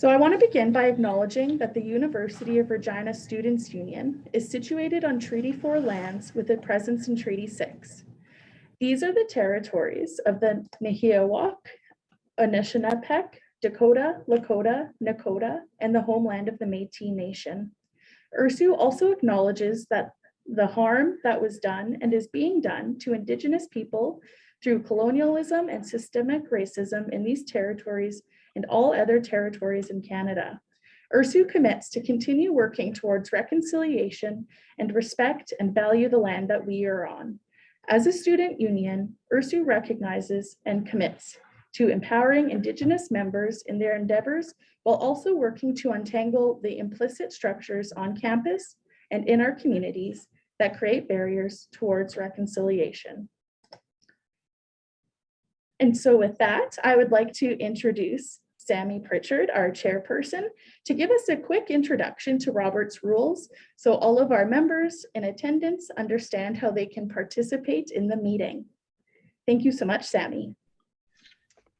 So I want to begin by acknowledging that the University of Regina Students' Union is situated on Treaty 4 lands with a presence in Treaty 6. These are the territories of the Nehiyawak, Anishinaabeg, Dakota, Lakota, Nakota, and the homeland of the Métis Nation. Ursu also acknowledges that the harm that was done and is being done to Indigenous people through colonialism and systemic racism in these territories and all other territories in Canada. Ursu commits to continue working towards reconciliation and respect and value the land that we are on. As a student union, Ursu recognizes and commits to empowering Indigenous members in their endeavors while also working to untangle the implicit structures on campus and in our communities that create barriers towards reconciliation. And so with that, I would like to introduce Sammy Pritchard, our chairperson, to give us a quick introduction to Robert's Rules so all of our members in attendance understand how they can participate in the meeting. Thank you so much, Sammy.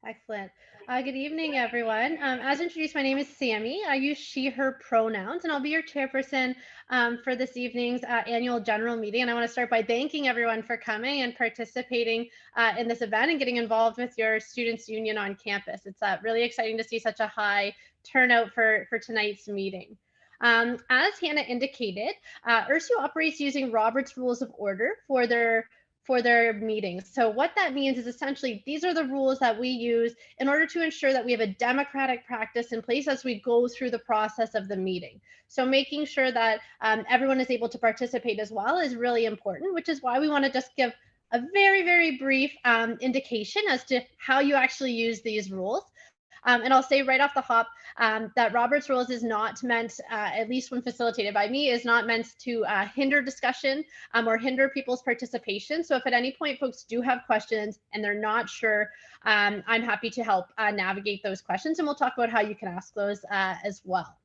Excellent. Good evening, everyone. As introduced, my name is Sammy. I use she, her pronouns, and I'll be your chairperson for this evening's annual general meeting. And I want to start by thanking everyone for coming and participating in this event and getting involved with your students' union on campus. It's really exciting to see such a high turnout for tonight's meeting. As Hannah indicated, Ursu operates using Robert's Rules of Order for their meetings. So what that means is essentially these are the rules that we use in order to ensure that we have a democratic practice in place as we go through the process of the meeting. So making sure that everyone is able to participate as well is really important, which is why we want to just give a very, very brief indication as to how you actually use these rules. And I'll say right off the hop that Robert's Rules is not meant, at least when facilitated by me, is not meant to hinder discussion or hinder people's participation. So if at any point folks do have questions and they're not sure, I'm happy to help navigate those questions, and we'll talk about how you can ask those as well.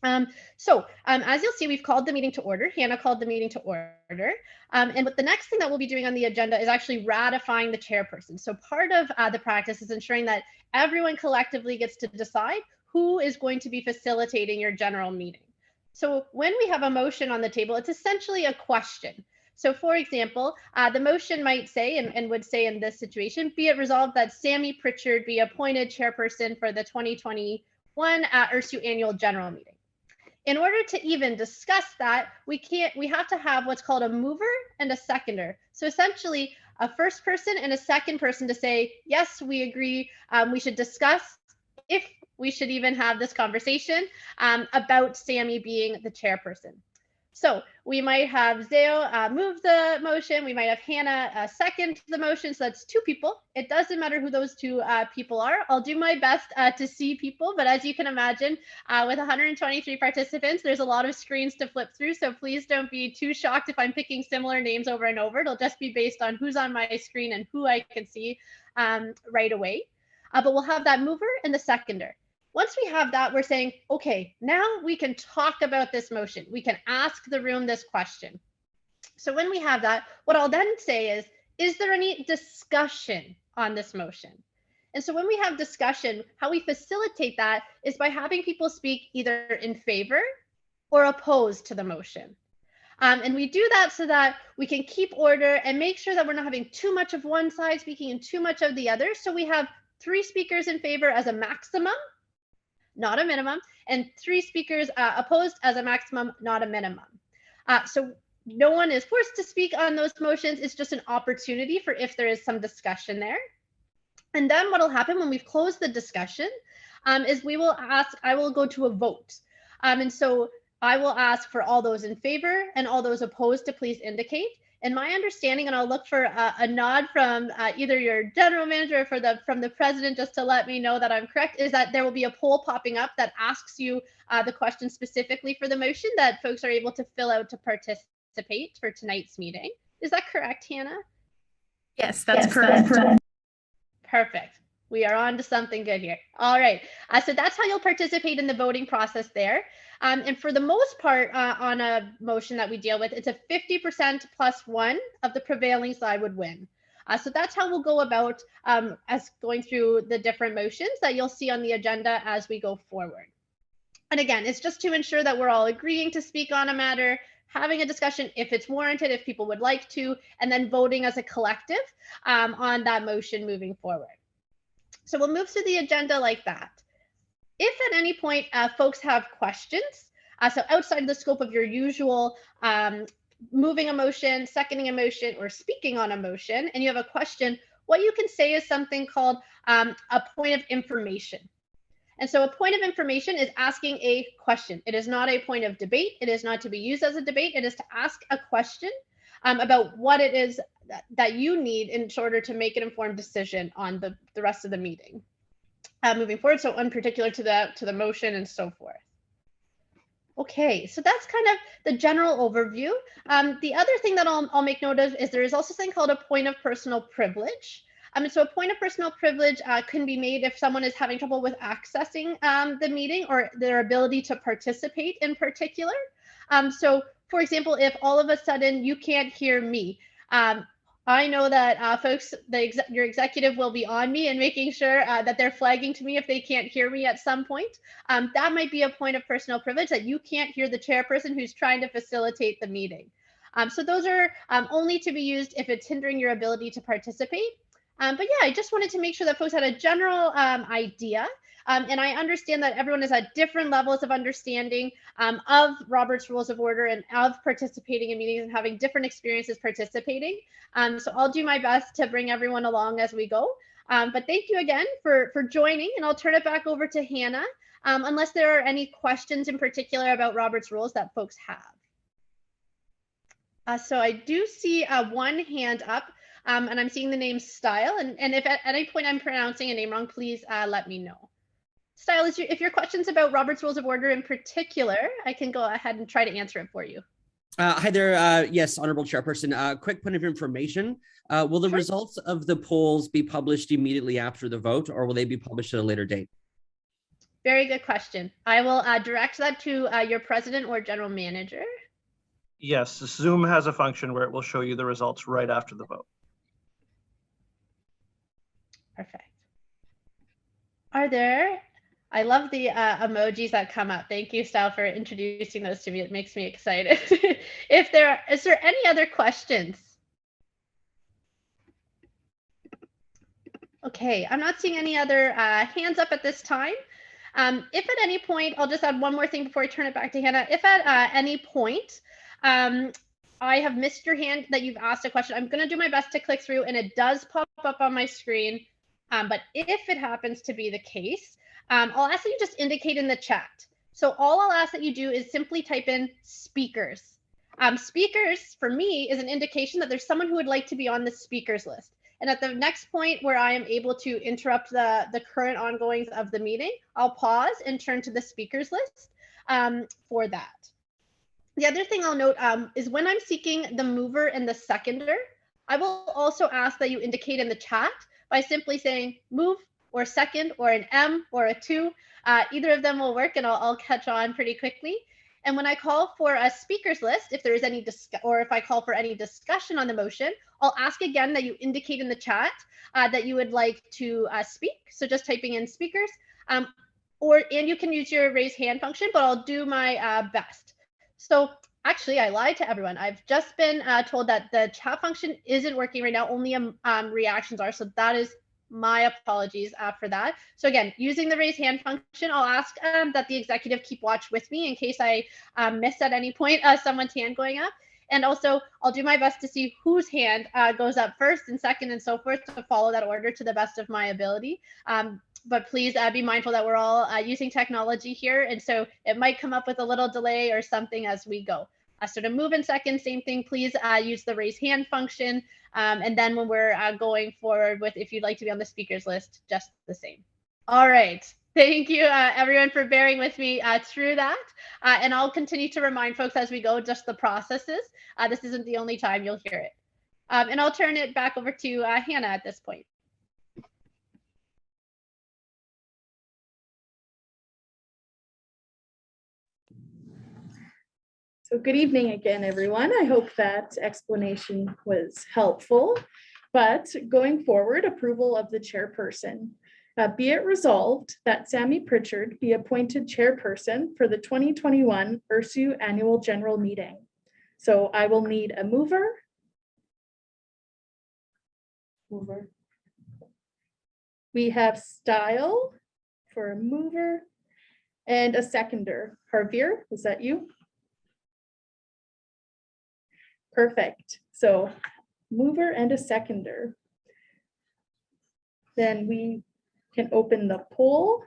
As you'll see, we've called the meeting to order. Hannah called the meeting to order. And what the next thing that we'll be doing on the agenda is actually ratifying the chairperson. So part of the practice is ensuring that everyone collectively gets to decide who is going to be facilitating your general meeting. So when we have a motion on the table, it's essentially a question. So for example, the motion might say, and would say in this situation, be it resolved that Sammy Pritchard be appointed chairperson for the 2021 Ursu annual general meeting. In order to even discuss that, we have to have what's called a mover and a seconder. So essentially a first person and a second person to say, yes, we agree, we should discuss if we should even have this conversation about Sammy being the chairperson. So we might have Zeo move the motion. We might have Hannah second the motion. So that's two people. It doesn't matter who those two people are. I'll do my best to see people. But as you can imagine, with 123 participants, there's a lot of screens to flip through. So please don't be too shocked if I'm picking similar names over and over. It'll just be based on who's on my screen and who I can see right away. But we'll have that mover and the seconder. Once we have that, we're saying, okay, now we can talk about this motion. We can ask the room this question. So when we have that, what I'll then say is there any discussion on this motion? And so when we have discussion, how we facilitate that is by having people speak either in favor or opposed to the motion. And we do that so that we can keep order and make sure that we're not having too much of one side speaking and too much of the other. So we have 3 speakers in favor as a maximum, not a minimum, and 3 speakers opposed as a maximum, not a minimum. So no one is forced to speak on those motions. It's just an opportunity for if there is some discussion there. And then what will happen when we've closed the discussion is I will go to a vote. And so I will ask for all those in favor and all those opposed to please indicate. And my understanding, and I'll look for a nod from either your general manager or from the president just to let me know that I'm correct, is that there will be a poll popping up that asks you the question specifically for the motion that folks are able to fill out to participate for tonight's meeting. Is that correct, Hannah? Yes, that's correct. Perfect. We are on to something good here. All right. So that's how you'll participate in the voting process there. And for the most part on a motion that we deal with, it's a 50% plus 1 of the prevailing side would win. So that's how we'll go about as going through the different motions that you'll see on the agenda as we go forward. And again, it's just to ensure that we're all agreeing to speak on a matter, having a discussion if it's warranted, if people would like to, and then voting as a collective on that motion moving forward. So we'll move through the agenda like that. If at any point folks have questions, so outside the scope of your usual moving a motion, seconding a motion, or speaking on a motion, and you have a question, what you can say is something called a point of information. And so a point of information is asking a question. It is not a point of debate. It is not to be used as a debate. It is to ask a question about what it is that you need in order to make an informed decision on the rest of the meeting moving forward. So unparticular to the motion and so forth. Okay, so that's kind of the general overview. The other thing that I'll make note of is there is also something called a point of personal privilege. And so a point of personal privilege can be made if someone is having trouble with accessing the meeting or their ability to participate in particular. So for example, if all of a sudden you can't hear me, I know that folks, your executive will be on me and making sure that they're flagging to me if they can't hear me at some point. That might be a point of personal privilege that you can't hear the chairperson who's trying to facilitate the meeting. So those are only to be used if it's hindering your ability to participate. But yeah, I just wanted to make sure that folks had a general idea. And I understand that everyone is at different levels of understanding of Robert's Rules of Order and of participating in meetings and having different experiences participating. So I'll do my best to bring everyone along as we go. But thank you again for joining, and I'll turn it back over to Hannah, unless there are any questions in particular about Robert's Rules that folks have. So I do see one hand up. And I'm seeing the name Style. And if at any point I'm pronouncing a name wrong, please let me know. Style, if your question's about Robert's Rules of Order in particular, I can go ahead and try to answer it for you. Hi there. Yes, Honorable Chairperson. Quick point of information. Will the results of the polls be published immediately after the vote, or will they be published at a later date? Very good question. I will direct that to your president or general manager. Yes, Zoom has a function where it will show you the results right after the vote. Perfect. Are there, I love the emojis that come up. Thank you, Style, for introducing those to me. It makes me excited. Is there any other questions? Okay, I'm not seeing any other hands up at this time. If at any point, I'll just add one more thing before I turn it back to Hannah. If at any point I have missed your hand that you've asked a question, I'm going to do my best to click through, and it does pop up on my screen. But if it happens to be the case, I'll ask that you just indicate in the chat. So all I'll ask that you do is simply type in speakers. Speakers for me is an indication that there's someone who would like to be on the speakers list. And at the next point where I am able to interrupt the current ongoings of the meeting, I'll pause and turn to the speakers list for that. The other thing I'll note is when I'm seeking the mover and the seconder, I will also ask that you indicate in the chat by simply saying move or second or an M or a 2. Either of them will work, and I'll catch on pretty quickly. And when I call for a speakers list, if there is any or if I call for any discussion on the motion, I'll ask again that you indicate in the chat that you would like to speak. So just typing in speakers, and you can use your raise hand function, but I'll do my best. So actually, I lied to everyone. I've just been told that the chat function isn't working right now. Only reactions are. So that is my apologies for that. So again, using the raise hand function, I'll ask that the executive keep watch with me in case I miss at any point someone's hand going up. And also, I'll do my best to see whose hand goes up first and second and so forth to follow that order to the best of my ability. But please be mindful that we're all using technology here. And so it might come up with a little delay or something as we go. So to move in second, same thing, please use the raise hand function. And then when we're going forward with, if you'd like to be on the speakers list, just the same. All right. Thank you, everyone, for bearing with me through that. And I'll continue to remind folks as we go just the processes. This isn't the only time you'll hear it. And I'll turn it back over to Hannah at this point. So good evening again, everyone. I hope that explanation was helpful. But going forward, approval of the chairperson. Be it resolved that Sammy Pritchard be appointed chairperson for the 2021 Ursu Annual General Meeting. So I will need a mover. We have Style for a mover and a seconder. Javier, is that you? Perfect. So mover and a seconder. Then we can open the poll.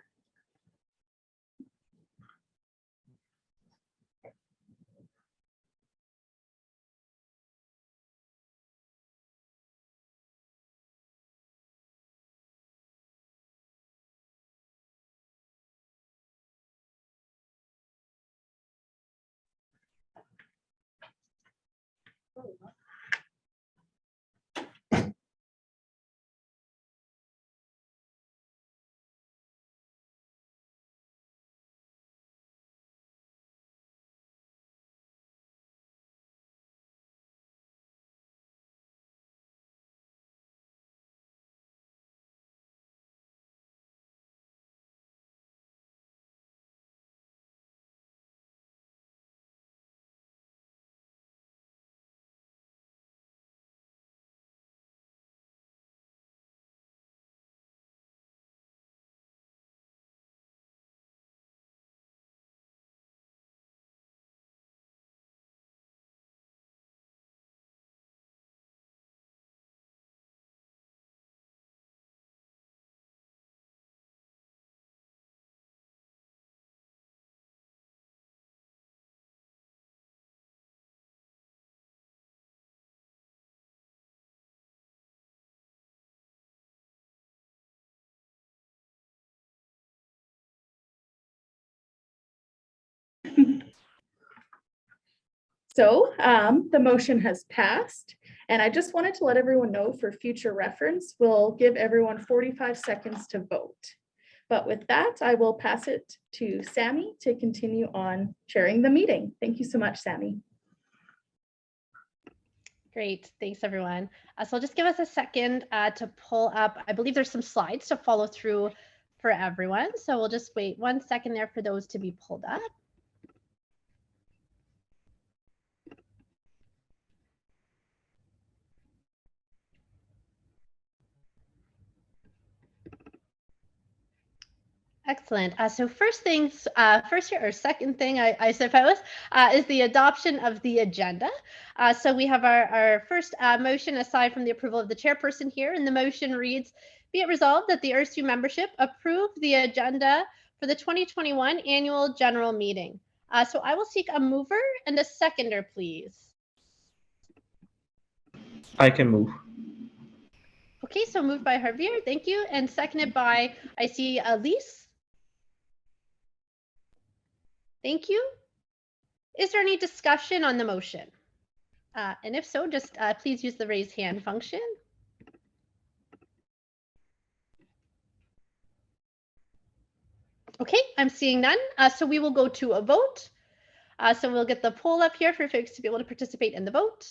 So the motion has passed, and I just wanted to let everyone know for future reference, we'll give everyone 45 seconds to vote. But with that, I will pass it to Sammy to continue on chairing the meeting. Thank you so much, Sammy. Great, thanks everyone. So I'll just give us a second to pull up, I believe there's some slides to follow through for everyone. So we'll just wait 1 second there for those to be pulled up. Excellent. So first things first here, or second thing, I suppose, is the adoption of the agenda. So we have our first motion aside from the approval of the chairperson here, and the motion reads, be it resolved that the Ursu membership approve the agenda for the 2021 annual general meeting. So I will seek a mover and a seconder, please. I can move. Okay, so moved by Javier, thank you, and seconded by, I see Elise. Thank you. Is there any discussion on the motion? And if so, just please use the raise hand function. Okay, I'm seeing none. So we will go to a vote. So we'll get the poll up here for folks to be able to participate in the vote.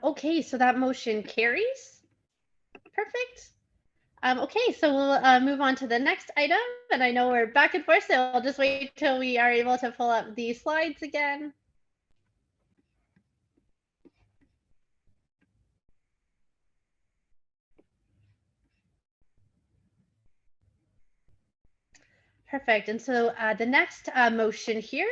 Okay, so that motion carries. Perfect. Okay, so we'll move on to the next item, and I know we're back and forth, so I'll just wait till we are able to pull up the slides again. Perfect. And so the next motion here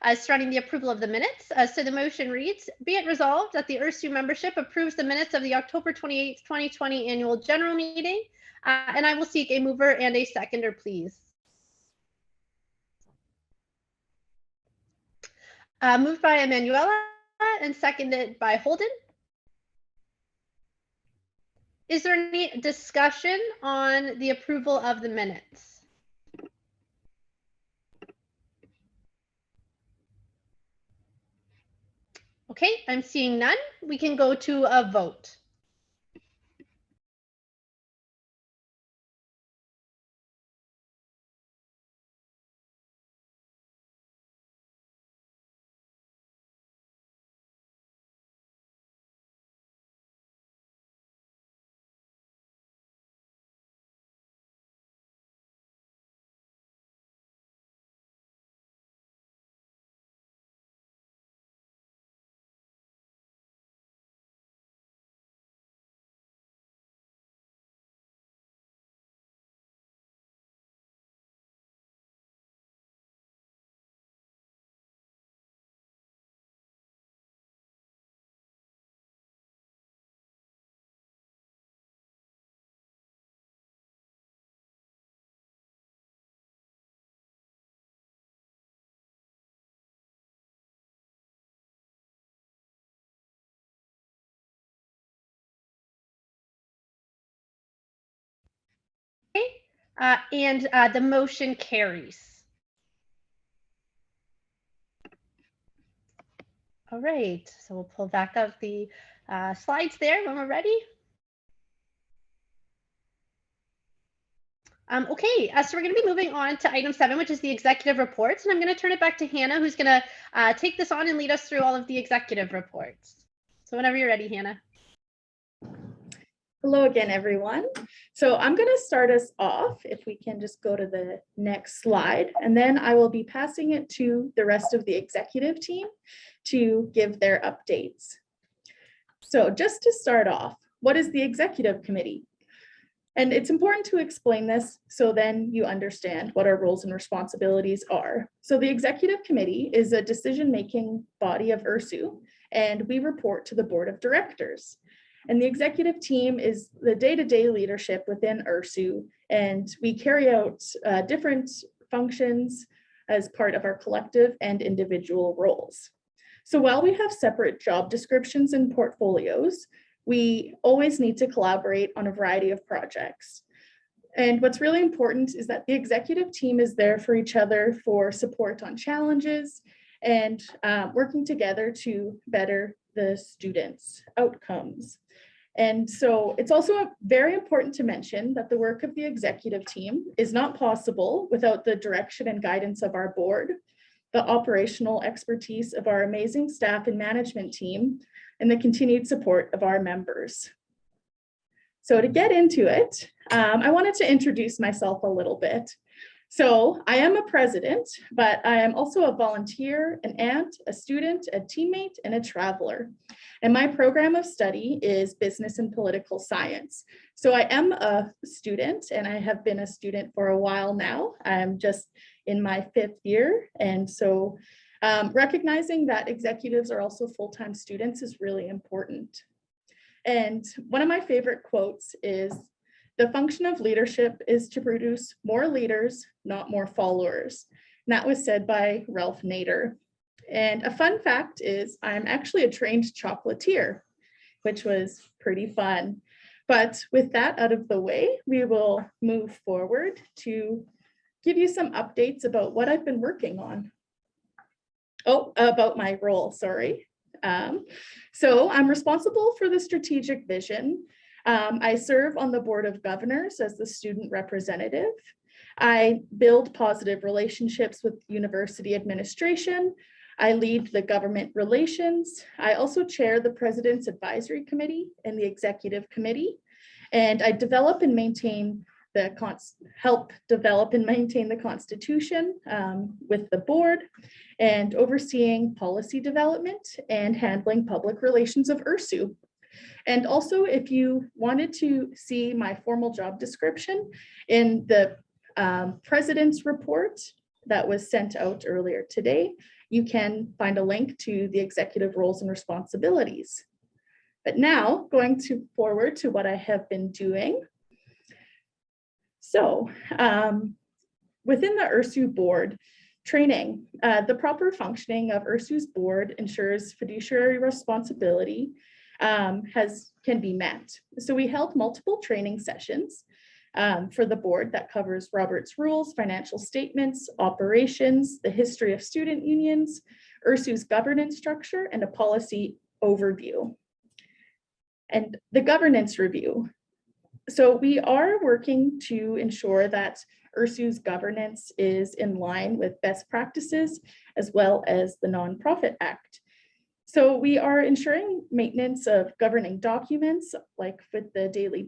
is surrounding the approval of the minutes. So the motion reads, be it resolved that the Ursu membership approves the minutes of the October 28th, 2020 annual general meeting. And I will seek a mover and a seconder, please. Moved by Emanuela and seconded by Holden. Is there any discussion on the approval of the minutes? Okay, I'm seeing none. We can go to a vote. And the motion carries. All right, so we'll pull back up the slides there when we're ready. Okay, so we're going to be moving on to item 7, which is the executive reports. And I'm going to turn it back to Hannah, who's going to take this on and lead us through all of the executive reports. So whenever you're ready, Hannah. Hello again, everyone. So I'm going to start us off, if we can just go to the next slide, and then I will be passing it to the rest of the executive team to give their updates. So just to start off, what is the executive committee? And it's important to explain this so then you understand what our roles and responsibilities are. So the executive committee is a decision-making body of Ursu, and we report to the board of directors. And the executive team is the day-to-day leadership within Ursu, and we carry out different functions as part of our collective and individual roles. So while we have separate job descriptions and portfolios, we always need to collaborate on a variety of projects. And what's really important is that the executive team is there for each other for support on challenges and working together to better the students' outcomes. And so it's also very important to mention that the work of the executive team is not possible without the direction and guidance of our board, the operational expertise of our amazing staff and management team, and the continued support of our members. So to get into it, I wanted to introduce myself a little bit. So I am a president, but I am also a volunteer, an aunt, a student, a teammate, and a traveler. And my program of study is business and political science. So I am a student, and I have been a student for a while now. I'm just in my 5th year. And so recognizing that executives are also full-time students is really important. And one of my favorite quotes is, "The function of leadership is to produce more leaders, not more followers." And that was said by Ralph Nader. And a fun fact is I'm actually a trained chocolatier, which was pretty fun. But with that out of the way, we will move forward to give you some updates about what I've been working on. Oh, about my role, sorry. So I'm responsible for the strategic vision. I serve on the board of governors as the student representative. I build positive relationships with university administration. I lead the government relations. I also chair the President's Advisory Committee and the Executive Committee. And I develop and maintain help develop and maintain the Constitution with the board, and overseeing policy development and handling public relations of Ursu. And also, if you wanted to see my formal job description in the president's report that was sent out earlier today, you can find a link to the executive roles and responsibilities. But now going forward to what I have been doing. So within the Ursu board training, the proper functioning of Ursu's board ensures fiduciary responsibility can be met. So we held multiple training sessions for the board that covers Robert's rules, financial statements, operations, the history of student unions, Ursu's governance structure, and a policy overview. And the governance review. So we are working to ensure that Ursu's governance is in line with best practices as well as the Nonprofit Act. So we are ensuring maintenance of governing documents, like with the daily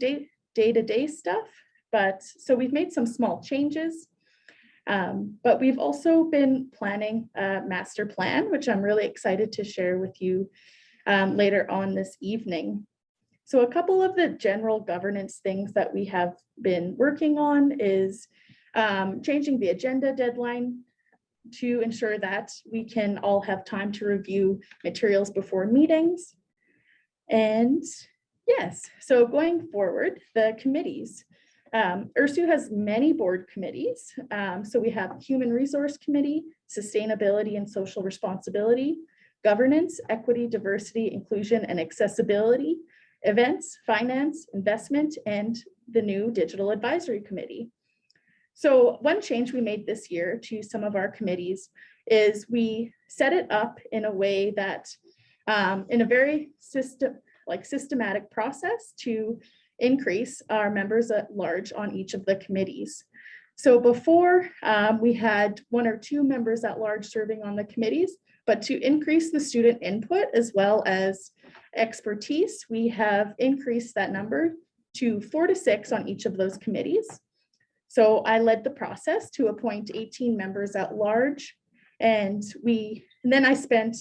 day-to-day stuff. But so we've made some small changes, but we've also been planning a master plan, which I'm really excited to share with you later on this evening. So a couple of the general governance things that we have been working on is changing the agenda deadline to ensure that we can all have time to review materials before meetings. And yes, so going forward, the committees. Ursu has many board committees. So we have Human Resource Committee, Sustainability and Social Responsibility, Governance, Equity, Diversity, Inclusion, and Accessibility, Events, Finance, Investment, and the new Digital Advisory Committee. So one change we made this year to some of our committees is we set it up in a way that in a very systematic process to increase our members at large on each of the committees. So before we had 1 or 2 members at large serving on the committees, but to increase the student input as well as expertise, we have increased that number to 4 to 6 on each of those committees. So I led the process to appoint 18 members at large, and then I spent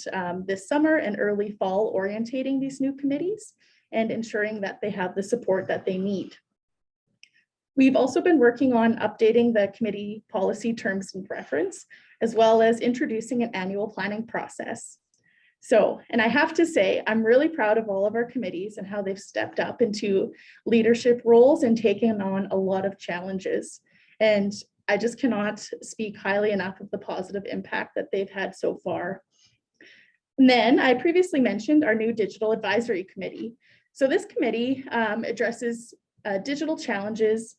this summer and early fall orientating these new committees and ensuring that they have the support that they need. We've also been working on updating the committee policy terms and reference, as well as introducing an annual planning process. So, and I have to say, I'm really proud of all of our committees and how they've stepped up into leadership roles and taken on a lot of challenges. And I just cannot speak highly enough of the positive impact that they've had so far. And then I previously mentioned our new Digital Advisory Committee. So this committee addresses digital challenges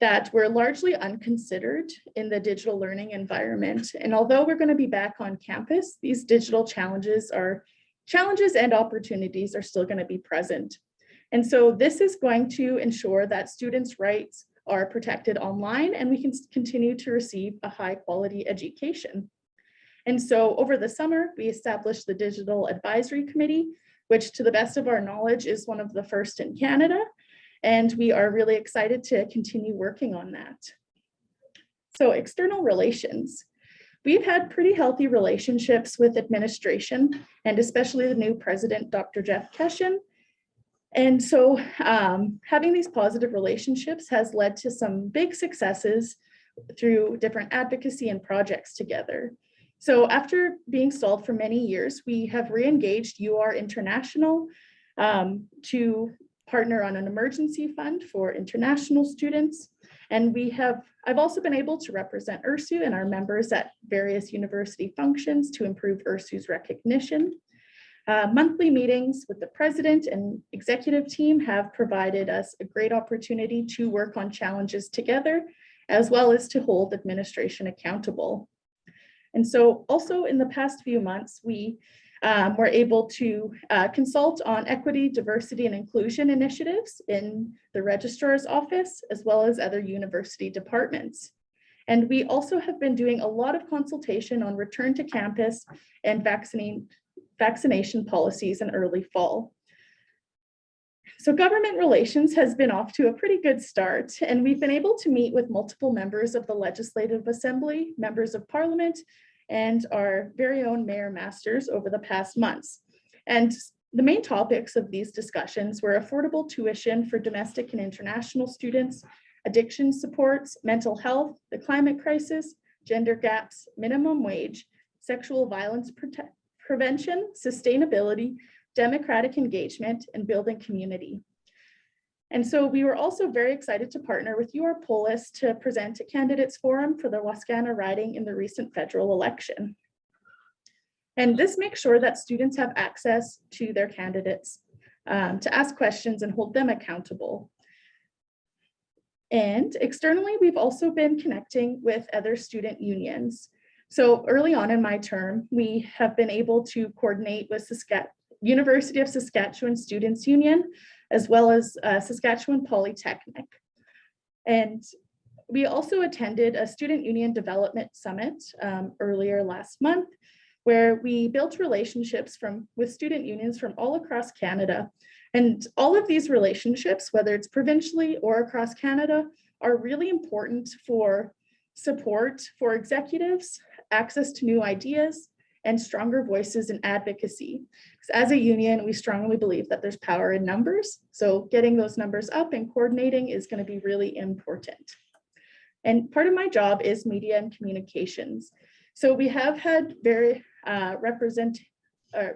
that were largely unconsidered in the digital learning environment. And although we're going to be back on campus, these digital challenges and opportunities are still going to be present. And so this is going to ensure that students' rights are protected online and we can continue to receive a high quality education. And so over the summer, we established the Digital Advisory Committee, which to the best of our knowledge is one of the first in Canada. And we are really excited to continue working on that. So external relations. We've had pretty healthy relationships with administration and especially the new president, Dr. Jeff Keshen. And so having these positive relationships has led to some big successes through different advocacy and projects together. So after being stalled for many years, we have re-engaged UR International to partner on an emergency fund for international students. And I've also been able to represent Ursu and our members at various university functions to improve Ursu's recognition. Monthly meetings with the president and executive team have provided us a great opportunity to work on challenges together, as well as to hold administration accountable. And so also in the past few months, we were able to consult on equity, diversity, and inclusion initiatives in the registrar's office, as well as other university departments. And we also have been doing a lot of consultation on return to campus and vaccination policies in early fall. So government relations has been off to a pretty good start, and we've been able to meet with multiple members of the Legislative Assembly, members of Parliament, and our very own Mayor Masters over the past months. And the main topics of these discussions were affordable tuition for domestic and international students, addiction supports, mental health, the climate crisis, gender gaps, minimum wage, sexual violence prevention, sustainability, democratic engagement, and building community. And so we were also very excited to partner with UR-Polis to present a candidates forum for the Wascana riding in the recent federal election. And this makes sure that students have access to their candidates to ask questions and hold them accountable. And externally, we've also been connecting with other student unions. So early on in my term, we have been able to coordinate with University of Saskatchewan Students Union, as well as Saskatchewan Polytechnic. And we also attended a Student Union Development Summit earlier last month, where we built relationships with student unions from all across Canada. And all of these relationships, whether it's provincially or across Canada, are really important for support for executives, access to new ideas, and stronger voices in advocacy. Because as a union, we strongly believe that there's power in numbers. So getting those numbers up and coordinating is going to be really important. And part of my job is media and communications. So we have had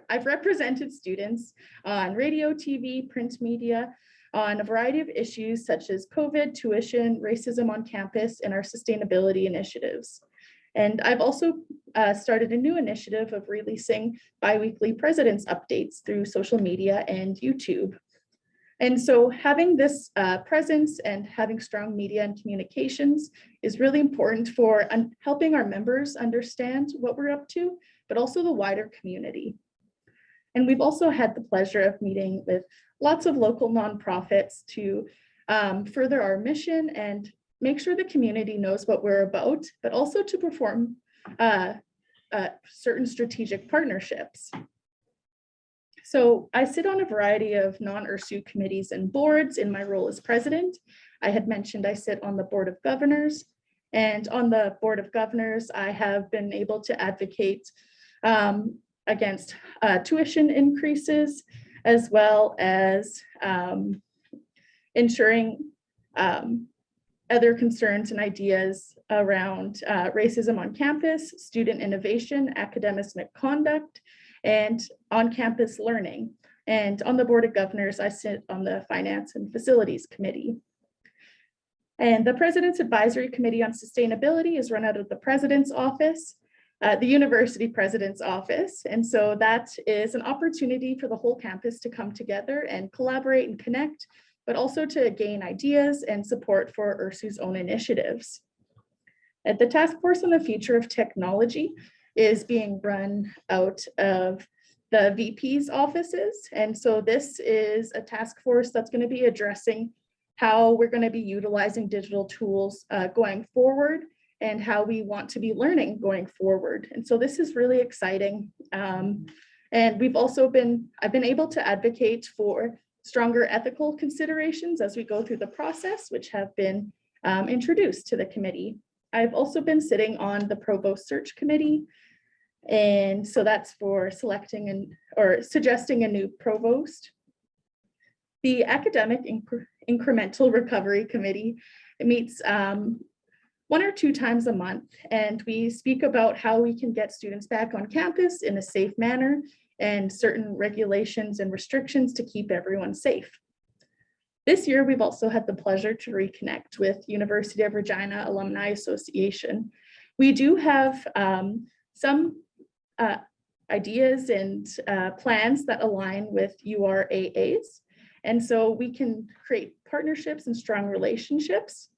I've represented students on radio, TV, print media, on a variety of issues such as COVID, tuition, racism on campus, and our sustainability initiatives. And I've also started a new initiative of releasing bi-weekly president's updates through social media and YouTube. And so having this presence and having strong media and communications is really important for helping our members understand what we're up to, but also the wider community. And we've also had the pleasure of meeting with lots of local nonprofits to further our mission and make sure the community knows what we're about, but also to perform certain strategic partnerships. So I sit on a variety of non-Ursu committees and boards in my role as president. I had mentioned I sit on the Board of Governors, and on the Board of Governors, I have been able to advocate against tuition increases, as well as ensuring other concerns and ideas around racism on campus, student innovation, academic conduct, and on-campus learning. And on the Board of Governors, I sit on the Finance and Facilities Committee. And the President's Advisory Committee on Sustainability is run out of the President's office, the University President's office. And so that is an opportunity for the whole campus to come together and collaborate and connect, but also to gain ideas and support for Ursu's own initiatives. And the Task Force on the Future of Technology is being run out of the VP's offices. And so this is a task force that's going to be addressing how we're going to be utilizing digital tools going forward and how we want to be learning going forward. And so this is really exciting. And I've been able to advocate for stronger ethical considerations as we go through the process, which have been introduced to the committee. I've also been sitting on the Provost Search Committee. And so that's for selecting or suggesting a new provost. The Academic Incremental Recovery Committee, it meets 1 or 2 times a month, and we speak about how we can get students back on campus in a safe manner and certain regulations and restrictions to keep everyone safe. This year, we've also had the pleasure to reconnect with University of Regina Alumni Association. We do have some ideas and plans that align with URAAs. And so we can create partnerships and strong relationships.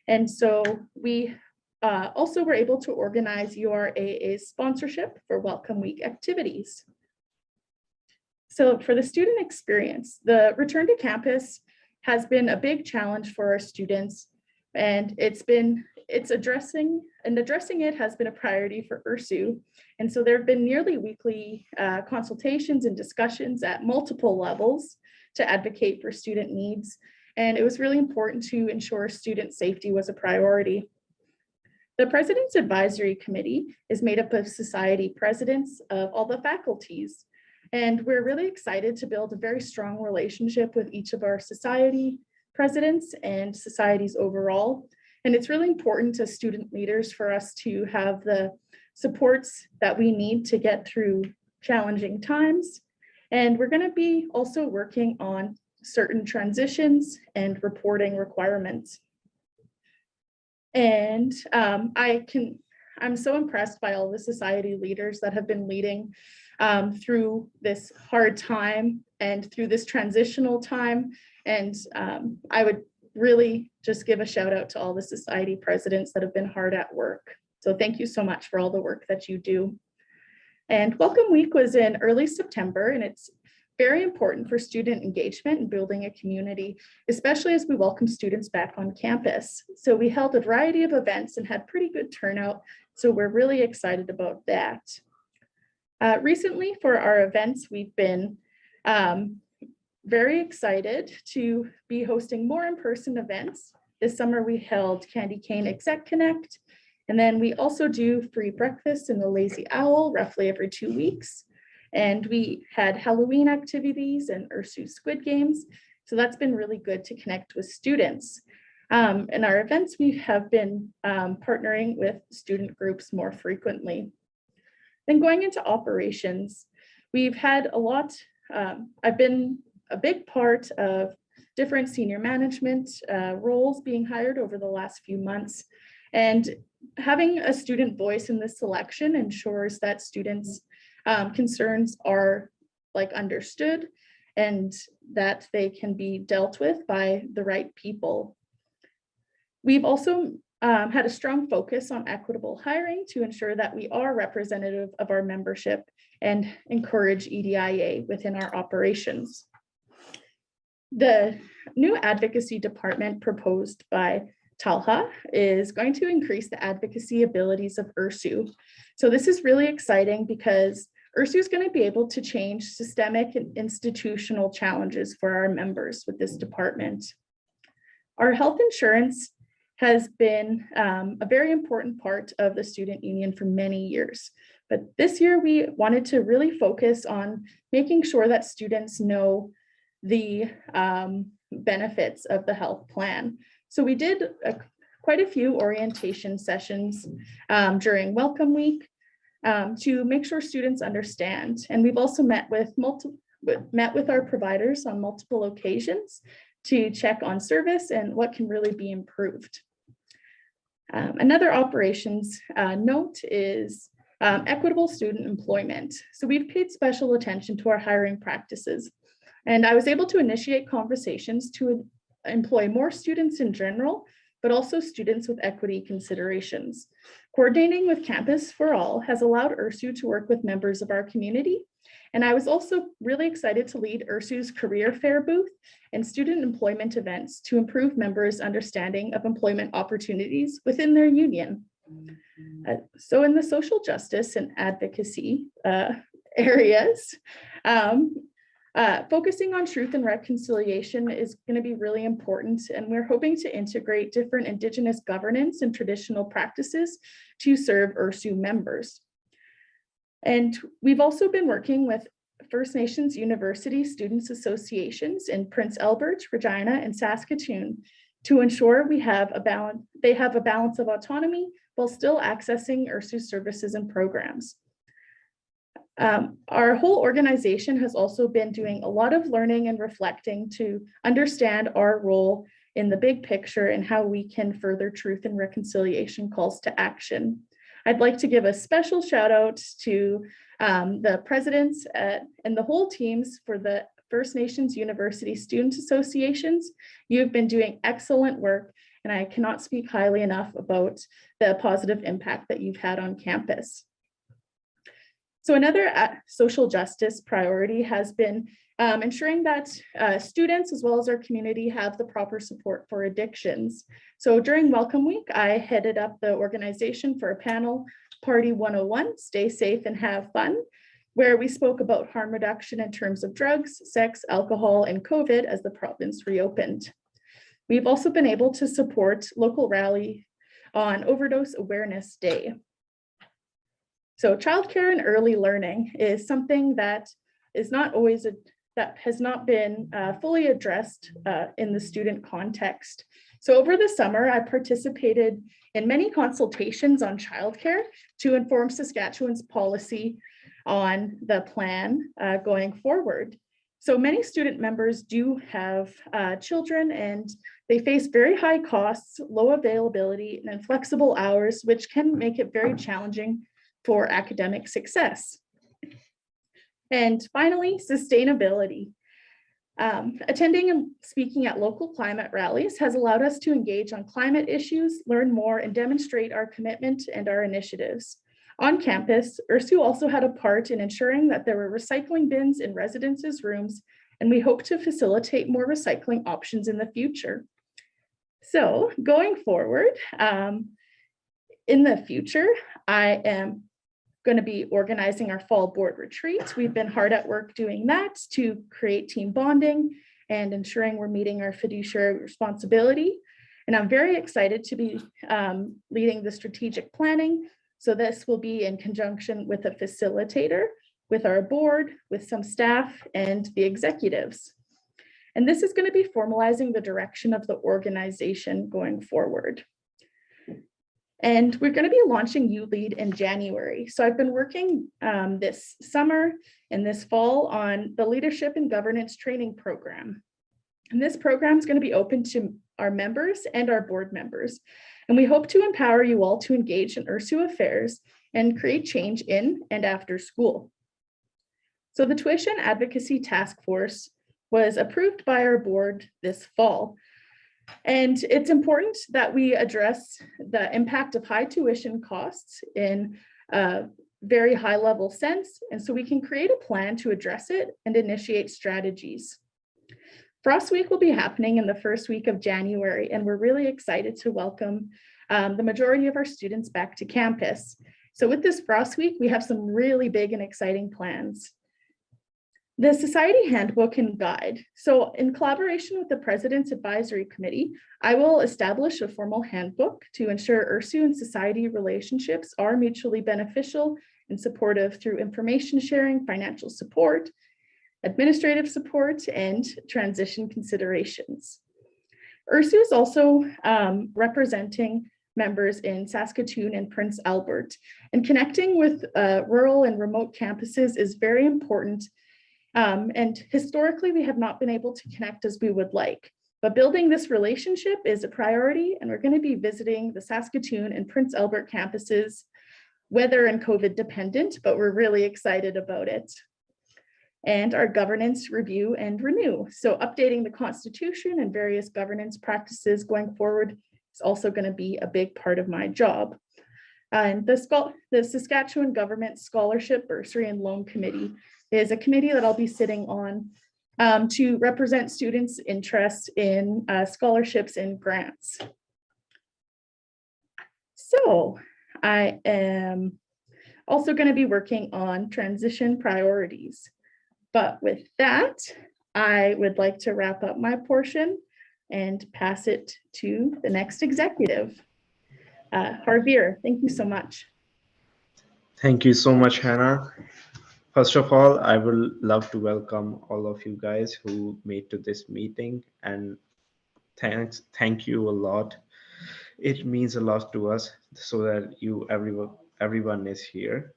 And so we also were able to organize URAA's sponsorship for Welcome Week activities. So for the student experience, the return to campus has been a big challenge for our students, and addressing it has been a priority for Ursu. And so there have been nearly weekly consultations and discussions at multiple levels to advocate for student needs. And it was really important to ensure student safety was a priority. The President's Advisory Committee is made up of society presidents of all the faculties. And we're really excited to build a very strong relationship with each of our society presidents and societies overall. And it's really important as student leaders for us to have the supports that we need to get through challenging times. And we're going to be also working on certain transitions and reporting requirements. And I'm so impressed by all the society leaders that have been leading through this hard time and through this transitional time. And I would really just give a shout out to all the society presidents that have been hard at work. So thank you so much for all the work that you do. And Welcome Week was in early September, and it's very important for student engagement and building a community, especially as we welcome students back on campus. So we held a variety of events and had pretty good turnout. So we're really excited about that. Recently for our events, we've been very excited to be hosting more in-person events. This summer we held Candy Cane Exec Connect, and then we also do free breakfast in the Lazy Owl roughly every 2 weeks. And we had Halloween activities and Ursu Squid Games. So that's been really good to connect with students. In our events, we have been partnering with student groups more frequently. Then going into operations, we've had a lot, I've been a big part of different senior management roles being hired over the last few months. And having a student voice in this selection ensures that students' concerns are understood and that they can be dealt with by the right people. We've also had a strong focus on equitable hiring to ensure that we are representative of our membership and encourage EDIA within our operations. The new Advocacy Department proposed by Talha is going to increase the advocacy abilities of Ursu. So this is really exciting because Ursu is going to be able to change systemic and institutional challenges for our members with this department. Our health insurance has been a very important part of the student union for many years. But this year we wanted to really focus on making sure that students know the benefits of the health plan. So we did quite a few orientation sessions during Welcome Week to make sure students understand. And we've also met with our providers on multiple occasions to check on service and what can really be improved. Another operations note is equitable student employment. So we've paid special attention to our hiring practices. And I was able to initiate conversations to employ more students in general, but also students with equity considerations. Coordinating with Campus for All has allowed Ursu to work with members of our community. And I was also really excited to lead Ursu's career fair booth and student employment events to improve members' understanding of employment opportunities within their union. So in the social justice and advocacy areas, focusing on truth and reconciliation is going to be really important, and we're hoping to integrate different Indigenous governance and traditional practices to serve Ursu members. And we've also been working with First Nations University Students Associations in Prince Albert, Regina, and Saskatoon to ensure they have a balance of autonomy while still accessing Ursu services and programs. Our whole organization has also been doing a lot of learning and reflecting to understand our role in the big picture and how we can further truth and reconciliation calls to action. I'd like to give a special shout out to the presidents and the whole teams for the First Nations University Student Associations. You've been doing excellent work, and I cannot speak highly enough about the positive impact that you've had on campus. So another social justice priority has been ensuring that students as well as our community have the proper support for addictions. So during Welcome Week, I headed up the organization for a panel, Party 101, Stay Safe and Have Fun, where we spoke about harm reduction in terms of drugs, sex, alcohol, and COVID as the province reopened. We've also been able to support local rally on Overdose Awareness Day. So childcare and early learning is something that is not always that has not been fully addressed in the student context. So over the summer, I participated in many consultations on childcare to inform Saskatchewan's policy on the plan going forward. So many student members do have children, and they face very high costs, low availability, and inflexible hours, which can make it very challenging for academic success. And finally, sustainability. Attending and speaking at local climate rallies has allowed us to engage on climate issues, learn more, and demonstrate our commitment and our initiatives. On campus, Ursu also had a part in ensuring that there were recycling bins in residences' rooms, and we hope to facilitate more recycling options in the future. So going forward, in the future, I am going to be organizing our fall board retreat. We've been hard at work doing that to create team bonding and ensuring we're meeting our fiduciary responsibility. And I'm very excited to be leading the strategic planning. So this will be in conjunction with a facilitator, with our board, with some staff, and the executives. And this is going to be formalizing the direction of the organization going forward. And we're going to be launching ULead in January. So I've been working this summer and this fall on the Leadership and Governance Training Program. And this program is going to be open to our members and our board members. And we hope to empower you all to engage in Ursu affairs and create change in and after school. So the Tuition Advocacy Task Force was approved by our board this fall. And it's important that we address the impact of high tuition costs in a very high level sense. And so we can create a plan to address it and initiate strategies. Frost Week will be happening in the first week of January, and we're really excited to welcome the majority of our students back to campus. So with this Frost Week, we have some really big and exciting plans. The Society Handbook and Guide. So in collaboration with the President's Advisory Committee, I will establish a formal handbook to ensure Ursu and society relationships are mutually beneficial and supportive through information sharing, financial support, administrative support, and transition considerations. Ursu is also representing members in Saskatoon and Prince Albert, and connecting with rural and remote campuses is very important. And historically, we have not been able to connect as we would like, but building this relationship is a priority, and we're going to be visiting the Saskatoon and Prince Albert campuses, weather and COVID dependent, but we're really excited about it. And our governance review and renew. So updating the Constitution and various governance practices going forward is also going to be a big part of my job. And the Saskatchewan Government Scholarship, Bursary, and Loan Committee is a committee that I'll be sitting on to represent students' interest in scholarships and grants. So I am also going to be working on transition priorities. But with that, I would like to wrap up my portion and pass it to the next executive. Javier, thank you so much. Thank you so much, Hannah. First of all, I would love to welcome all of you guys who made to this meeting, and thank you a lot. It means a lot to us so that everyone is here.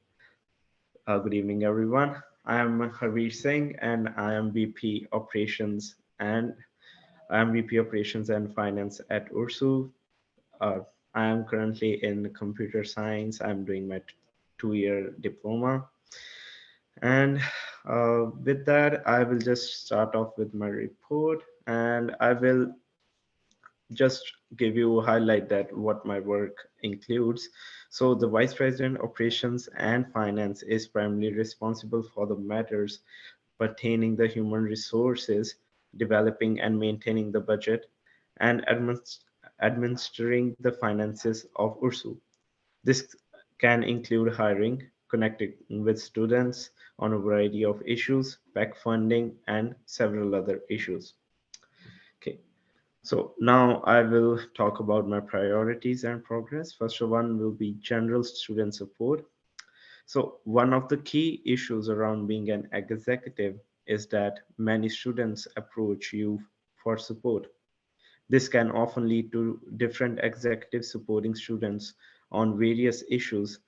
Good evening, everyone. I am Harveer Singh, and I am VP Operations and Finance at Ursu. I am currently in computer science. I'm doing my two-year diploma. And with that, I will just start off with my report, and I will just give you a highlight that what my work includes. So the Vice President Operations and Finance is primarily responsible for the matters pertaining the human resources, developing and maintaining the budget, and administering the finances of Ursu. This can include hiring, connecting with students on a variety of issues, back funding, and several other issues. Okay, so now I will talk about my priorities and progress. First one will be general student support. So one of the key issues around being an executive is that many students approach you for support. This can often lead to different executives supporting students on various issues.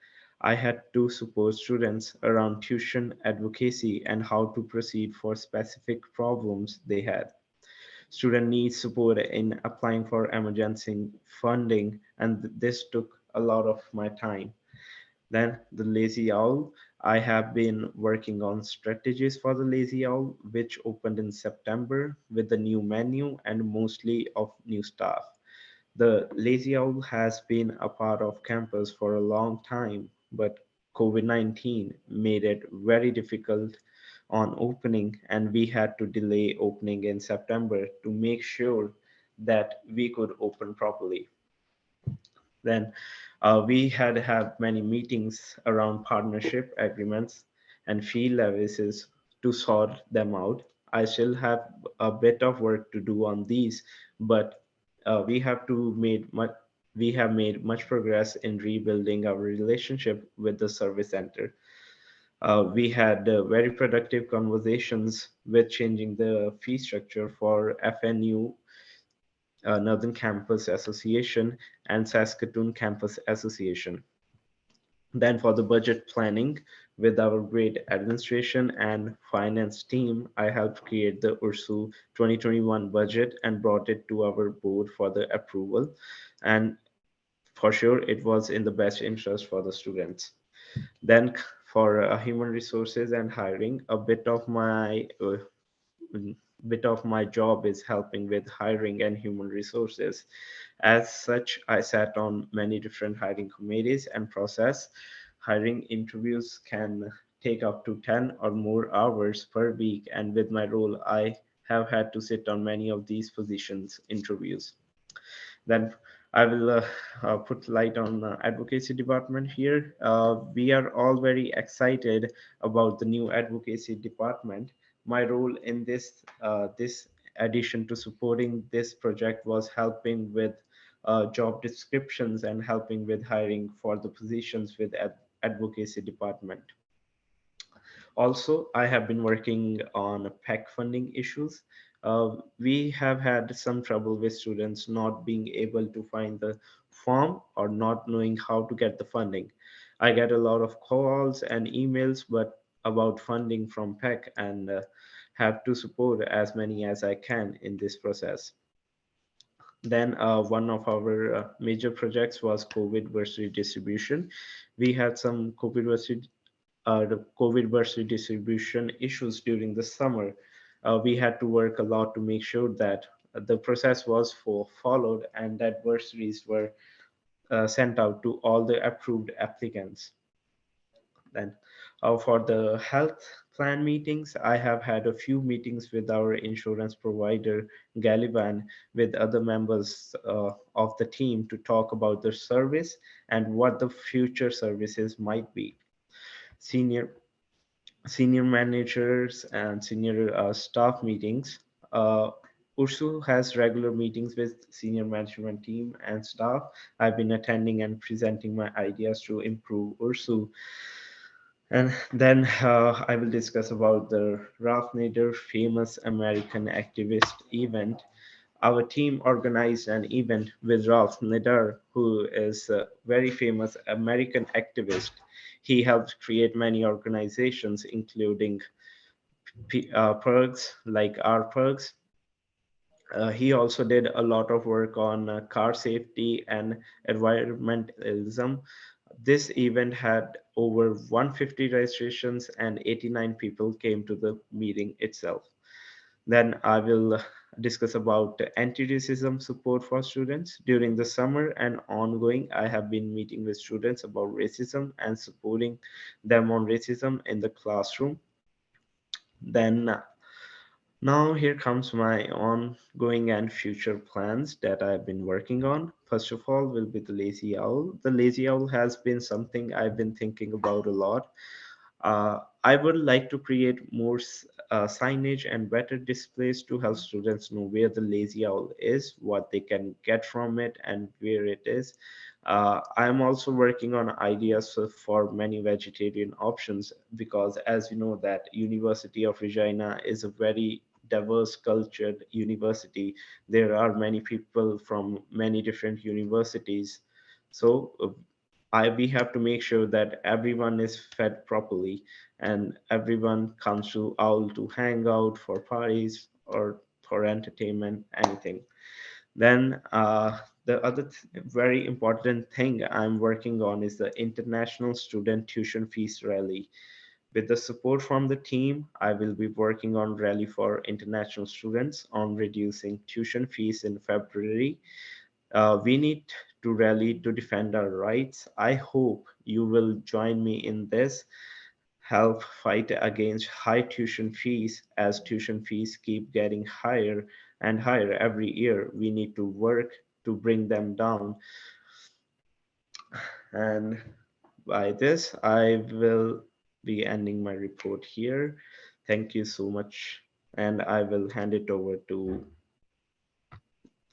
I had to support students around tuition, advocacy, and how to proceed for specific problems they had. Student needs support in applying for emergency funding, and this took a lot of my time. Then the Lazy Owl. I have been working on strategies for the Lazy Owl, which opened in September with the new menu and mostly of new staff. The Lazy Owl has been a part of campus for a long time, but COVID-19 made it very difficult on opening, and we had to delay opening in September to make sure that we could open properly. Then we had have many meetings around partnership agreements and fee levies to sort them out. I still have a bit of work to do on these, but we have made much progress in rebuilding our relationship with the service center. We had very productive conversations with changing the fee structure for FNU, Northern Campus Association, and Saskatoon Campus Association. Then for the budget planning with our great administration and finance team, I helped create the Ursu 2021 budget and brought it to our board for the approval. And for sure, it was in the best interest for the students. Then for human resources and hiring, bit of my job is helping with hiring and human resources. As such, I sat on many different hiring committees and process. Hiring interviews can take up to 10 or more hours per week, and with my role, I have had to sit on many of these positions interviews. Then I will put light on the advocacy department here. We are all very excited about the new advocacy department. My role in this addition to supporting this project was helping with job descriptions and helping with hiring for the positions with advocacy department. Also, I have been working on PEC funding issues. We have had some trouble with students not being able to find the form or not knowing how to get the funding. I get a lot of calls and emails, but about funding from PEC, and have to support as many as I can in this process. Then one of our major projects was COVID bursary distribution. We had some the COVID bursary distribution issues during the summer. We had to work a lot to make sure that the process was followed and that bursaries were sent out to all the approved applicants. Then for the health plan meetings, I have had a few meetings with our insurance provider, Galiban, with other members of the team to talk about the service and what the future services might be. Senior senior managers and senior staff meetings. Ursu has regular meetings with senior management team and staff. I've been attending and presenting my ideas to improve Ursu. And then I will discuss about the Ralph Nader famous American activist event. Our team organized an event with Ralph Nader, who is a very famous American activist. He helped create many organizations, including perks like our perks. He also did a lot of work on car safety and environmentalism. This event had over 150 registrations and 89 people came to the meeting itself. Then I will discuss about anti-racism support for students. During the summer and ongoing, I have been meeting with students about racism and supporting them on racism in the classroom. Then now here comes my ongoing and future plans that I've been working on. First of all will be the Lazy Owl. The Lazy Owl has been something I've been thinking about a lot. I would like to create more signage and better displays to help students know where the lazy owl is, what they can get from it, and where it is. I'm also working on ideas for many vegetarian options, because as you know that University of Regina is a very diverse cultured university. There are many people from many different universities. So we have to make sure that everyone is fed properly and everyone comes to OWL to hang out for parties or for entertainment, anything. Then the other very important thing I'm working on is the International Student Tuition Fees Rally. With the support from the team, I will be working on rally for international students on reducing tuition fees in February. We need to rally to defend our rights. I hope you will join me in this, help fight against high tuition fees. As tuition fees keep getting higher and higher every year, we need to work to bring them down. And by this, I will be ending my report here. Thank you so much. And I will hand it over to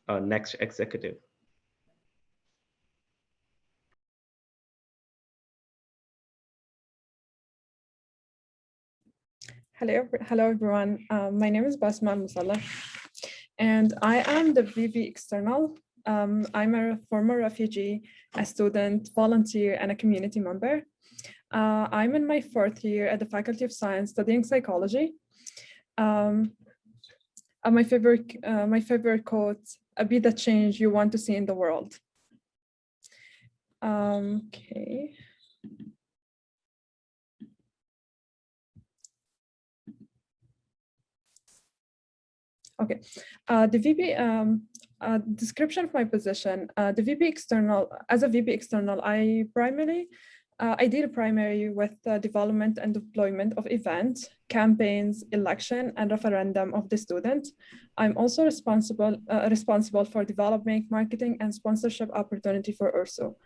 our next executive. Hello everyone. My name is Basma Musalla, and I am the VP External. I'm a former refugee, a student, volunteer, and a community member. I'm in my 4th year at the Faculty of Science studying psychology. My favorite quote: "Be the change you want to see in the world." Okay. Okay, the VP description of my position. The VP External, as a VP External, I deal primarily with the development and deployment of events, campaigns, election, and referendum of the student. I'm also responsible for developing marketing and sponsorship opportunity for Ursu.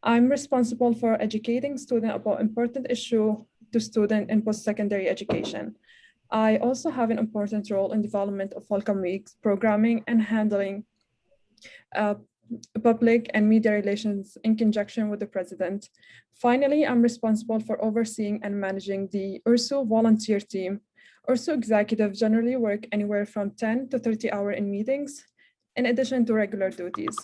I'm responsible for educating students about important issue to student in post-secondary education. I also have an important role in development of Welcome Weeks, programming, and handling public and media relations in conjunction with the president. Finally, I'm responsible for overseeing and managing the Ursu volunteer team. Ursu executives generally work anywhere from 10 to 30 hours in meetings, in addition to regular duties.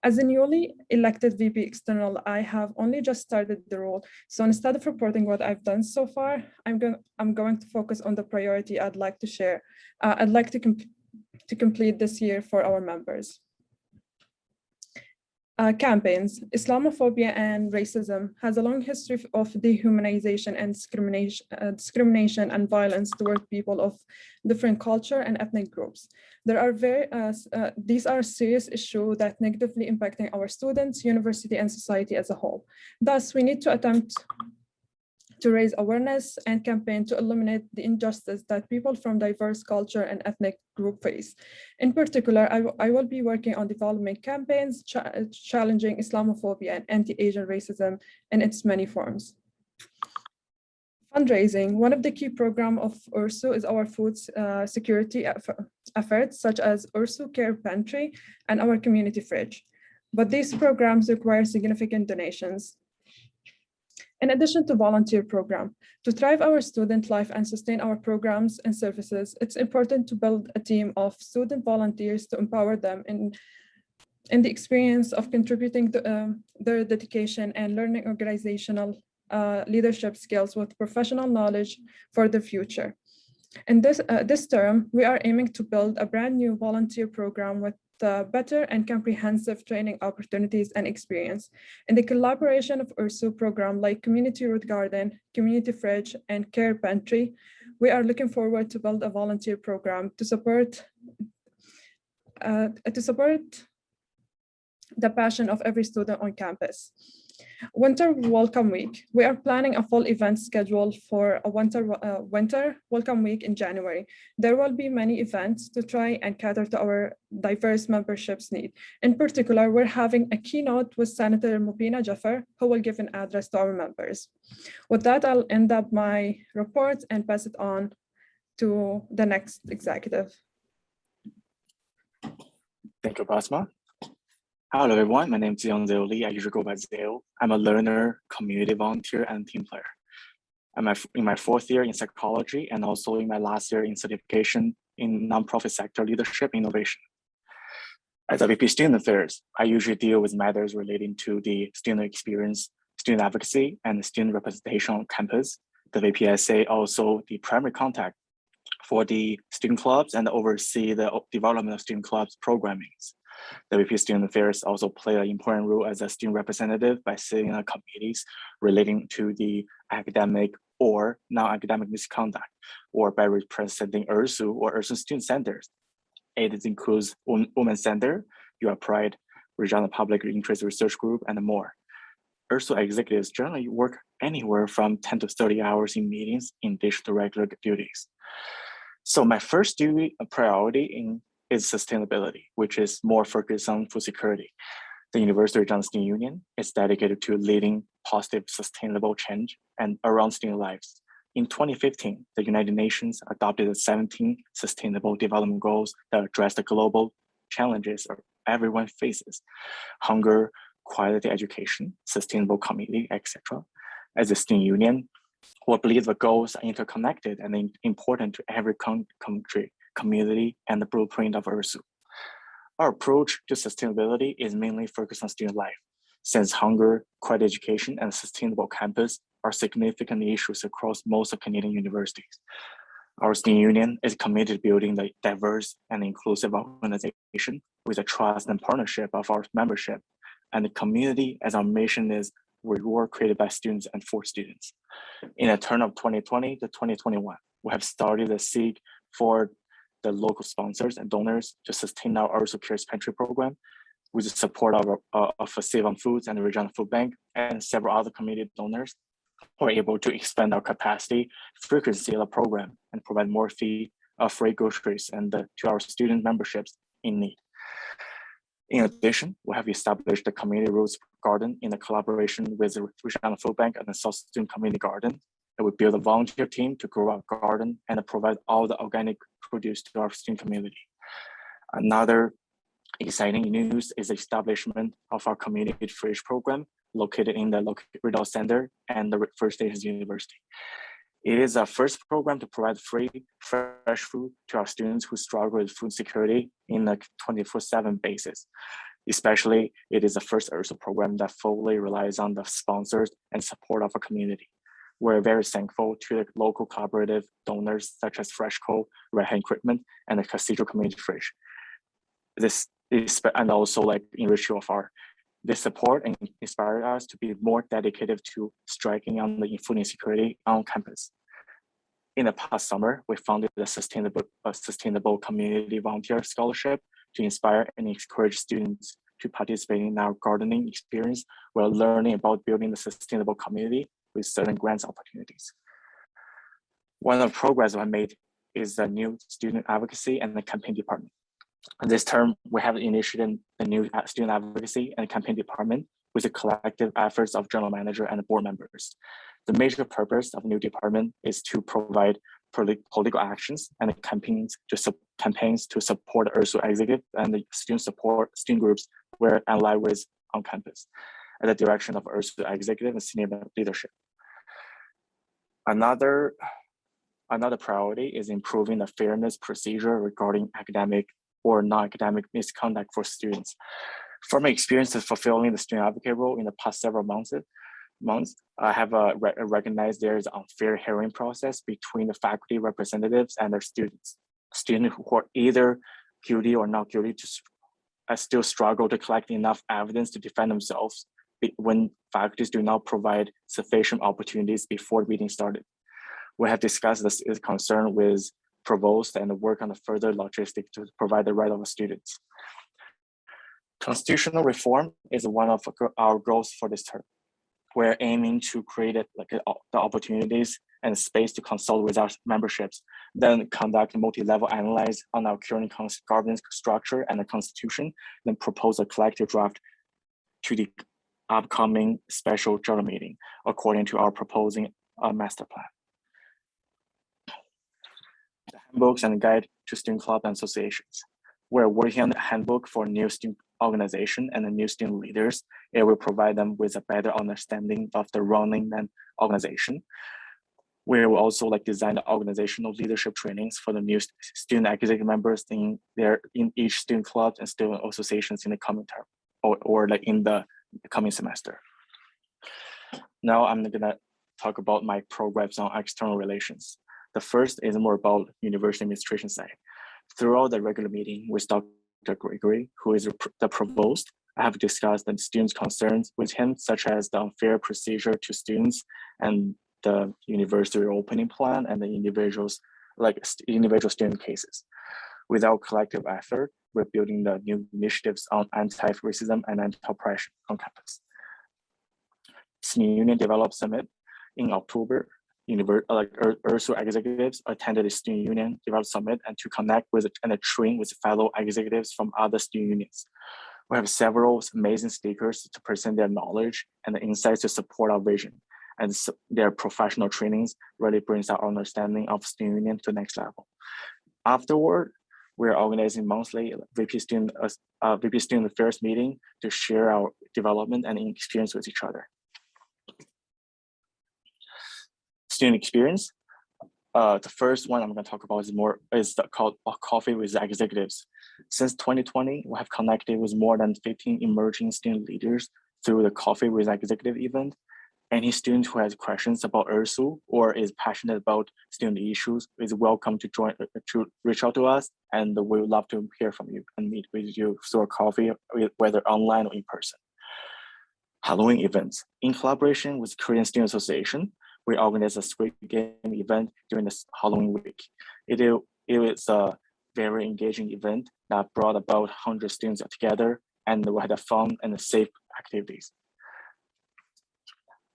As a newly elected VP External, I have only just started the role. So instead of reporting what I've done so far, I'm going to focus on the priority I'd like to share. I'd like to complete this year for our members. Campaigns. Islamophobia and racism has a long history of dehumanization and discrimination and violence toward people of different culture and ethnic groups. These are serious issues that negatively impacting our students, university, and society as a whole. Thus, we need to attempt to raise awareness and campaign to eliminate the injustice that people from diverse culture and ethnic group face. In particular, I will be working on developing campaigns challenging Islamophobia and anti-Asian racism in its many forms. Fundraising. One of the key programs of Ursu is our food security efforts, such as Ursu Care Pantry and our community fridge. But these programs require significant donations. In addition to volunteer program, to thrive our student life and sustain our programs and services, it's important to build a team of student volunteers to empower them in the experience of contributing to their dedication and learning organizational leadership skills with professional knowledge for the future. In this term, we are aiming to build a brand new volunteer program with better and comprehensive training opportunities and experience. In the collaboration of Ursu program like Community Root Garden, Community Fridge, and Care Pantry, we are looking forward to build a volunteer program to support the passion of every student on campus. Winter Welcome Week. We are planning a full event schedule for a winter Welcome Week in January. There will be many events to try and cater to our diverse memberships need. In particular, we're having a keynote with Senator Mubina Jafar, who will give an address to our members. With that, I'll end up my report and pass it on to the next executive. Thank you, Basma. Hello, everyone. My name is Young Zeo Lee. I usually go by Zeo. I'm a learner, community volunteer, and team player. I'm in my 4th year in psychology and also in my last year in certification in nonprofit sector leadership innovation. As a VP Student Affairs, I usually deal with matters relating to the student experience, student advocacy, and student representation on campus. The VPSA also the primary contact for the student clubs and oversee the development of student clubs programmings. The VP Student Affairs also play an important role as a student representative by sitting on committees relating to the academic or non-academic misconduct, or by representing Ursu or Ursu student centers. It includes Women's Center, Your Pride, Regina Public Interest Research Group, and more. Ursu executives generally work anywhere from 10 to 30 hours in meetings in addition to regular duties. So my first priority is sustainability, which is more focused on food security. The University of Regina Student Union is dedicated to leading positive, sustainable change and around student lives. In 2015, the United Nations adopted the 17 Sustainable Development Goals that address the global challenges everyone faces: hunger, quality education, sustainable community, etc. As a student union, we believe the goals are interconnected and important to every country, community, and the blueprint of Ursu. Our approach to sustainability is mainly focused on student life, since hunger, quality education, and sustainable campus are significant issues across most of Canadian universities. Our student union is committed to building the diverse and inclusive organization with the trust and partnership of our membership and the community, as our mission is reward created by students and for students. In the turn of 2020 to 2021, we have started a seek for the local sponsors and donors to sustain our Ursu Cares Pantry program with the support of Save on Foods and the Regina Food Bank and several other community donors. We're able to expand our capacity, frequency of the program, and provide more free groceries and to our student memberships in need. In addition, we have established the Community Roots Garden in a collaboration with the Regina Food Bank and the South Student Community Garden. And we build a volunteer team to grow our garden and provide all the organic produce to our student community. Another exciting news is the establishment of our community fridge program located in the Rideau Center and the First Nations University. It is our first program to provide free, fresh food to our students who struggle with food security in a 24/7 basis. Especially, it is the first Ursu program that fully relies on the sponsors and support of our community. We're very thankful to the local collaborative donors such as Freshco, Red Hand Equipment, and the Cathedral Community Fridge. This is, and also like enriching of this support and inspired us to be more dedicated to striking on the food insecurity on campus. In the past summer, we founded a sustainable community volunteer scholarship to inspire and encourage students to participate in our gardening experience while learning about building the sustainable community with certain grants opportunities. One of the progress I made is the new student advocacy and the campaign department. This term, we have initiated the new student advocacy and campaign department with the collective efforts of general manager and the board members. The major purpose of the new department is to provide political actions and campaigns to support the Ursu executive and the student groups we're allied with on campus at the direction of Ursu executive and senior leadership. Another priority is improving the fairness procedure regarding academic or non-academic misconduct for students. From my experience of fulfilling the student advocate role in the past several months, I have recognized there is an unfair hearing process between the faculty representatives and their students. Students who are either guilty or not guilty still struggle to collect enough evidence to defend themselves when faculties do not provide sufficient opportunities before the meeting started. We have discussed this concern with provost and work on the further logistics to provide the right of the students. Constitutional reform is one of our goals for this term. We're aiming to create the opportunities and space to consult with our memberships, then conduct multi-level analysis on our current governance structure and the constitution, then propose a collective draft to the upcoming special general meeting according to our proposing master plan. handbooks and guide to student club and associations. We're working on the handbook for new student organization and the new student leaders. It will provide them with a better understanding of the running and organization. We will also design the organizational leadership trainings for the new student executive members in each student club and student associations in the coming term or in the coming semester. Now I'm gonna talk about my programs on external relations. The first is more about university administration side. Throughout the regular meeting with Dr. Gregory, who is the provost, I have discussed the students' concerns with him, such as the unfair procedure to students and the university reopening plan and the individual student cases. Without collective effort, we're building the new initiatives on anti-racism and anti-oppression on campus. Student Union Develop Summit in October. Ursu executives attended the Student Union Develop Summit and to connect with and train with fellow executives from other student unions. We have several amazing speakers to present their knowledge and the insights to support our vision. And their professional trainings really brings our understanding of student union to the next level. Afterward, we're organizing monthly VP Student Affairs meeting to share our development and experience with each other. Student experience. The first one I'm going to talk about is called Coffee with Executives. Since 2020, we have connected with more than 15 emerging student leaders through the Coffee with Executive event. Any student who has questions about Ursu or is passionate about student issues is welcome to reach out to us, and we would love to hear from you and meet with you through a coffee, whether online or in person. Halloween events. In collaboration with Korean Student Association, we organized a Squid Game event during this Halloween week. It was a very engaging event that brought about 100 students together, and we had a fun and safe activities.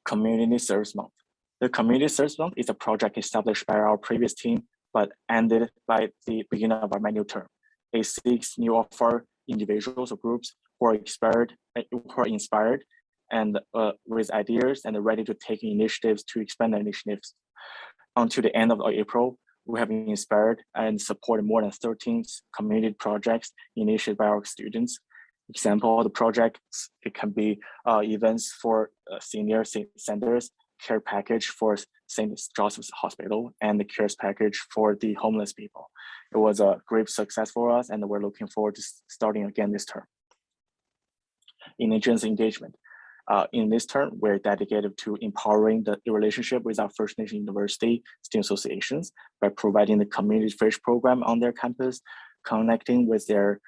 Community Service Month. The Community Service Month is a project established by our previous team, but ended by the beginning of our new term. It seeks new offer individuals or groups who are inspired and with ideas and ready to take initiatives to expand their initiatives. Until the end of April, we have inspired and supported more than 13 community projects initiated by our students. Example of the projects, it can be events for senior centers, care package for St. Joseph's Hospital, and the cares package for the homeless people. It was a great success for us, and we're looking forward to starting again this term. Indigenous engagement. In this term, we're dedicated to empowering the relationship with our First Nation University student associations by providing the community fish program on their campus, connecting with their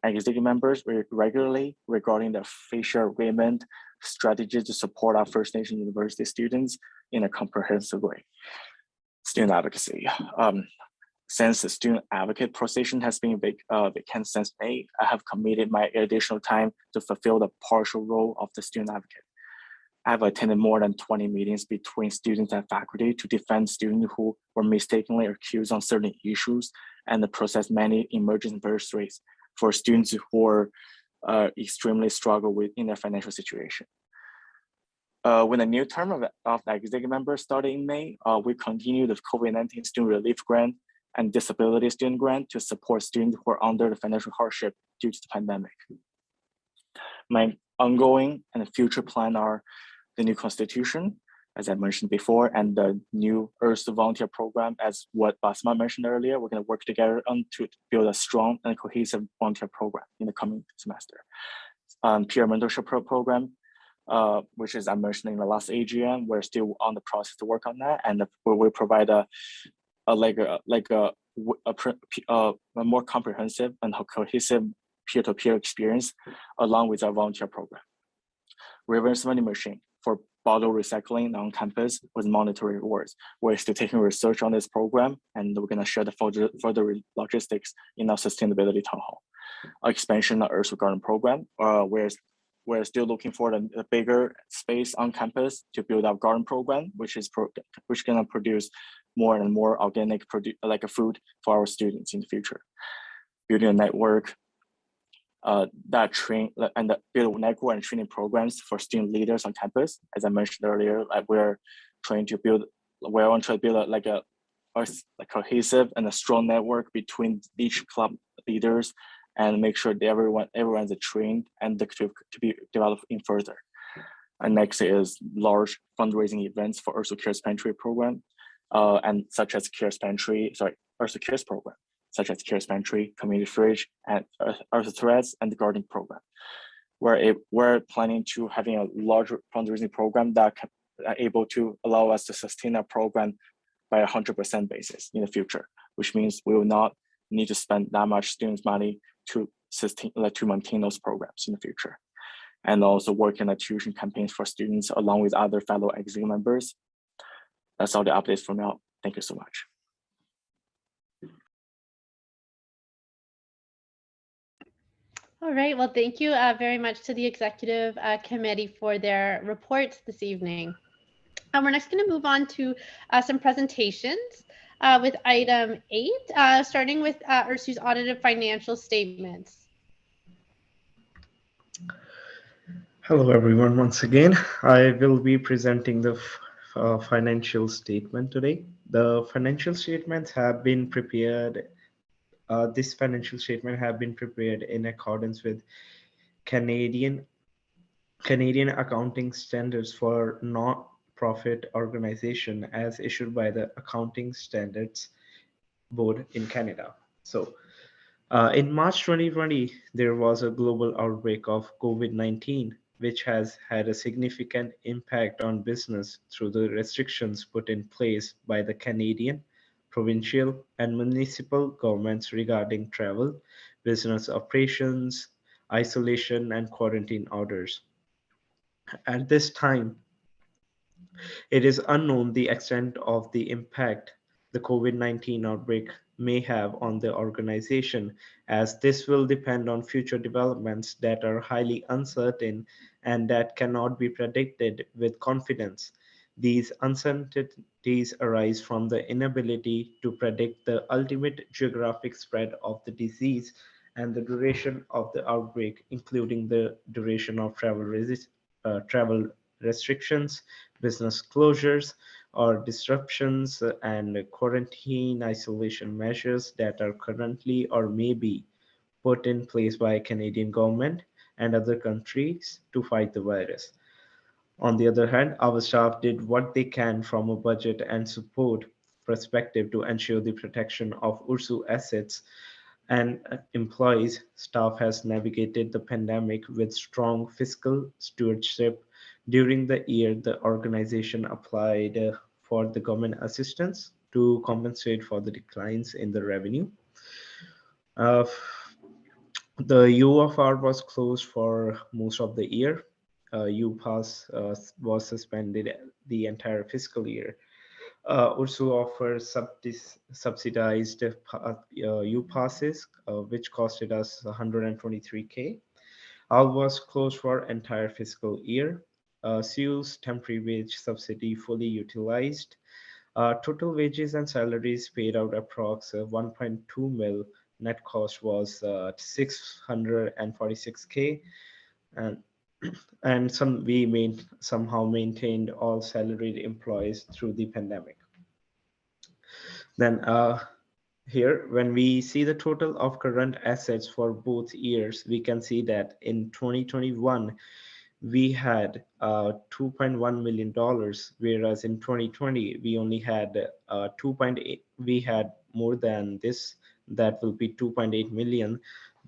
executive members regularly regarding the fisher agreement strategy to support our First Nation University students in a comprehensive way. Student advocacy. Since the student advocate position has been vacant since May, I have committed my additional time to fulfill the partial role of the student advocate. I have attended more than 20 meetings between students and faculty to defend students who were mistakenly accused on certain issues and to process many emergency bursaries for students who are extremely struggle in their financial situation. When the new term of the executive members started in May, we continued the COVID-19 student relief grant and disability student grant to support students who are under the financial hardship due to the pandemic. My ongoing and future plan are the new Constitution, as I mentioned before, and the new Ursu volunteer program, as what Basma mentioned earlier. We're going to work together to build a strong and cohesive volunteer program in the coming semester. Peer mentorship program, which is I mentioned in the last AGM, we're still on the process to work on that, and we provide a more comprehensive and cohesive peer-to-peer experience along with our volunteer program. Reverse vending machine for bottle recycling on campus with monetary rewards. We're still taking research on this program, and we're going to share the further logistics in our sustainability town hall. Expansion of Ursu Garden program, we're still looking for a bigger space on campus to build our garden program, which is going to produce more and more organic food for our students in the future. Building a network that build network and training programs for student leaders on campus. As I mentioned earlier, we're trying to build cohesive and a strong network between each club leaders, and make sure that everyone's trained and to be developed in further. And next is large fundraising events for Ursu Cares Pantry program, and such as Ursu Cares program, such as Cares Pantry, Community Fridge, and Ursu Threads, and the Gardening program. We're planning to having a larger fundraising program that can able to allow us to sustain our program by 100% basis in the future, which means we will not need to spend that much students' money to maintain those programs in the future. And also working on tuition campaigns for students along with other fellow executive members. That's all the updates for now. Thank you so much. All right, well, thank you very much to the executive committee for their reports this evening. We're next going to move on to some presentations with item 8, starting with Ursu's audited financial statements. Hello, everyone. Once again, I will be presenting the financial statement today. The financial statements have been prepared. This financial statement have been prepared in accordance with Canadian accounting standards for non-profit organization as issued by the Accounting Standards Board in Canada. So in March 2020, there was a global outbreak of COVID-19, which has had a significant impact on business through the restrictions put in place by the Canadian, provincial, and municipal governments regarding travel, business operations, isolation, and quarantine orders. At this time, it is unknown the extent of the impact the COVID-19 outbreak may have on the organization, as this will depend on future developments that are highly uncertain and that cannot be predicted with confidence. These uncertainties arise from the inability to predict the ultimate geographic spread of the disease and the duration of the outbreak, including the duration of travel restrictions, business closures, or disruptions and quarantine isolation measures that are currently or may be put in place by Canadian government and other countries to fight the virus. On the other hand, our staff did what they can from a budget and support perspective to ensure the protection of Ursu assets and employees. Staff has navigated the pandemic with strong fiscal stewardship. During the year, the organization applied for the government assistance to compensate for the declines in the revenue. The UFR was closed for most of the year. UPass was suspended the entire fiscal year. Ursu offers subsidized UPasses, which costed us 123K. All was closed for entire fiscal year. CU's temporary wage subsidy fully utilized. Total wages and salaries paid out approx 1.2 mil. Net cost was 646K, and we somehow maintained all salaried employees through the pandemic. Then here, when we see the total of current assets for both years, we can see that in 2021, we had $2.1 million, whereas in 2020, we only had 2.8, we had more than this, that will be 2.8 million.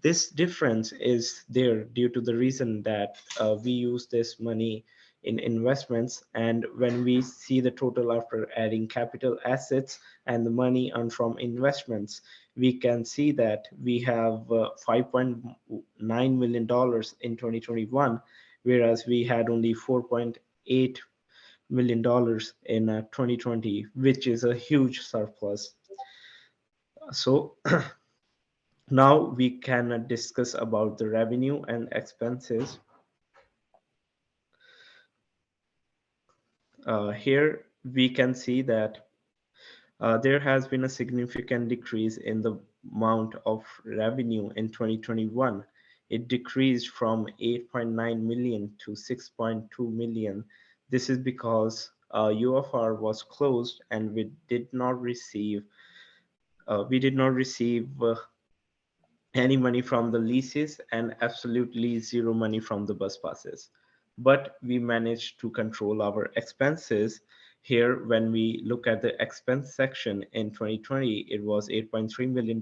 This difference is there due to the reason that we use this money in investments, and when we see the total after adding capital assets and the money earned from investments, we can see that we have $5.9 million in 2021, whereas we had only $4.8 million in 2020, which is a huge surplus. So now we can discuss about the revenue and expenses. Here we can see that there has been a significant decrease in the amount of revenue in 2021. It decreased from 8.9 million to 6.2 million. This is because UFR was closed and we did not receive any money from the leases and absolutely zero money from the bus passes. But we managed to control our expenses. Here, when we look at the expense section in 2020, it was $8.3 million,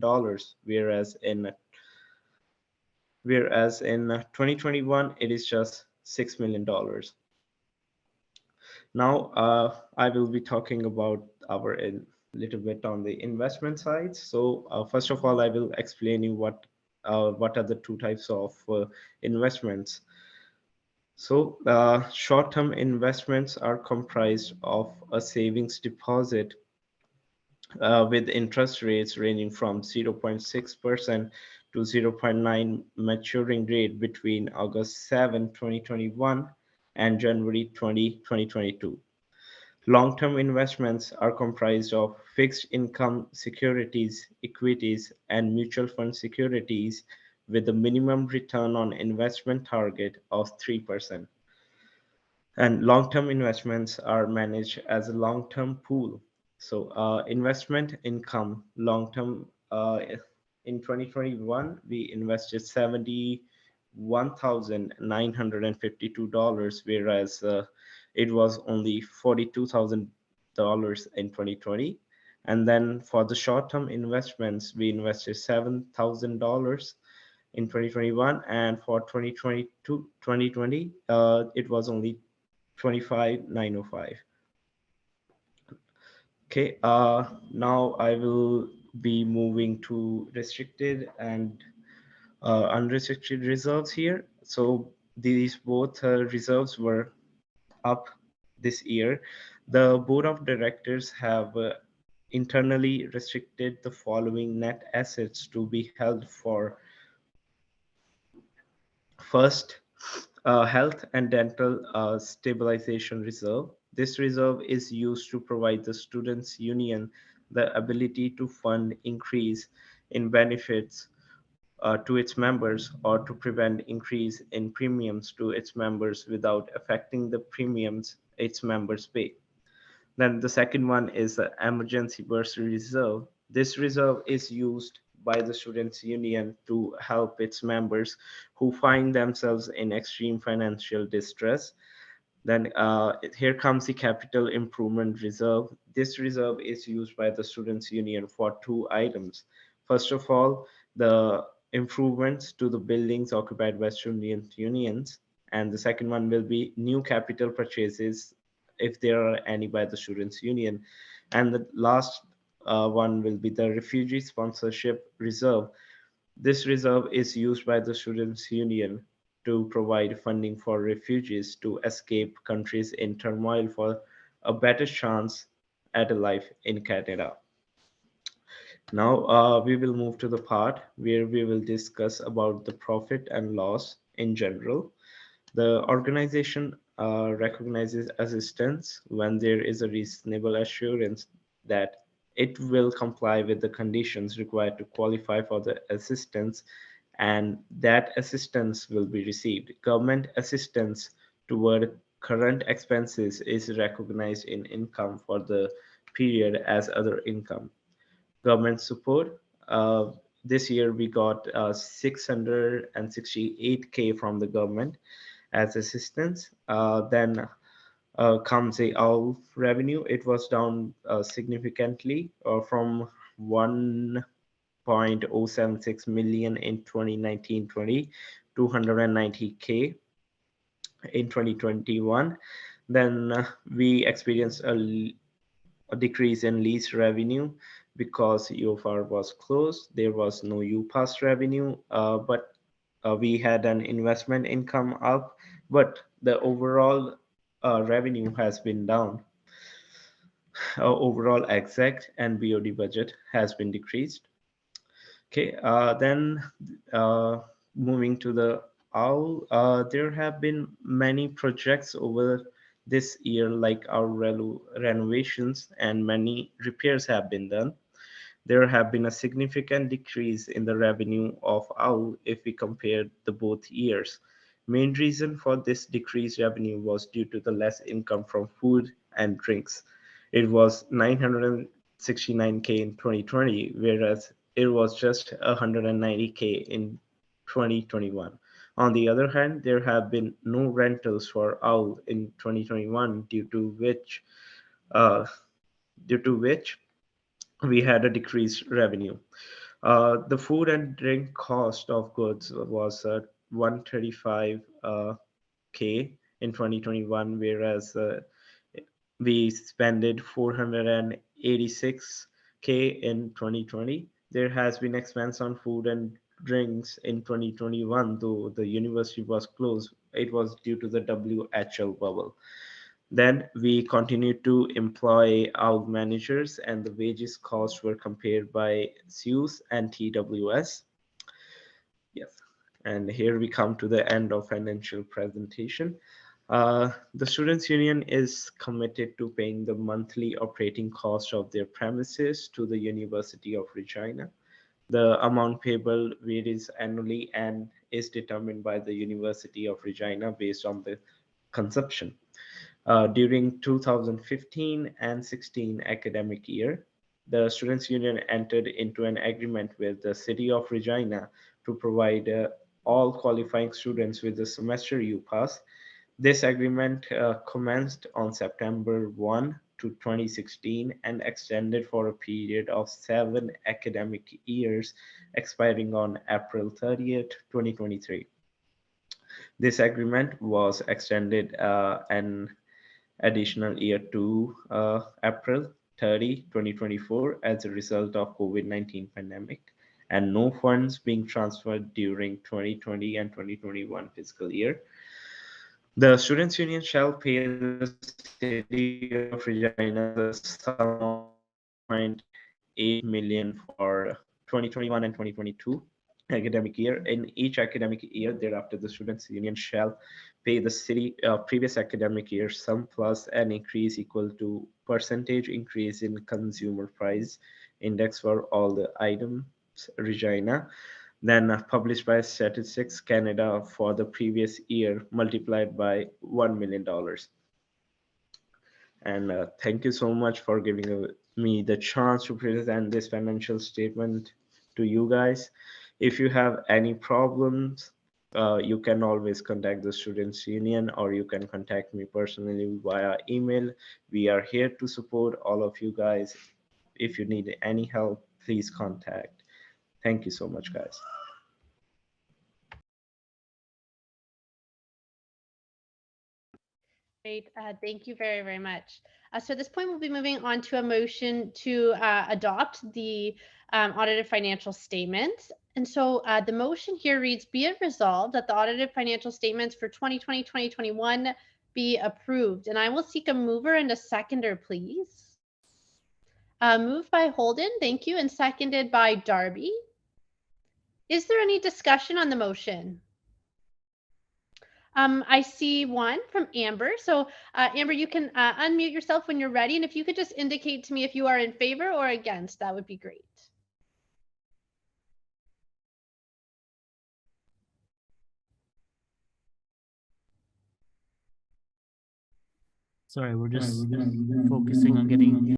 whereas in 2021, it is just $6 million. Now, I will be talking about our little bit on the investment side. So first of all, I will explain you what are the two types of investments. So short-term investments are comprised of a savings deposit with interest rates ranging from 0.6% to 0.9 maturing rate between August 7, 2021 and January 20, 2022. Long-term investments are comprised of fixed income securities, equities, and mutual fund securities with a minimum return on investment target of 3%. And long-term investments are managed as a long-term pool. So investment income, long-term, in 2021, we invested $71,952, whereas it was only $42,000 in 2020. And then for the short-term investments, we invested $7,000 in 2021, and for 2020, it was only 25,905. Okay, now I will be moving to restricted and unrestricted reserves here. So these both reserves were up this year. The board of directors have internally restricted the following net assets to be held for: first, health and dental stabilization reserve. This reserve is used to provide the students' union the ability to fund increase in benefits to its members or to prevent increase in premiums to its members without affecting the premiums its members pay. Then the second one is the emergency bursary reserve. This reserve is used by the students union to help its members who find themselves in extreme financial distress. Then here comes the capital improvement reserve. This reserve is used by the students union for two items. First of all, the improvements to the buildings occupied by student unions, and the second one will be new capital purchases if there are any by the students union. And the last one will be the refugee sponsorship reserve. This reserve is used by the students union to provide funding for refugees to escape countries in turmoil for a better chance at a life in Canada. Now we will move to the part where we will discuss about the profit and loss in general. The organization recognizes assistance when there is a reasonable assurance that it will comply with the conditions required to qualify for the assistance, and that assistance will be received. Government assistance toward current expenses is recognized in income for the period as other income. Government support. This year we got 668K from the government as assistance. Then comes the OWL revenue. It was down significantly from 1.076 million in 2019-20 to 190K in 2021. Then we experienced a decrease in lease revenue because UFR was closed. There was no UPass revenue, but we had an investment income up, but the overall revenue has been down. Overall exec and BOD budget has been decreased. Okay, then moving to the OWL, there have been many projects over this year, like our renovations, and many repairs have been done. There have been a significant decrease in the revenue of OWL if we compare the both years. Main reason for this decreased revenue was due to the less income from food and drinks. It was 969K in 2020, whereas it was just 190K in 2021. On the other hand, there have been no rentals for OWL in 2021, uh, due to which we had a decreased revenue. The food and drink cost of goods was 135K in 2021, whereas we spent 486K in 2020. There has been expense on food and drinks in 2021, though the university was closed. It was due to the WHL bubble. Then we continued to employ our managers, and the wages costs were compared by SUSE and TWS. Yes, and here we come to the end of financial presentation. The Students' Union is committed to paying the monthly operating cost of their premises to the University of Regina. The amount payable varies annually and is determined by the University of Regina based on the consumption. During 2015 and 16 academic year, the Students' Union entered into an agreement with the City of Regina to provide all qualifying students with the semester U pass. This agreement commenced on September 1 to 2016 and extended for a period of 7 academic years, expiring on April 30th, 2023. This agreement was extended an additional year to April 30, 2024 as a result of COVID-19 pandemic, and no funds being transferred during 2020 and 2021 fiscal year. The Students' Union shall pay the City of Regina the sum of 0.8 million for 2021 and 2022 academic year. In each academic year thereafter, the Students' Union shall pay the city previous academic year sum plus an increase equal to percentage increase in consumer price index for all the items Regina, then published by Statistics Canada for the previous year multiplied by $1 million. And thank you so much for giving me the chance to present this financial statement to you guys. If you have any problems, you can always contact the Students' Union, or you can contact me personally via email. We are here to support all of you guys. If you need any help, please contact. Thank you so much, guys. Great. Thank you very, very much. So at this point, we'll be moving on to a motion to adopt the audited financial statements. And so the motion here reads, be it resolved that the audited financial statements for 2020, 2021 be approved. And I will seek a mover and a seconder, please. Moved by Holden, thank you, and seconded by Darby. Is there any discussion on the motion? I see one from Amber. So Amber, you can unmute yourself when you're ready. And if you could just indicate to me if you are in favor or against, that would be great. Sorry, we're just focusing on getting.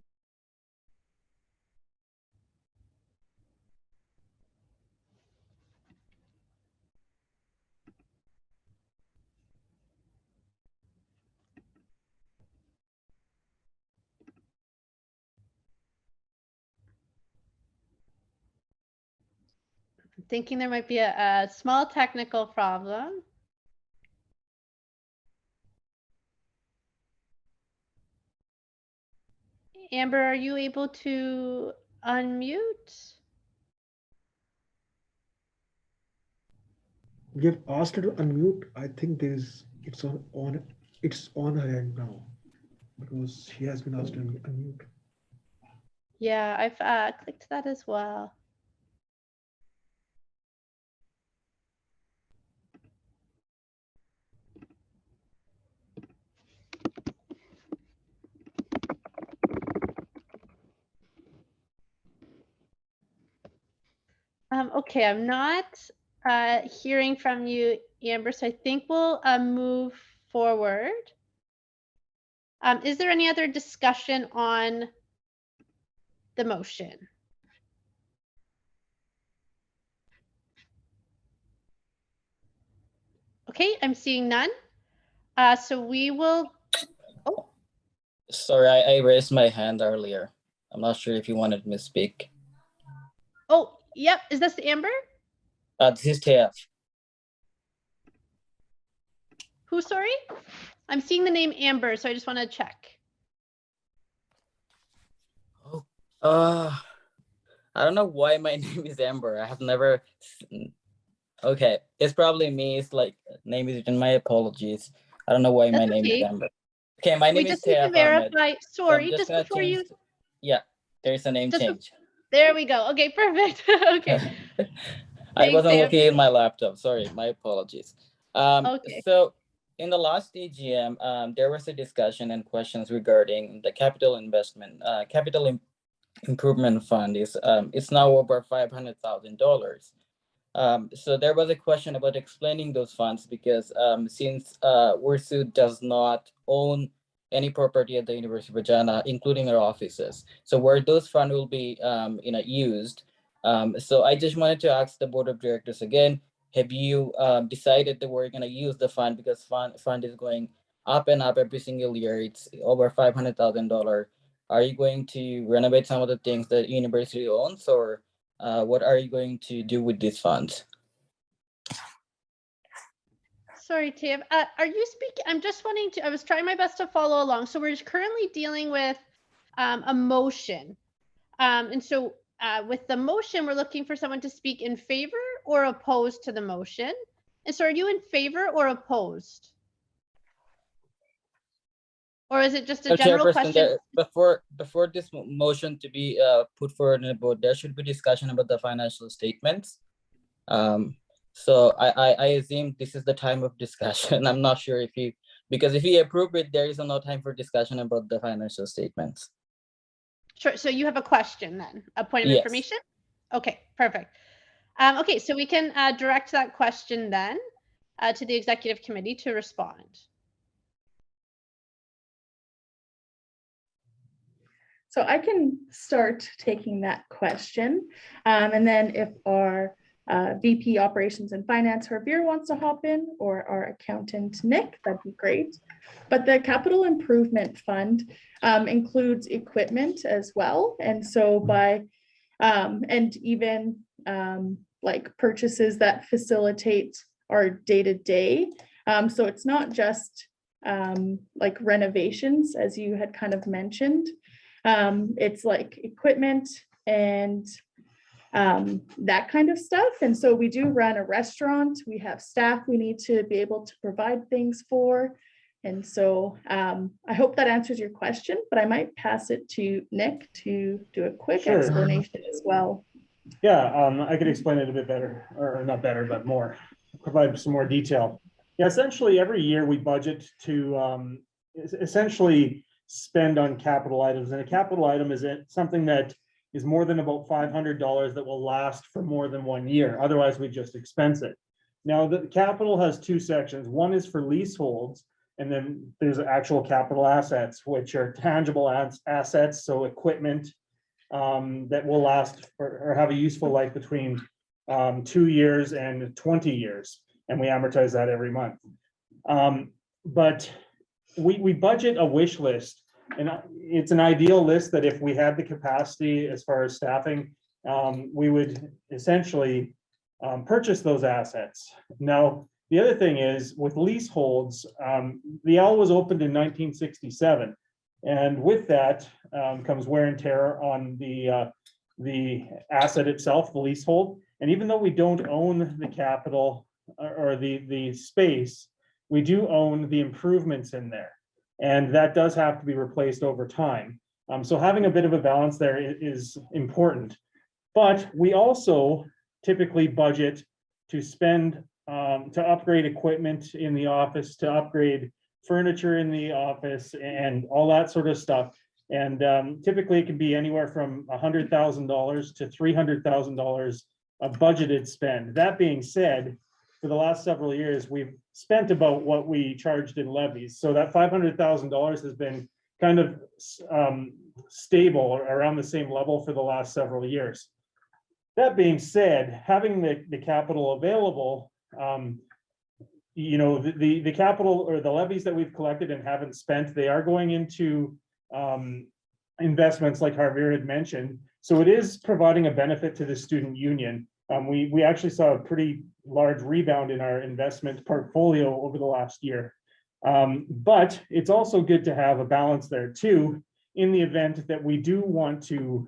I'm thinking there might be a small technical problem. Amber, are you able to unmute? We have asked her to unmute. I think it's on her end now because she has been asked to unmute. Yeah, I've clicked that as well. Okay, I'm not hearing from you, Amber, so I think we'll move forward. Is there any other discussion on the motion? Okay, I'm seeing none. So we will, oh, Sorry, I raised my hand earlier. I'm not sure if you wanted me to speak. oh, yep. Is this Amber? This is TF. Who, sorry? I'm seeing the name Amber, so I just want to check. I don't know why my name is Amber. I have never. Okay, it's probably me. It's like name is written. My apologies. I don't know why my That's name is okay. Amber. Okay, my We name is just need to TF Ahmed. verify. So Sorry, I'm just gonna before you. change. Yeah, there's a name Just change. There we go. Okay, perfect. Okay. I Thanks, wasn't Amber. looking at my laptop. Sorry, my apologies. Okay. So in the last AGM, there was a discussion and questions regarding the capital investment, improvement fund is it's now over $500,000. So there was a question about explaining those funds because since Ursu does not own any property at the University of Regina, including our offices, so where those funds will be used. So I just wanted to ask the board of directors again, have you decided that we're going to use the fund because fund is going up and up every single year? It's over $500,000. Are you going to renovate some of the things that university owns, or what are you going to do with these funds? Sorry, Tiv. Are you speaking? I'm just wanting to, I was trying my best to follow along. So we're currently dealing with a motion. And so with the motion, we're looking for someone to speak in favor or opposed to the motion. And so are you in favor or opposed? Or is it just a general question? Before this motion to be put forward in the board, there should be discussion about the financial statements. So I assume this is the time of discussion. I'm not sure if you, because if you approve it, there is no time for discussion about the financial statements. Sure. So you have a question then, a point of Yes. information? Okay, perfect. Okay, so we can direct that question then to the executive committee to respond. So I can start taking that question. And then if our VP Operations and Finance, Javier, wants to hop in, or our accountant, Nick, that'd be great. But the Capital Improvement Fund includes equipment as well. And so by, and even like purchases that facilitate our day-to-day. So it's not just like renovations, as you had kind of mentioned. It's like equipment and that kind of stuff. And so we do run a restaurant. We have staff we need to be able to provide things for. And so I hope that answers your question, but I might pass it to Nick to do a quick explanation as well. Yeah, I could explain it a bit better, or not better, but more, provide some more detail. Yeah, essentially every year we budget to essentially spend on capital items, and a capital item is something that is more than about $500 that will last for more than 1 year. Otherwise, we just expense it. Now, the capital has two sections. One is for leaseholds, and then there's actual capital assets, which are tangible assets, so equipment that will last or have a useful life between 2 years and 20 years, and we amortize that every month. But we budget a wish list, and it's an ideal list that if we had the capacity as far as staffing, we would essentially purchase those assets. Now, the other thing is with leaseholds, the L was opened in 1967. And with that comes wear and tear on the asset itself, the leasehold. And even though we don't own the capital or the space, we do own the improvements in there. And that does have to be replaced over time. So having a bit of a balance there is important. But we also typically budget to spend to upgrade equipment in the office, to upgrade furniture in the office, and all that sort of stuff. And typically it can be anywhere from $100,000 to $300,000 of budgeted spend. That being said, for the last several years, we've spent about what we charged in levies. So that $500,000 has been kind of stable or around the same level for the last several years. That being said, having the capital available, you know, the capital or the levies that we've collected and haven't spent, they are going into investments like Javier had mentioned. So it is providing a benefit to the student union. We actually saw a pretty large rebound in our investment portfolio over the last year. But it's also good to have a balance there too, in the event that we do want to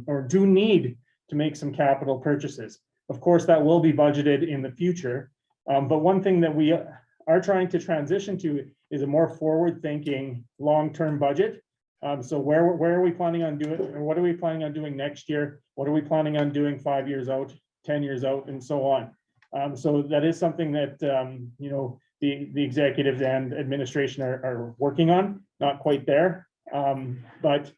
or do need to make some capital purchases. Of course, that will be budgeted in the future. But one thing that we are trying to transition to is a more forward-thinking, long-term budget. So where are we planning on doing, or what are we planning on doing next year? What are we planning on doing 5 years out, 10 years out, and so on? So that is something that you know, the executives and administration are working on. Not quite there, but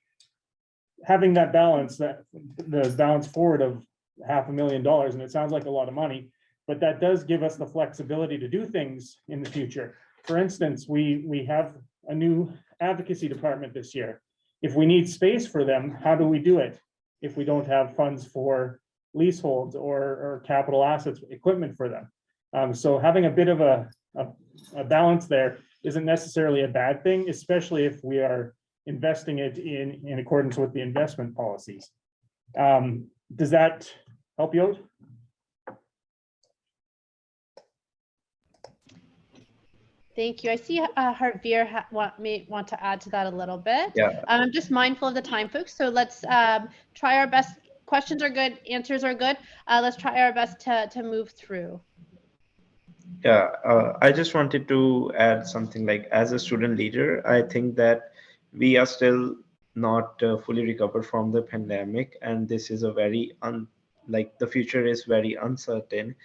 having that balance, the balance forward of $500,000, and it sounds like a lot of money, but that does give us the flexibility to do things in the future. For instance, we have a new advocacy department this year. If we need space for them, how do we do it if we don't have funds for leaseholds or capital assets, equipment for them? So having a bit of a balance there isn't necessarily a bad thing, especially if we are investing it in accordance with the investment policies. Does that help you out? Thank you. I see Javier may want to add to that a little bit. Yeah. I'm just mindful of the time, folks. So let's try our best. Questions are good. Answers are good. Let's try our best to move through. Yeah, I just wanted to add something like, as a student leader, I think that we are still not fully recovered from the pandemic, and this is a very the future is very uncertain.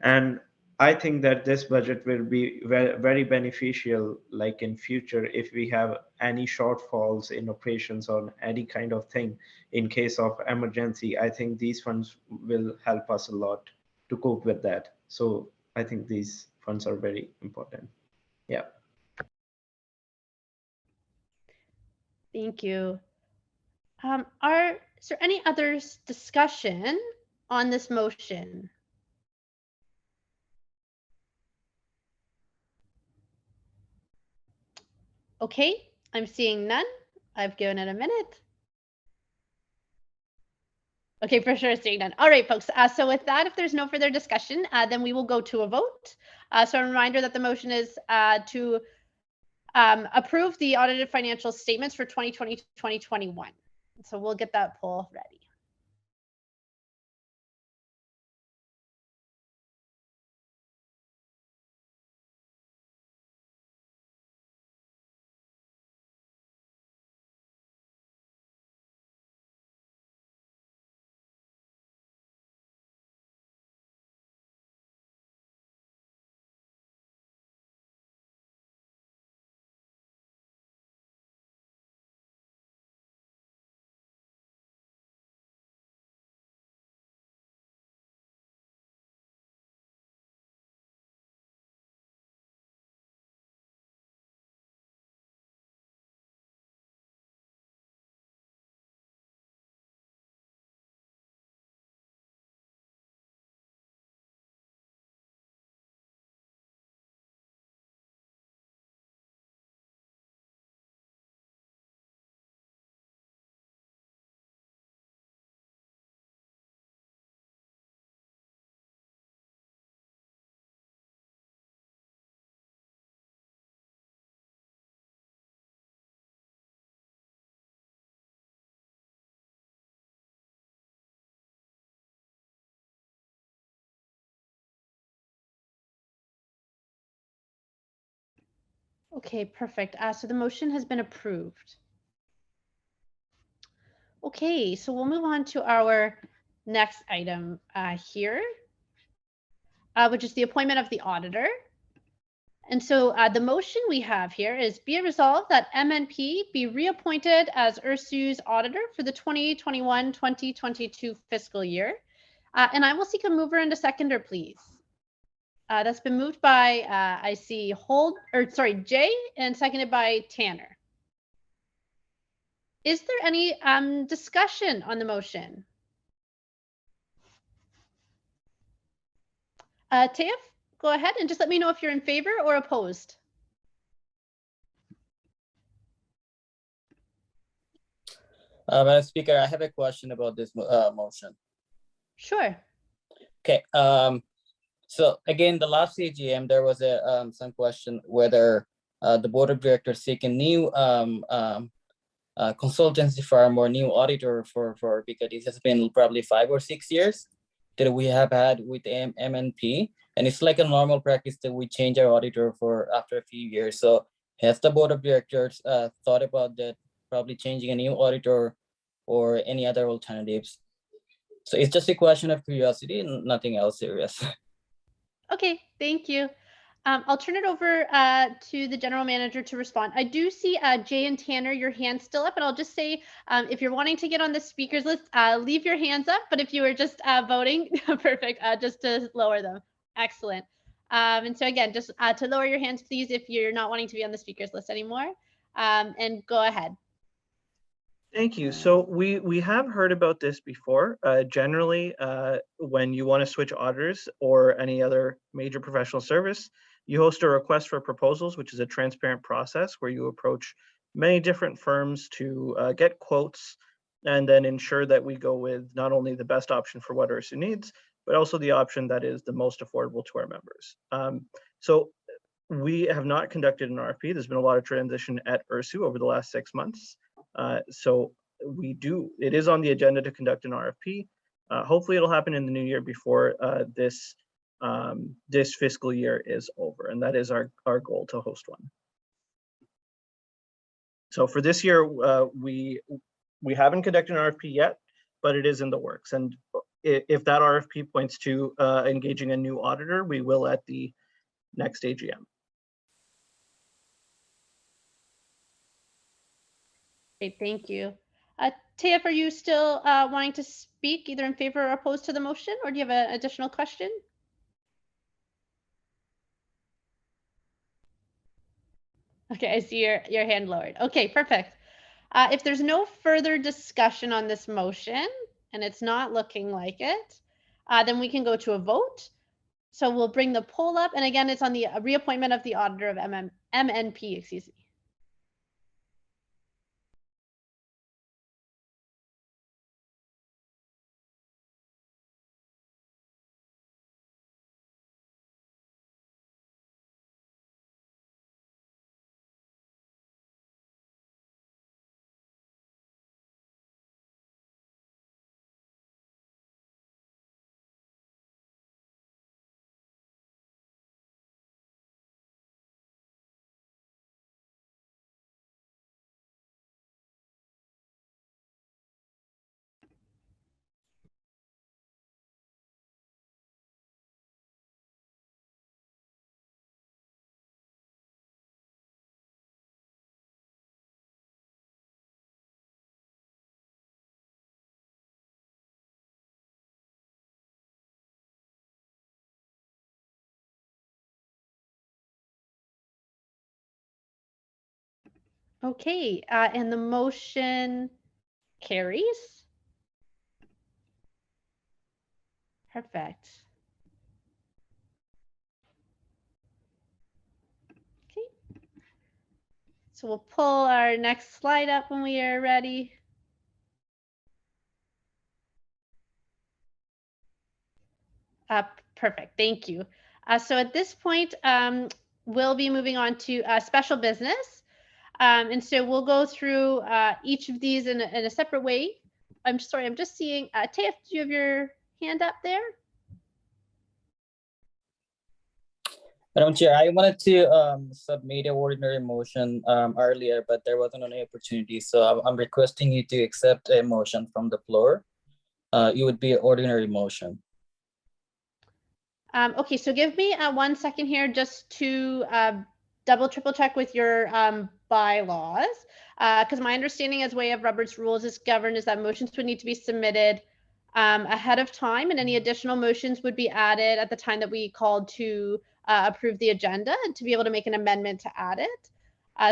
And I think that this budget will be very, very beneficial, like in future, if we have any shortfalls in operations or any kind of thing in case of emergency. I think these funds will help us a lot to cope with that. So I think these funds are very important. Yeah. Thank you. Is there any other discussion on this motion? Okay, I'm seeing none. I've given it a minute. Okay, for sure, seeing none. All right, folks. So with that, if there's no further discussion, then we will go to a vote. So a reminder that the motion is to approve the audited financial statements for 2020-2021. So we'll get that poll ready. Okay, perfect. So the motion has been approved. Okay, so we'll move on to our next item here, which is the appointment of the auditor. And so the motion we have here is be it resolved that MNP be reappointed as Ursu's auditor for the 2021-2022 fiscal year. And I will seek a mover and a seconder, please. That's been moved by, I see Jay, and seconded by Tanner. Is there any discussion on the motion? Taif, go ahead and just let me know if you're in favor or opposed. Madam Speaker, I have a question about this motion. Sure. Okay. So again, the last AGM, there was some question whether the board of directors seek a new consultancy firm or new auditor for because it has been probably 5 or 6 years that we have had with MNP, and it's like a normal practice that we change our auditor for after a few years. So has the board of directors thought about that, probably changing a new auditor or any other alternatives? So it's just a question of curiosity and nothing else serious. Okay, thank you. I'll turn it over to the general manager to respond. I do see Jay and Tanner, your hands still up, and I'll just say, if you're wanting to get on the speakers list, leave your hands up, but if you were just voting, perfect, just to lower them. Excellent. And so again, just to lower your hands, please, if you're not wanting to be on the speakers list anymore, and go ahead. Thank you. So we have heard about this before. Generally, when you want to switch auditors or any other major professional service, you host a request for proposals, which is a transparent process where you approach many different firms to get quotes and then ensure that we go with not only the best option for what Ursu needs, but also the option that is the most affordable to our members. So we have not conducted an RFP. There's been a lot of transition at Ursu over the last 6 months. So it is on the agenda to conduct an RFP. Hopefully it'll happen in the new year before this fiscal year is over. And that is our goal, to host one. So for this year, we haven't conducted an RFP yet, but it is in the works. And if that RFP points to engaging a new auditor, we will at the next AGM. Great, thank you. Taif, are you still wanting to speak either in favor or opposed to the motion, or do you have an additional question? Okay, I see your hand lowered. Okay, perfect. If there's no further discussion on this motion, and it's not looking like it, then we can go to a vote. So we'll bring the poll up, and again, it's on the reappointment of the auditor of MNP, excuse me. Okay, and the motion carries. Perfect. Okay. So we'll pull our next slide up when we are ready. Perfect, thank you. So at this point, we'll be moving on to special business. And so we'll go through each of these in a separate way. I'm sorry, I'm just seeing, Taif, do you have your hand up there? Madam Chair, I wanted to submit an ordinary motion earlier, but there wasn't any opportunity. So I'm requesting you to accept a motion from the floor. It would be an ordinary motion. Okay, so give me 1 second here just to triple check with your bylaws, because my understanding as way of Robert's rules is governed is that motions would need to be submitted ahead of time, and any additional motions would be added at the time that we called to approve the agenda and to be able to make an amendment to add it.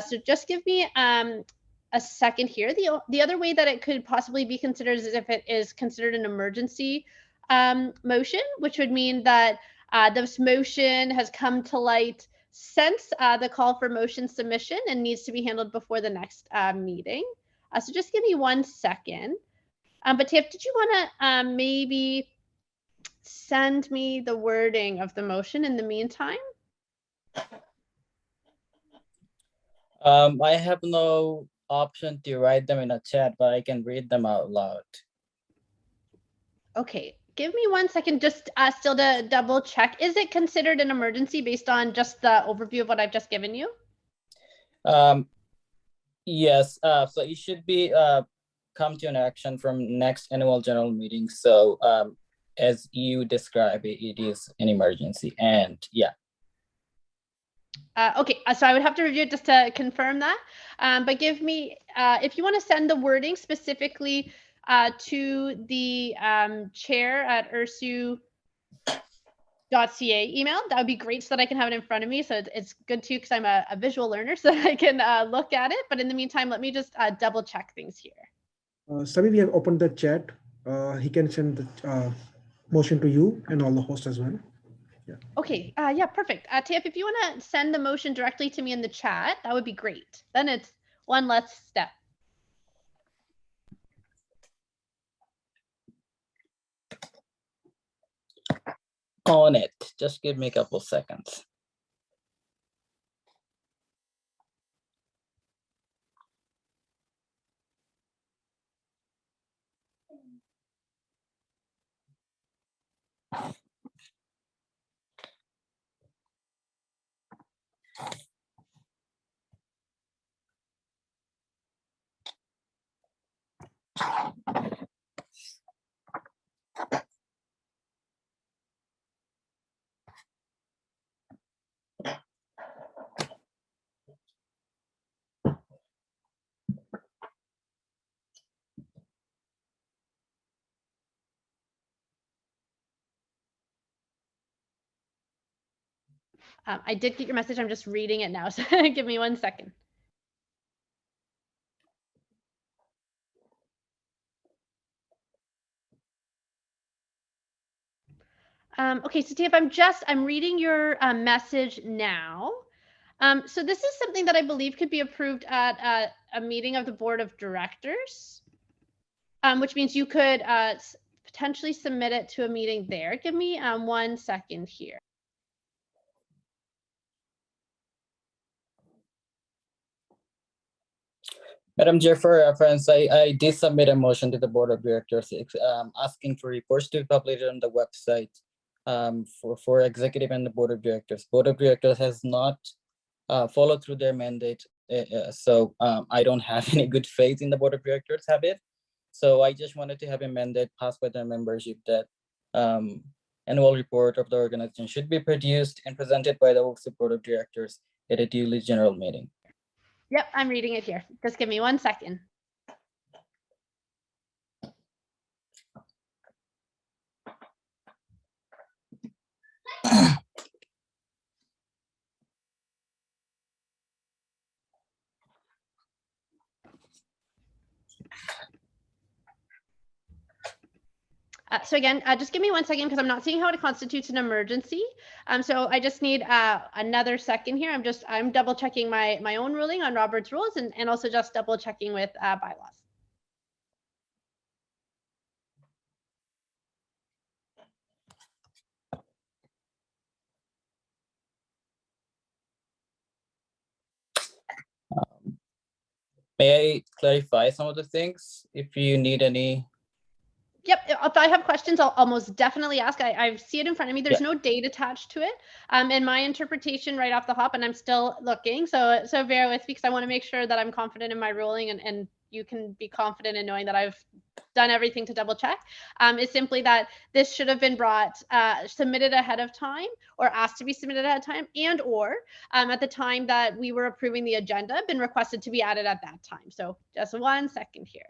So just give me a second here. The other way that it could possibly be considered is if it is considered an emergency motion, which would mean that this motion has come to light since the call for motion submission and needs to be handled before the next meeting. So just give me 1 second. But Tiff, did you want to maybe send me the wording of the motion in the meantime? I have no option to write them in a chat, but I can read them out loud. Okay, give me 1 second, just still to double check. Is it considered an emergency based on just the overview of what I've just given you? Yes, so it should be come to an action from next annual general meeting. So as you describe it, it is an emergency, and yeah. Okay, so I would have to review it just to confirm that. But give me, if you want to send the wording specifically to the chair at ursu.ca email, that would be great so that I can have it in front of me. So it's good too, because I'm a visual learner, so that I can look at it. But in the meantime, let me just double check things here. Sammy, we have opened the chat. He can send the motion to you and all the hosts as well. Yeah. Okay, yeah, perfect. Tiff, if you want to send the motion directly to me in the chat, that would be great. Then it's one less step. On it, just give me a couple seconds. I did get your message. I'm just reading it now, so give me 1 second. Okay, so Tiff, I'm reading your message now. So this is something that I believe could be approved at a meeting of the board of directors, which means you could potentially submit it to a meeting there. Give me 1 second here. Madam Chair, for reference, I did submit a motion to the board of directors asking for reports to be published on the website for executive and the board of directors. Board of directors has not followed through their mandate, so I don't have any good faith in the board of directors have it. So I just wanted to have a mandate passed by their membership that annual report of the organization should be produced and presented by the Ursu board of directors at a duly general meeting. Yep, I'm reading it here. Just give me 1 second. So again, just give me 1 second because I'm not seeing how it constitutes an emergency. So I just need another second here. I'm double checking my own ruling on Robert's rules and also just double checking with bylaws. May I clarify some of the things if you need any? Yep, if I have questions, I'll most definitely ask. I see it in front of me. There's no date attached to it. In my interpretation right off the hop, and I'm still looking. So bear with me because I want to make sure that I'm confident in my ruling and you can be confident in knowing that I've done everything to double check. It's simply that this should have been submitted ahead of time or asked to be submitted ahead of time and or at the time that we were approving the agenda, been requested to be added at that time. So just 1 second here.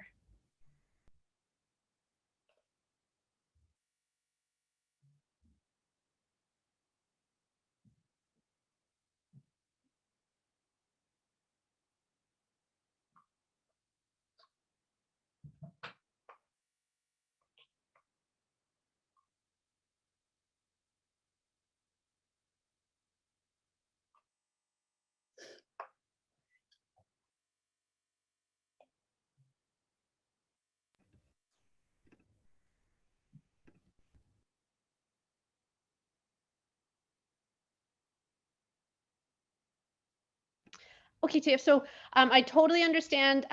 Okay, Tiff, so I totally understand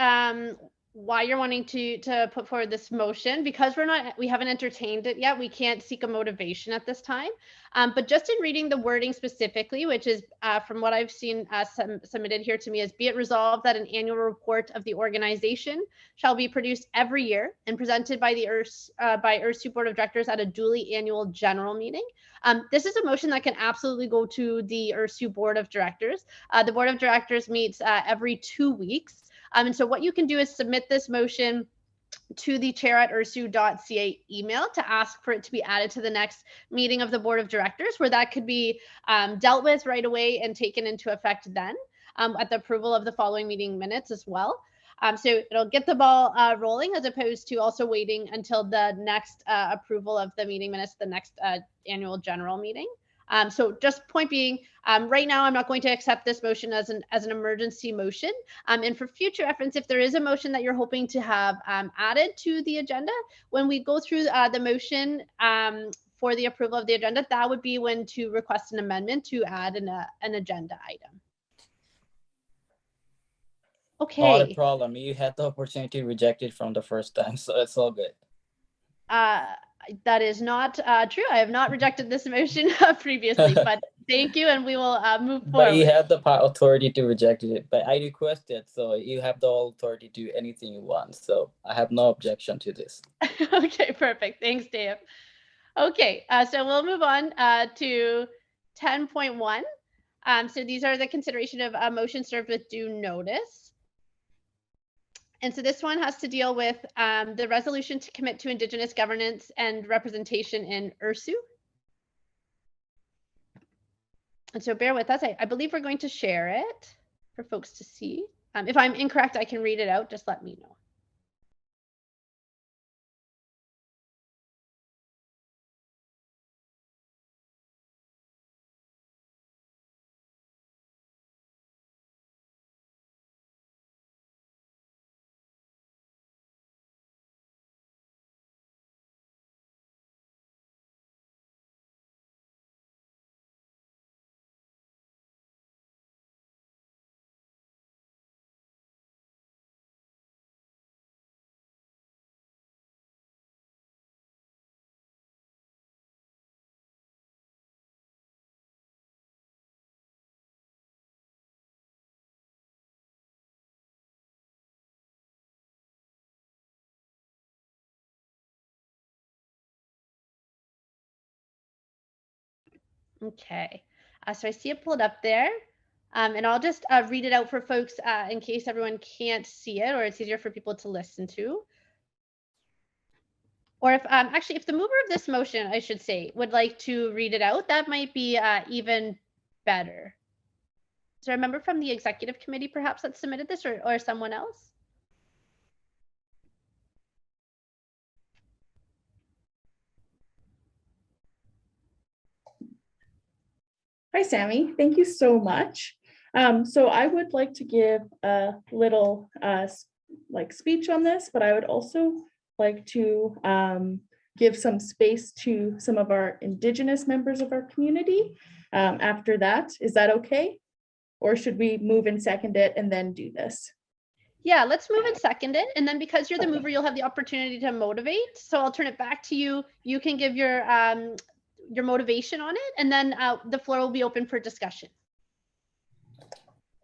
why you're wanting to put forward this motion. Because we haven't entertained it yet, we can't seek a motivation at this time. But just in reading the wording specifically, which is from what I've seen submitted here to me, is be it resolved that an annual report of the organization shall be produced every year and presented by the Ursu Board of Directors at a duly annual general meeting. This is a motion that can absolutely go to the Ursu Board of Directors. The Board of Directors meets every 2 weeks. And so what you can do is submit this motion to the chair@ursu.ca email to ask for it to be added to the next meeting of the Board of Directors, where that could be dealt with right away and taken into effect then at the approval of the following meeting minutes as well. So it'll get the ball rolling, as opposed to also waiting until the next approval of the meeting minutes, the next annual general meeting. So just point being, right now I'm not going to accept this motion as an emergency motion. And for future reference, if there is a motion that you're hoping to have added to the agenda, when we go through the motion for the approval of the agenda, that would be when to request an amendment to add an agenda item. Okay. Not a problem. You had the opportunity to reject it from the first time, so it's all good. That is not true. I have not rejected this motion previously, but thank you, and we will move forward. But you have the authority to reject it, but I requested, so you have the authority to do anything you want. So I have no objection to this. Okay, perfect. Thanks, Dave. Okay, so we'll move on to 10.1. So these are the consideration of motions served with due notice. And so this one has to deal with the resolution to commit to Indigenous governance and representation in Ursu. And so bear with us. I believe we're going to share it for folks to see. If I'm incorrect, I can read it out. Just let me know. Okay, so I see it pulled up there, and I'll just read it out for folks in case everyone can't see it, or it's easier for people to listen to. Or if actually, if the mover of this motion, I should say, would like to read it out, that might be even better. So I remember from the executive committee, perhaps, that submitted this, or someone else. Hi, Sammy. Thank you so much. So I would like to give a little speech on this, but I would also like to give some space to some of our Indigenous members of our community after that. Is that okay? Or should we move and second it and then do this? Yeah, let's move and second it. And then because you're the mover, you'll have the opportunity to motivate. So I'll turn it back to you. You can give your motivation on it, and then the floor will be open for discussion.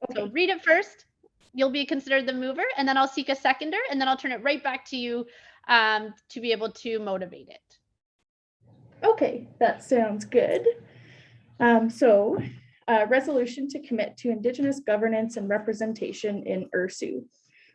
Okay. So read it first. You'll be considered the mover, and then I'll seek a seconder, and then I'll turn it right back to you to be able to motivate it. Okay, that sounds good. Resolution to commit to Indigenous governance and representation in Ursu.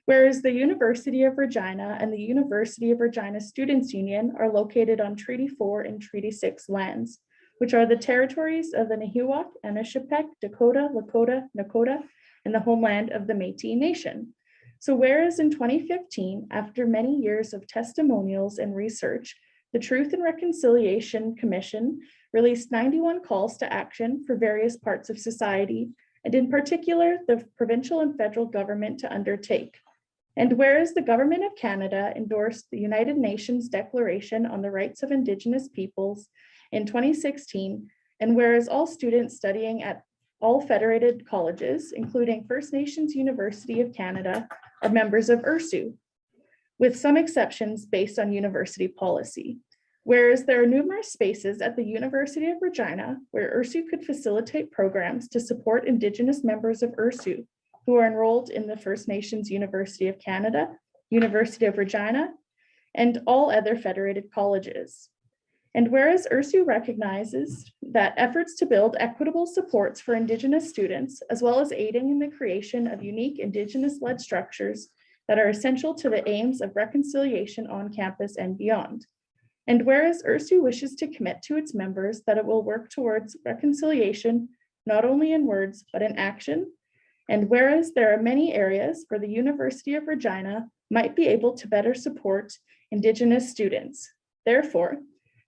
Whereas the University of Regina and the University of Regina Students' Union are located on Treaty 4 and Treaty 6 lands, which are the territories of the Nahiwak, Anishipek, Dakota, Lakota, Nakota, and the homeland of the Métis Nation. So whereas in 2015, after many years of testimonials and research, the Truth and Reconciliation Commission released 91 calls to action for various parts of society, and in particular, the provincial and federal government to undertake. And whereas the Government of Canada endorsed the United Nations Declaration on the Rights of Indigenous Peoples in 2016, and whereas all students studying at all federated colleges, including First Nations University of Canada, are members of Ursu, with some exceptions based on university policy. Whereas there are numerous spaces at the University of Regina where Ursu could facilitate programs to support Indigenous members of Ursu who are enrolled in the First Nations University of Canada, University of Regina, and all other federated colleges. And whereas Ursu recognizes that efforts to build equitable supports for Indigenous students, as well as aiding in the creation of unique Indigenous-led structures that are essential to the aims of reconciliation on campus and beyond. And whereas Ursu wishes to commit to its members that it will work towards reconciliation, not only in words, but in action. And whereas there are many areas where the University of Regina might be able to better support Indigenous students. Therefore,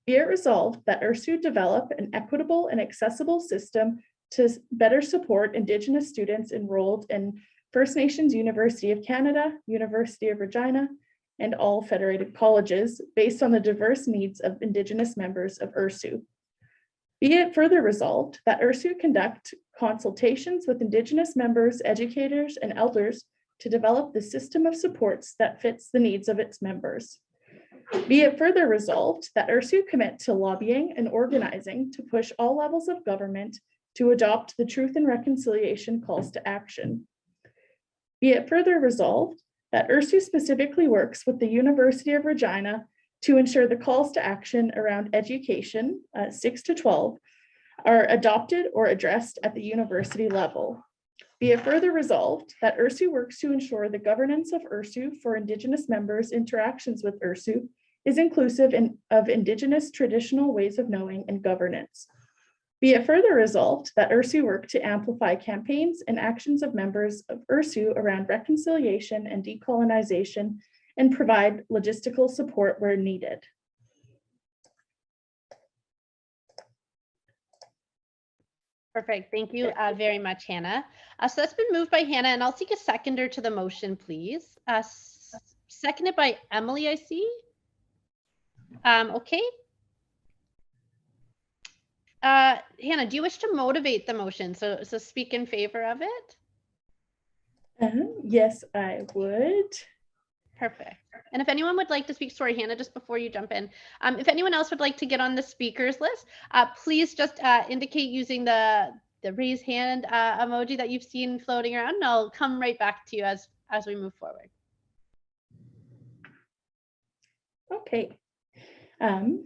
be it resolved that Ursu develop an equitable and accessible system to better support Indigenous students enrolled in First Nations University of Canada, University of Regina, and all federated colleges based on the diverse needs of Indigenous members of Ursu. Be it further resolved that Ursu conduct consultations with Indigenous members, educators, and elders to develop the system of supports that fits the needs of its members. Be it further resolved that Ursu commit to lobbying and organizing to push all levels of government to adopt the Truth and Reconciliation calls to action. Be it further resolved that Ursu specifically works with the University of Regina to ensure the calls to action around education, 6 to 12, are adopted or addressed at the university level. Be it further resolved that Ursu works to ensure the governance of Ursu for Indigenous members' interactions with Ursu is inclusive of Indigenous traditional ways of knowing and governance. Be it further resolved that Ursu work to amplify campaigns and actions of members of Ursu around reconciliation and decolonization and provide logistical support where needed. Perfect. Thank you very much, Hannah. So that's been moved by Hannah, and I'll seek a seconder to the motion, please. Seconded by Emily, I see. Okay. Hannah, do you wish to motivate the motion? So speak in favor of it? Yes, I would. Perfect. And if anyone would like to speak, sorry, Hannah, just before you jump in, if anyone else would like to get on the speakers list, please just indicate using the raise hand emoji that you've seen floating around, and I'll come right back to you as we move forward. Okay.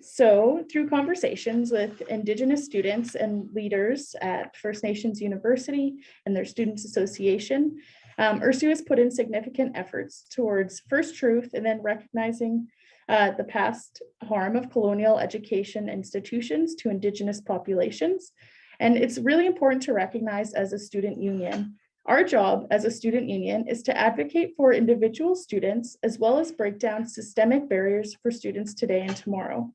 So through conversations with Indigenous students and leaders at First Nations University and their Students Association, Ursu has put in significant efforts towards first truth and then recognizing the past harm of colonial education institutions to Indigenous populations. And it's really important to recognize as a student union, our job as a student union is to advocate for individual students as well as break down systemic barriers for students today and tomorrow.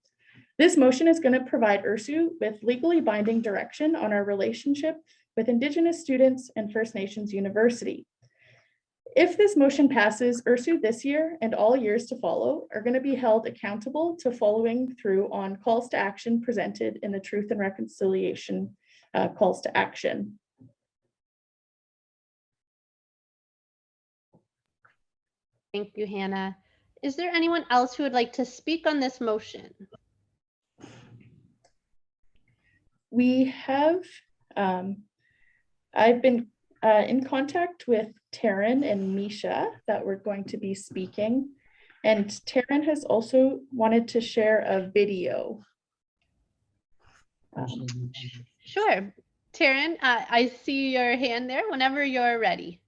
This motion is going to provide Ursu with legally binding direction on our relationship with Indigenous students and First Nations University. If this motion passes, Ursu this year and all years to follow are going to be held accountable to following through on calls to action presented in the Truth and Reconciliation calls to action. Thank you, Hannah. Is there anyone else who would like to speak on this motion? We have, I've been in contact with Taryn and Misha that we're going to be speaking. And Taryn has also wanted to share a video. Sure. Taryn, I see your hand there whenever you're ready.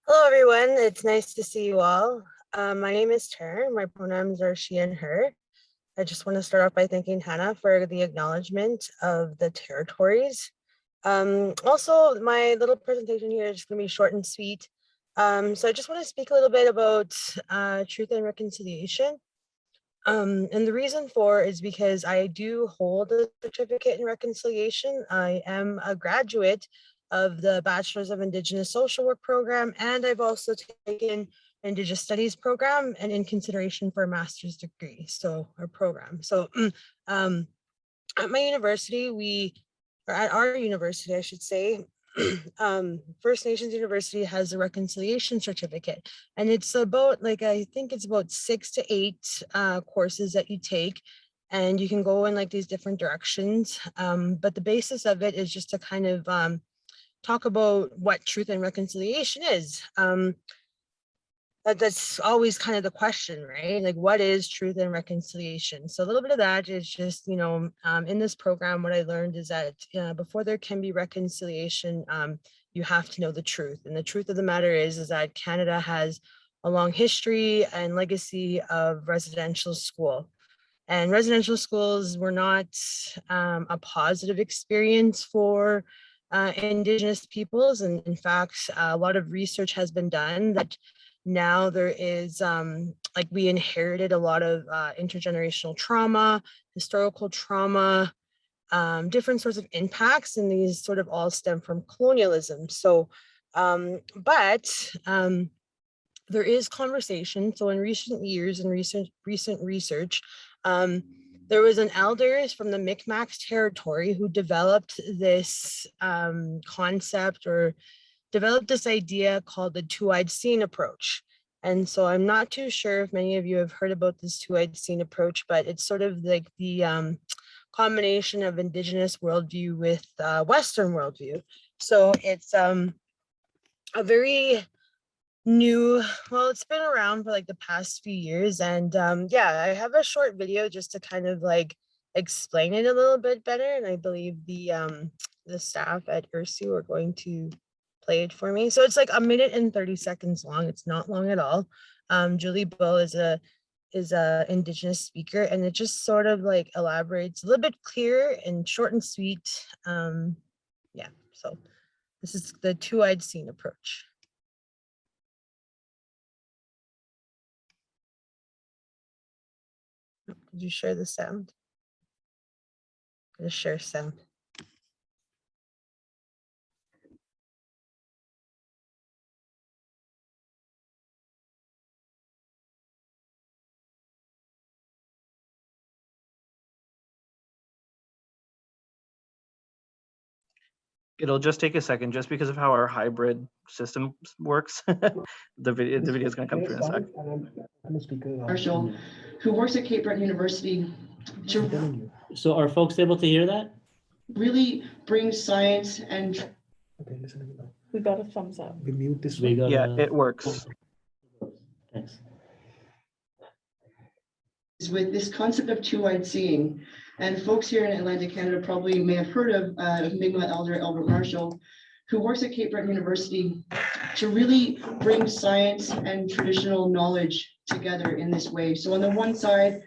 Hello, everyone. It's nice to see you all. My name is Taryn. My pronouns are she and her. I just want to start off by thanking Hannah for the acknowledgement of the territories. Also, my little presentation here is going to be short and sweet. So I just want to speak a little bit about truth and reconciliation. And the reason for is because I do hold a certificate in reconciliation. I am a graduate of the Bachelor's of Indigenous Social Work program, and I've also taken Indigenous Studies program and in consideration for a master's degree, so our program. So at my university, at our university, I should say, First Nations University has a reconciliation certificate, and it's about I think it's about 6 to 8 courses that you take, and you can go in like these different directions. But the basis of it is just to kind of talk about what truth and reconciliation is. That's always kind of the question, right? Like, what is truth and reconciliation? So a little bit of that is just, in this program, what I learned is that before there can be reconciliation, you have to know the truth. And the truth of the matter is that Canada has a long history and legacy of residential school. And residential schools were not a positive experience for Indigenous peoples. And in fact, a lot of research has been done that now there is, we inherited a lot of intergenerational trauma, historical trauma, different sorts of impacts, and these sort of all stem from colonialism. So, there is conversation. So in recent years and recent research, there was an elder from the Mi'kmaq territory who developed this concept or developed this idea called the two-eyed seeing approach. And so I'm not too sure if many of you have heard about this two-eyed seeing approach, but it's sort of like the combination of Indigenous worldview with Western worldview. So it's a very new, well, it's been around for like the past few years. And yeah, I have a short video just to kind of like explain it a little bit better. And I believe the staff at Ursu are going to play it for me. So it's like 1 minute and 30 seconds long. It's not long at all. Julie Bull is a Indigenous speaker, and it just sort of like elaborates a little bit clearer and short and sweet. Yeah, so this is the two-eyed seeing approach. Did you share the sound? Just share sound. It'll just take a second, just because of how our hybrid system works. the video is going to come through in a sec. Marshall, who works at Cape Breton University, to So are folks able to hear that? really bring science and Okay, listen to me now. We got a thumbs up. We mute this We one. got Yeah, it works. Thanks. with this concept of two-eyed seeing. And folks here in Atlantic Canada probably may have heard of Mi'kmaq elder Albert Marshall, who works at Cape Breton University to really bring science and traditional knowledge together in this way. So on the one side,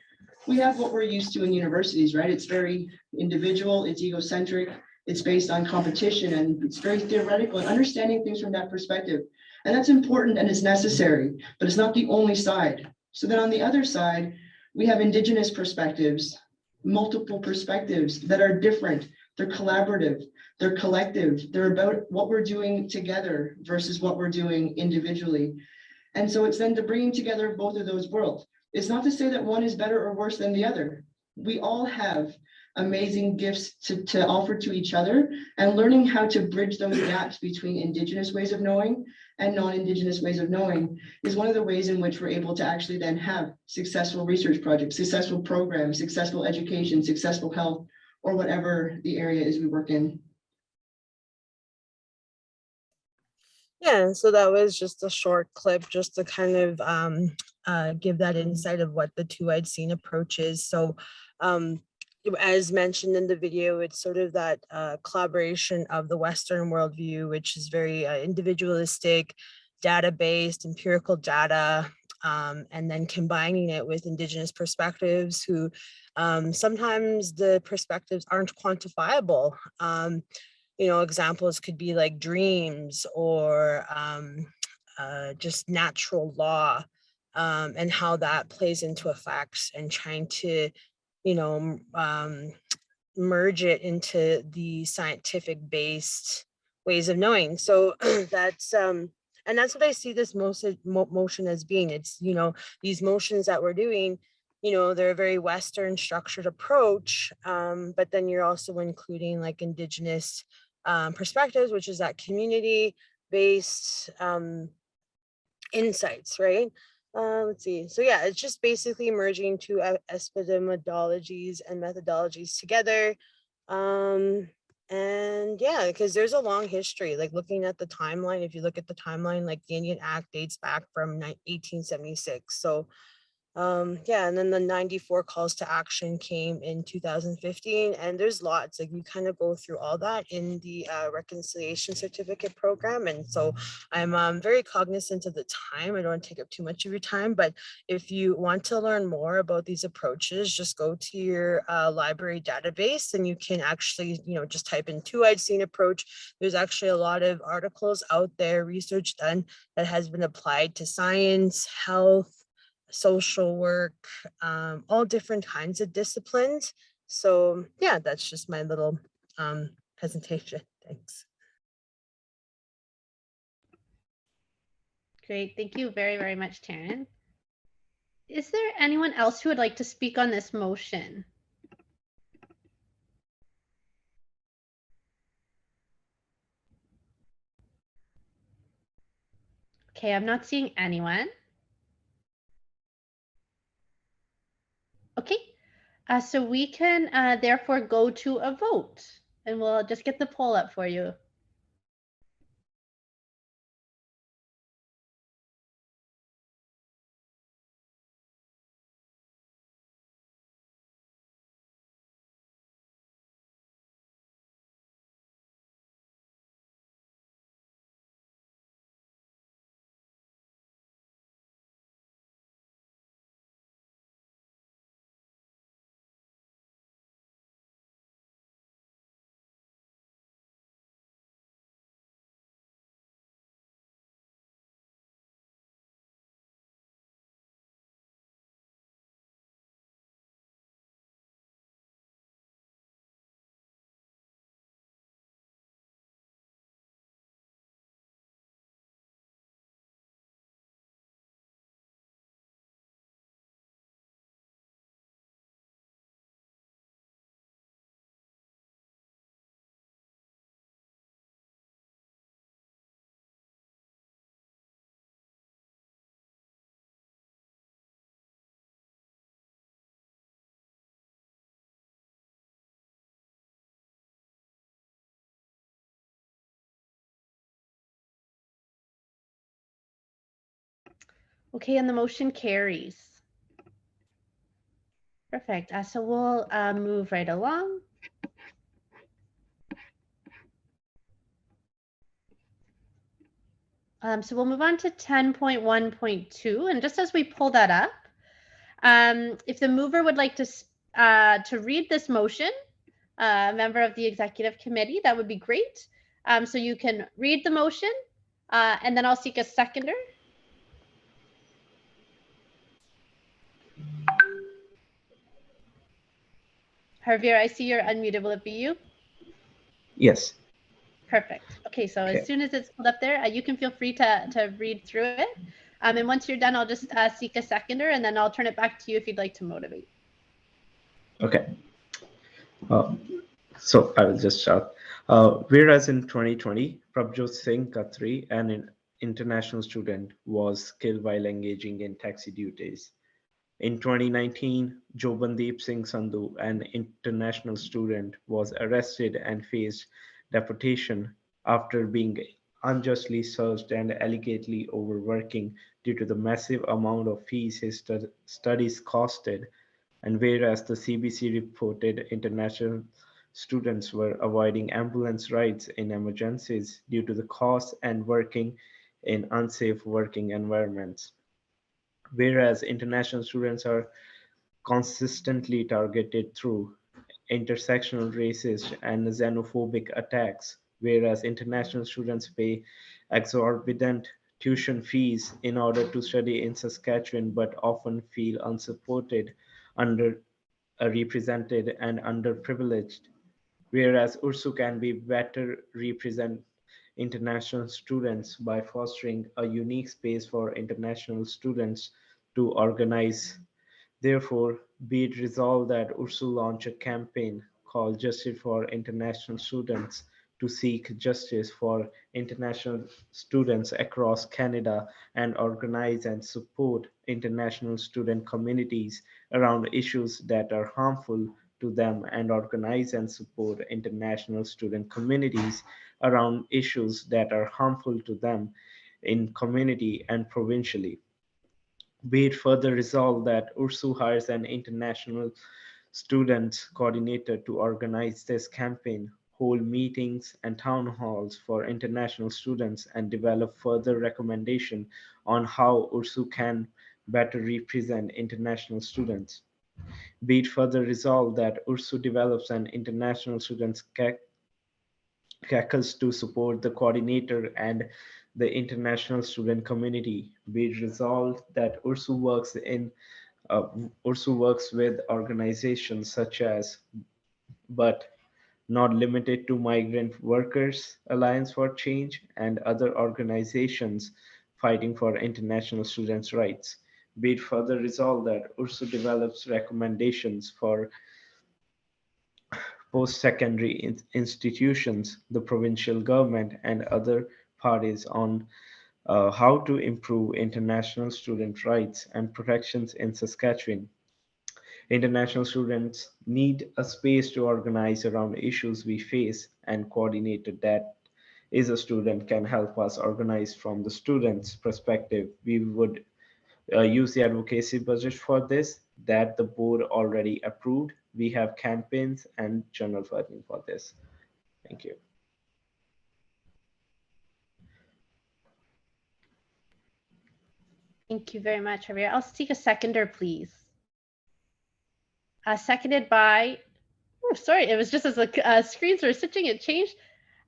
we have what we're used to in universities, right? It's very individual, it's egocentric, it's based on competition, and it's very theoretical and understanding things from that perspective. And that's important and it's necessary, but it's not the only side. So then on the other side, we have Indigenous perspectives, multiple perspectives that are different. They're collaborative, they're collective, they're about what we're doing together versus what we're doing individually. And so it's then the bringing together both of those worlds. It's not to say that one is better or worse than the other. We all have amazing gifts to offer to each other, and learning how to bridge those gaps between Indigenous ways of knowing and non-Indigenous ways of knowing is one of the ways in which we're able to actually then have successful research projects, successful programs, successful education, successful health, or whatever the area is we work in. Yeah, so that was just a short clip just to kind of give that insight of what the two-eyed seeing approach is. So as mentioned in the video, it's sort of that collaboration of the Western worldview, which is very individualistic, data-based, empirical data, and then combining it with Indigenous perspectives who sometimes the perspectives aren't quantifiable. Examples could be like dreams or just natural law and how that plays into effects, and trying to merge it into the scientific based ways of knowing. So that's and that's what I see this motion as being. It's these motions that we're doing you know, they're a very Western structured approach, but then you're also including like Indigenous perspectives, which is that community-based insights, right? Let's see. So yeah, it's just basically merging two epistemologies and methodologies together. And yeah, because there's a long history, like looking at the timeline, if you look at the timeline, like the Indian Act dates back from 1876. So yeah, and then the 94 calls to action came in 2015, and there's lots, like you kind of go through all that in the reconciliation certificate program. And so I'm very cognizant of the time. I don't want to take up too much of your time, but if you want to learn more about these approaches, just go to your library database and you can actually, you know, just type in two-eyed seeing approach. There's actually a lot of articles out there, research done that has been applied to science, health, social work, all different kinds of disciplines. So yeah, that's just my little presentation. Thanks. Great. Thank you very, very much, Taryn. Is there anyone else who would like to speak on this motion? Okay, I'm not seeing anyone. Okay, so we can therefore go to a vote, and we'll just get the poll up for you. Okay, and the motion carries. Perfect. So we'll move right along. So we'll move on to 10.1.2, and just as we pull that up, if the mover would like to read this motion, a member of the executive committee, that would be great. So you can read the motion, and then I'll seek a seconder. Javier, I see you're unmuted. Will it be you? Yes. Perfect. Okay, so Okay. as soon as it's pulled up there, you can feel free to read through it. And once you're done, I'll just seek a seconder, and then I'll turn it back to you if you'd like to motivate. Okay. So I will just start. Whereas in 2020, Prabjot Singh Khatri, an international student, was killed while engaging in taxi duties. In 2019, Jobandeep Singh Sandhu, an international student, was arrested and faced deportation after being unjustly searched and allegedly overworking due to the massive amount of fees his studies costed. And whereas the CBC reported international students were avoiding ambulance rides in emergencies due to the costs and working in unsafe working environments. Whereas international students are consistently targeted through intersectional racist and xenophobic attacks, whereas international students pay exorbitant tuition fees in order to study in Saskatchewan but often feel unsupported, underrepresented, and underprivileged, whereas Ursu can be better represent international students by fostering a unique space for international students to organize Therefore, be it resolved that Ursu launch a campaign called Justice for International Students to seek justice for international students across Canada and organize and support international student communities around issues that are harmful to them and organize and support international student communities around issues that are harmful to them in community and provincially. Be it further resolved that Ursu hires an international student coordinator to organize this campaign, hold meetings and town halls for international students, and develop further recommendation on how Ursu can better represent international students. Be it further resolved that Ursu develops an international students caucus to support the coordinator and the international student community. Be it resolved that uh, Ursu works with organizations such as, but not limited to, Migrant Workers Alliance for Change and other organizations fighting for international students' rights. Be it further resolved that Ursu develops recommendations for post-secondary institutions, the provincial government, and other parties on how to improve international student rights and protections in Saskatchewan. International students need a space to organize around issues we face, and coordinator that is a student can help us organize from the student's perspective. We would use the advocacy budget for this that the board already approved. We have campaigns and general funding for this. Thank you. Thank you very much, Javier. I'll seek a seconder, please. Seconded by, oh, sorry, it was just as the screens were switching, it changed,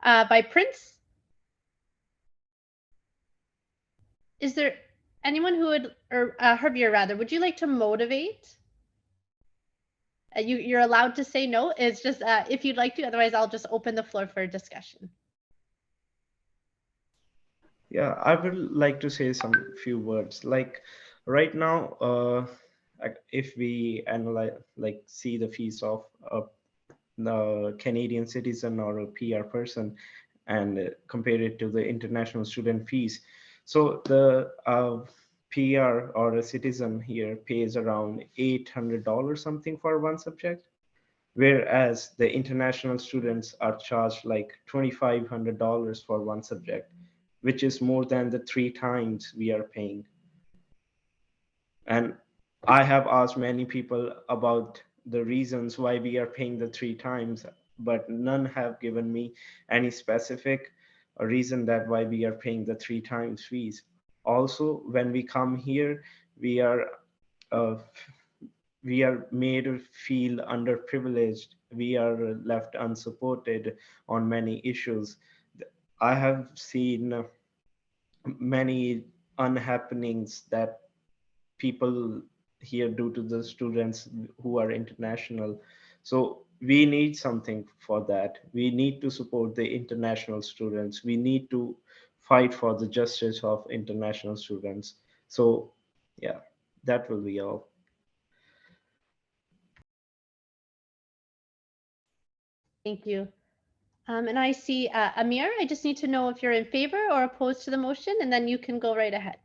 by Prince. Is there anyone who would, or Javier rather, would you like to motivate? You're allowed to say no. It's just if you'd like to, otherwise I'll just open the floor for discussion. Yeah, I would like to say some few words. Like right now, if we analyze, like see the fees of the Canadian citizen or a PR person and compare it to the international student fees. So the PR or a citizen here pays around $800 something for one subject, whereas the international students are charged like $2,500 for one subject, which is more than the 3 times we are paying. And I have asked many people about the reasons why we are paying the 3 times, but none have given me any specific reason that why we are paying the 3 times fees. Also, when we come here, we are made to feel underprivileged. We are left unsupported on many issues. I have seen many unhappenings that people here do to the students who are international. So we need something for that. We need to support the international students. We need to fight for the justice of international students. So yeah, that will be all. Thank you. And I see Amir, I just need to know if you're in favor or opposed to the motion, and then you can go right ahead.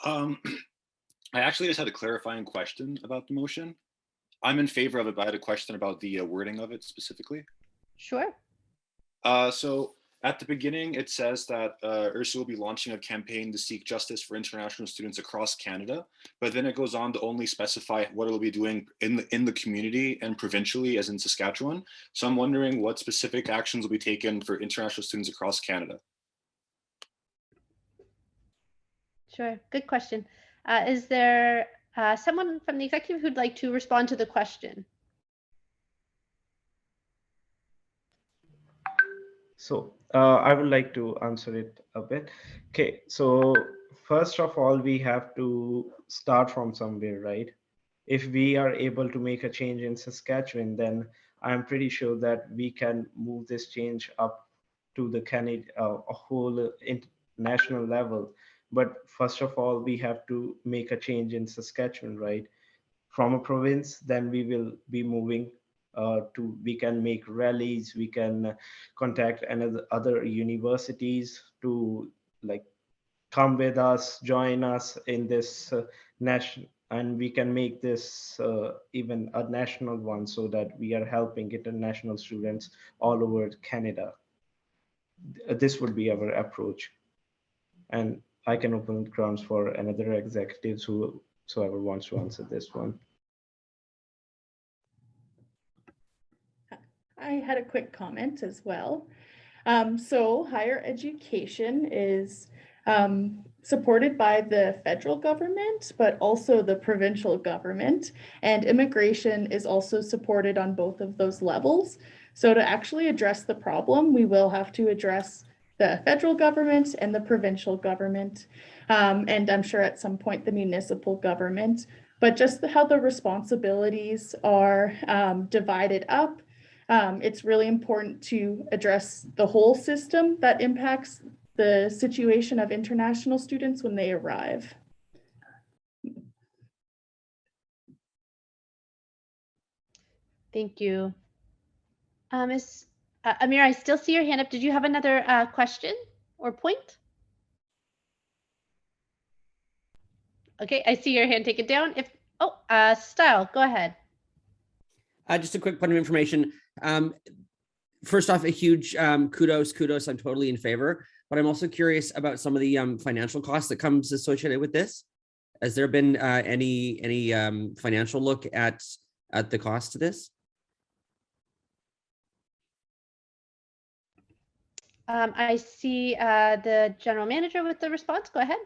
I actually just had a clarifying question about the motion. I'm in favor of it, but I had a question about the wording of it specifically. Sure. So at the beginning, it says that Ursu will be launching a campaign to seek justice for international students across Canada, but then it goes on to only specify what it'll be doing in the community and provincially, as in Saskatchewan. So I'm wondering what specific actions will be taken for international students across Canada. Sure, good question. Is there someone from the executive who'd like to respond to the question? So I would like to answer it a bit. Okay, so first of all, we have to start from somewhere, right? If we are able to make a change in Saskatchewan, then I'm pretty sure that we can move this change up to the a whole international level, But first of all, we have to make a change in Saskatchewan, right? From a province, then we will be moving we can make rallies, we can contact other universities to like come with us, join us in this national, and we can make this even a national one so that we are helping international students all over Canada. This would be our approach. And I can open grounds for another executives whoever wants to answer this one. I had a quick comment as well. So higher education is supported by the federal government, but also the provincial government, and immigration is also supported on both of those levels. So to actually address the problem, we will have to address the federal government and the provincial government, and I'm sure at some point the municipal government, but just how the responsibilities are divided up. It's really important to address the whole system that impacts the situation of international students when they arrive. Thank you. Ms. Amir, I still see your hand up. Did you have another question or point? Okay, I see your hand taken down. Style, go ahead. Just a quick point of information. First off, a huge kudos. I'm totally in favor, but I'm also curious about some of the financial costs that comes associated with this. Has there been any financial look at the cost of this? I see the general manager with the response. Go ahead.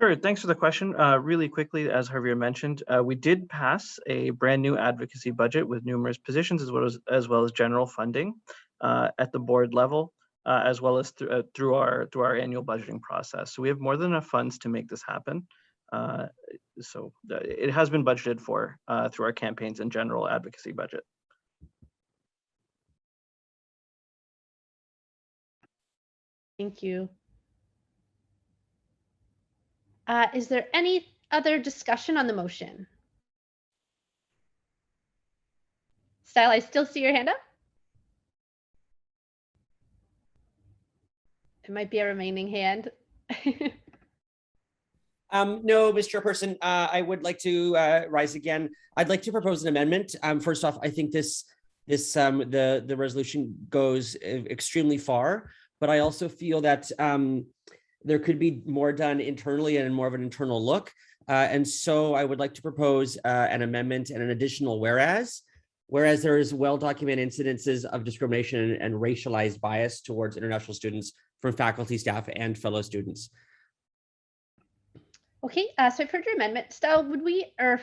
Sure, thanks for the question. Really quickly, as Javier mentioned, we did pass a brand new advocacy budget with numerous positions as well as general funding at the board level, as well as through our annual budgeting process. So we have more than enough funds to make this happen. So it has been budgeted for through our campaigns and general advocacy budget. Thank you. Is there any other discussion on the motion? Style, I still see your hand up. It might be a remaining hand. No, Mr. Chairperson, I would like to rise again. I'd like to propose an amendment. First off, I think the resolution goes extremely far, but I also feel that there could be more done internally and more of an internal look. And so I would like to propose an amendment and an additional whereas there is well-documented incidences of discrimination and racialized bias towards international students from faculty, staff, and fellow students. Okay, so I've heard your amendment. Style, would we, or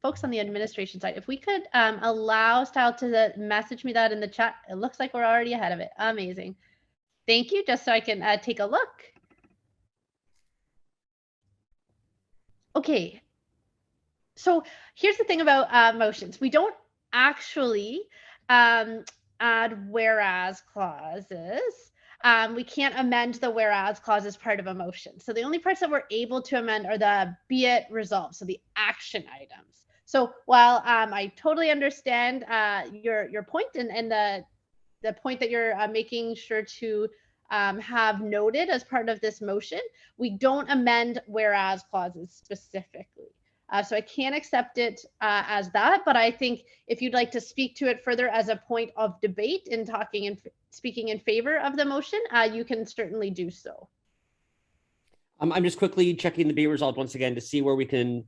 folks on the administration side, if we could allow Style to message me that in the chat. It looks like we're already ahead of it. Amazing. Thank you, just so I can take a look. Okay, so here's the thing about motions. We don't actually add whereas clauses. We can't amend the whereas clause as part of a motion. So the only parts that we're able to amend are the be it resolved, so the action items. So while I totally understand your point and the point that you're making sure to have noted as part of this motion, we don't amend whereas clauses specifically. So I can't accept it as that, but I think if you'd like to speak to it further as a point of debate and speaking in favor of the motion, you can certainly do so. I'm just quickly checking the be resolved once again to see where we can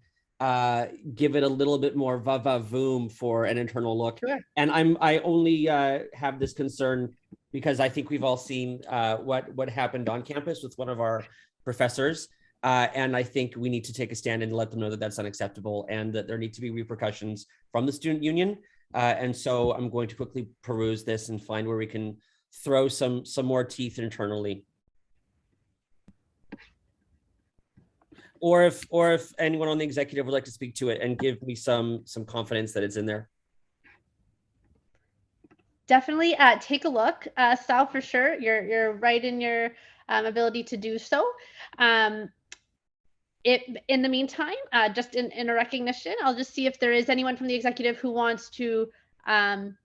give it a little bit more va-va-voom for an internal look. Sure. And I only have this concern because I think we've all seen what happened on campus with one of our professors. And I think we need to take a stand and let them know that that's unacceptable and that there need to be repercussions from the student union. And so I'm going to quickly peruse this and find where we can throw some more teeth internally. Or if anyone on the executive would like to speak to it and give me some confidence that it's in there. definitely take a look. Sal, for sure, you're right in your ability to do so. In the meantime, just in a recognition, I'll just see if there is anyone from the executive who wants to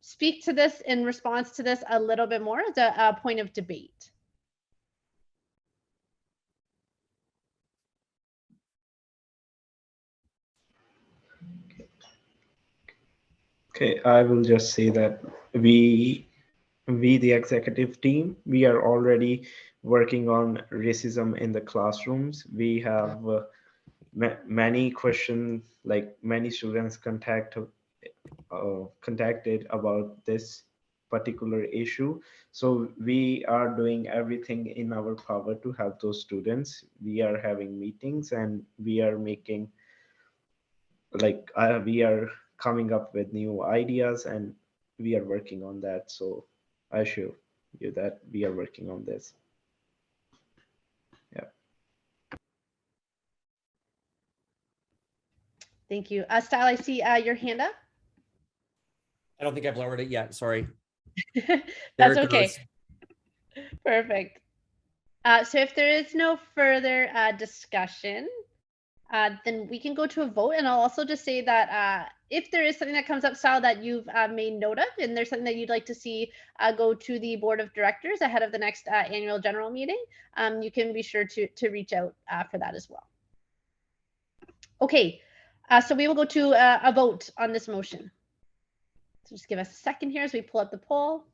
speak to this in response to this a little bit more as a point of debate. Okay, I will just say that we the executive team, we are already working on racism in the classrooms. We have many questions, like many students contacted about this particular issue. So we are doing everything in our power to help those students. We are having meetings and we are making, like, we are coming up with new ideas and we are working on that. So I assure you that we are working on this. Yeah. Thank you. Style, I see your hand up. I don't think I've lowered it yet. Sorry. That's okay. Perfect. So if there is no further discussion, then we can go to a vote. And I'll also just say that if there is something that comes up, Sal, that you've made note of, and there's something that you'd like to see go to the board of directors ahead of the next annual general meeting, you can be sure to reach out for that as well. Okay, so we will go to a vote on this motion. So just give us a second here as we pull up the poll.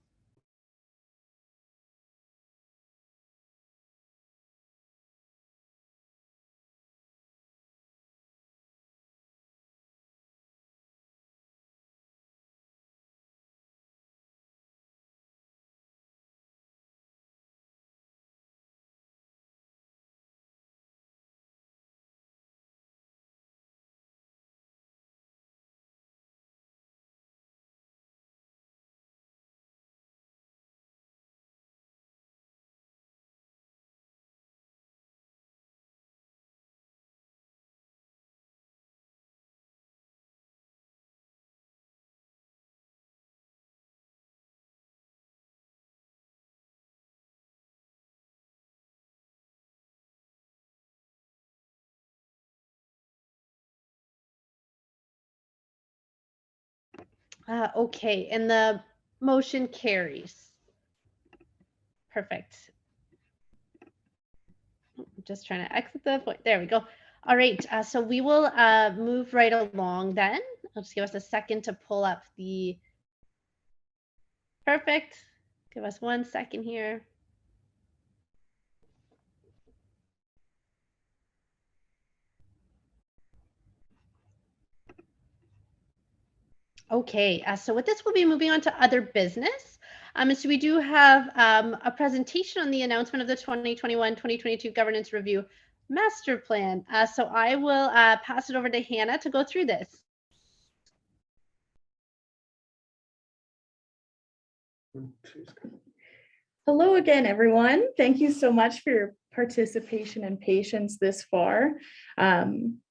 Okay, and the motion carries. Perfect. I'm just trying to exit the point. There we go. All right, so we will move right along then. I'll just give us a second to pull up the. Perfect. Give us 1 second here. Okay, so with this, we'll be moving on to other business. So we do have a presentation on the announcement of the 2021-2022 Governance Review Master Plan. So I will pass it over to Hannah to go through this. Hello again, everyone. Thank you so much for your participation and patience this far.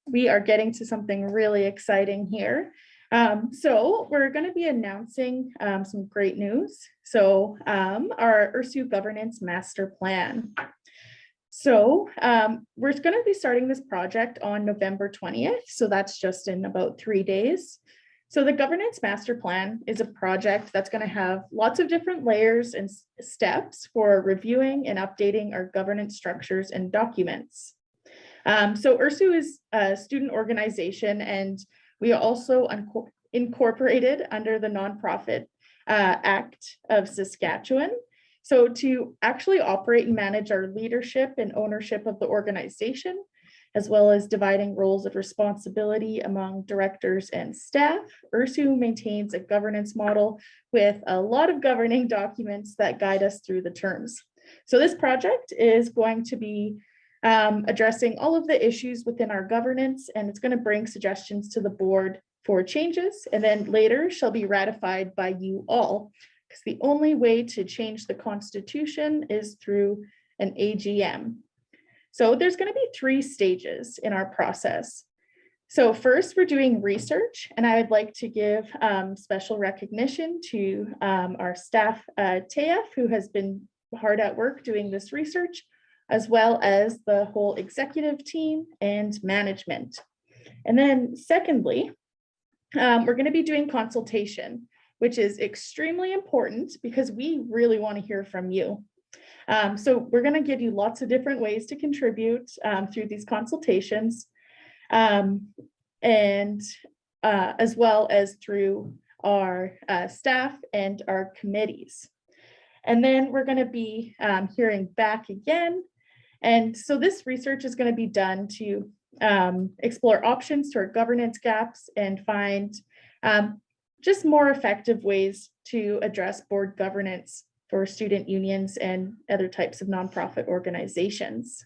We are getting to something really exciting here. So we're going to be announcing some great news. So our Ursu Governance Master Plan. So we're going to be starting this project on November 20th. So that's just in about 3 days. So the Governance Master Plan is a project that's going to have lots of different layers and steps for reviewing and updating our governance structures and documents. So Ursu is a student organization, and we also incorporated under the Nonprofit Act of Saskatchewan. So to actually operate and manage our leadership and ownership of the organization, as well as dividing roles of responsibility among directors and staff, Ursu maintains a governance model with a lot of governing documents that guide us through the terms. So this project is going to be addressing all of the issues within our governance, and it's going to bring suggestions to the board for changes, and then later shall be ratified by you all, because the only way to change the Constitution is through an AGM. So there's going to be 3 stages in our process. So first, we're doing research, and I would like to give special recognition to our staff, TAF, who has been hard at work doing this research, as well as the whole executive team and management. And then secondly, we're going to be doing consultation, which is extremely important because we really want to hear from you. So we're going to give you lots of different ways to contribute through these consultations, and as well as through our staff and our committees. And then we're going to be hearing back again. And so this research is going to be done to explore options to our governance gaps and find just more effective ways to address board governance for student unions and other types of nonprofit organizations.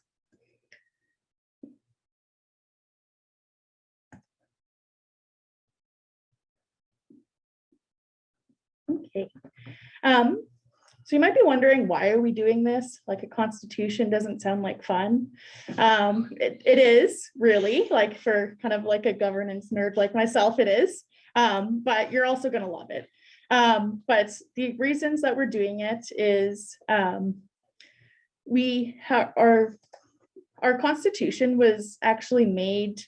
Okay. So you might be wondering, why are we doing this? Like, a constitution doesn't sound like fun. It is really, like, for kind of like a governance nerd like myself, it is, but you're also going to love it. But the reasons that we're doing it is our constitution was actually made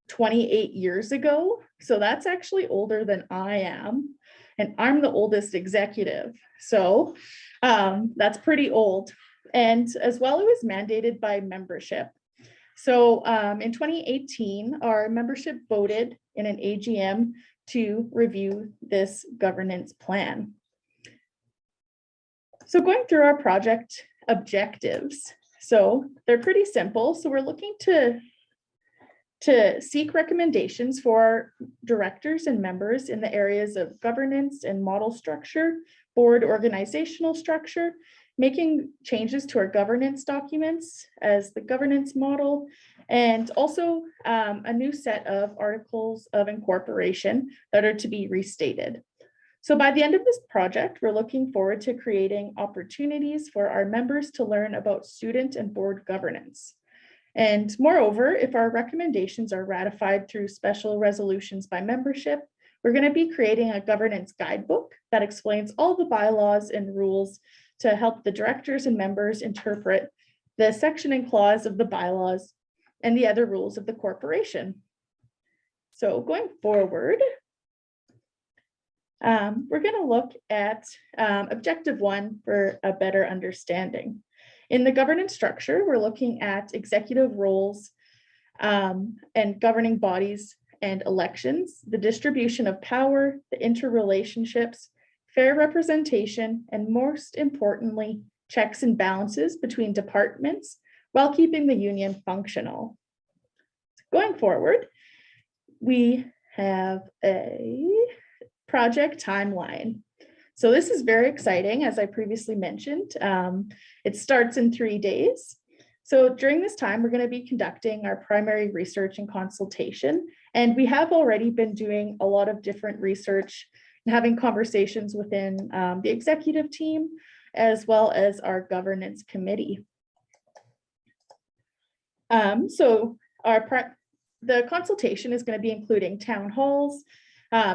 28 years ago. So that's actually older than I am. And I'm the oldest executive. So that's pretty old. And as well, it was mandated by membership. So in 2018, our membership voted in an AGM to review this governance plan. So going through our project objectives. So they're pretty simple. So we're looking to seek recommendations for our directors and members in the areas of governance and model structure, board organizational structure, making changes to our governance documents as the governance model, and also a new set of articles of incorporation that are to be restated. So by the end of this project, we're looking forward to creating opportunities for our members to learn about student and board governance. And moreover, if our recommendations are ratified through special resolutions by membership, we're going to be creating a governance guidebook that explains all the bylaws and rules to help the directors and members interpret the section and clause of the bylaws and the other rules of the corporation. So going forward, we're going to look at objective 1 for a better understanding. In the governance structure, we're looking at executive roles and governing bodies and elections, the distribution of power, the interrelationships, fair representation, and most importantly, checks and balances between departments while keeping the union functional. Going forward, we have a project timeline. So this is very exciting, as I previously mentioned. It starts in 3 days. So during this time, we're going to be conducting our primary research and consultation. And we have already been doing a lot of different research and having conversations within the executive team, as well as our governance committee. So the consultation is going to be including town halls,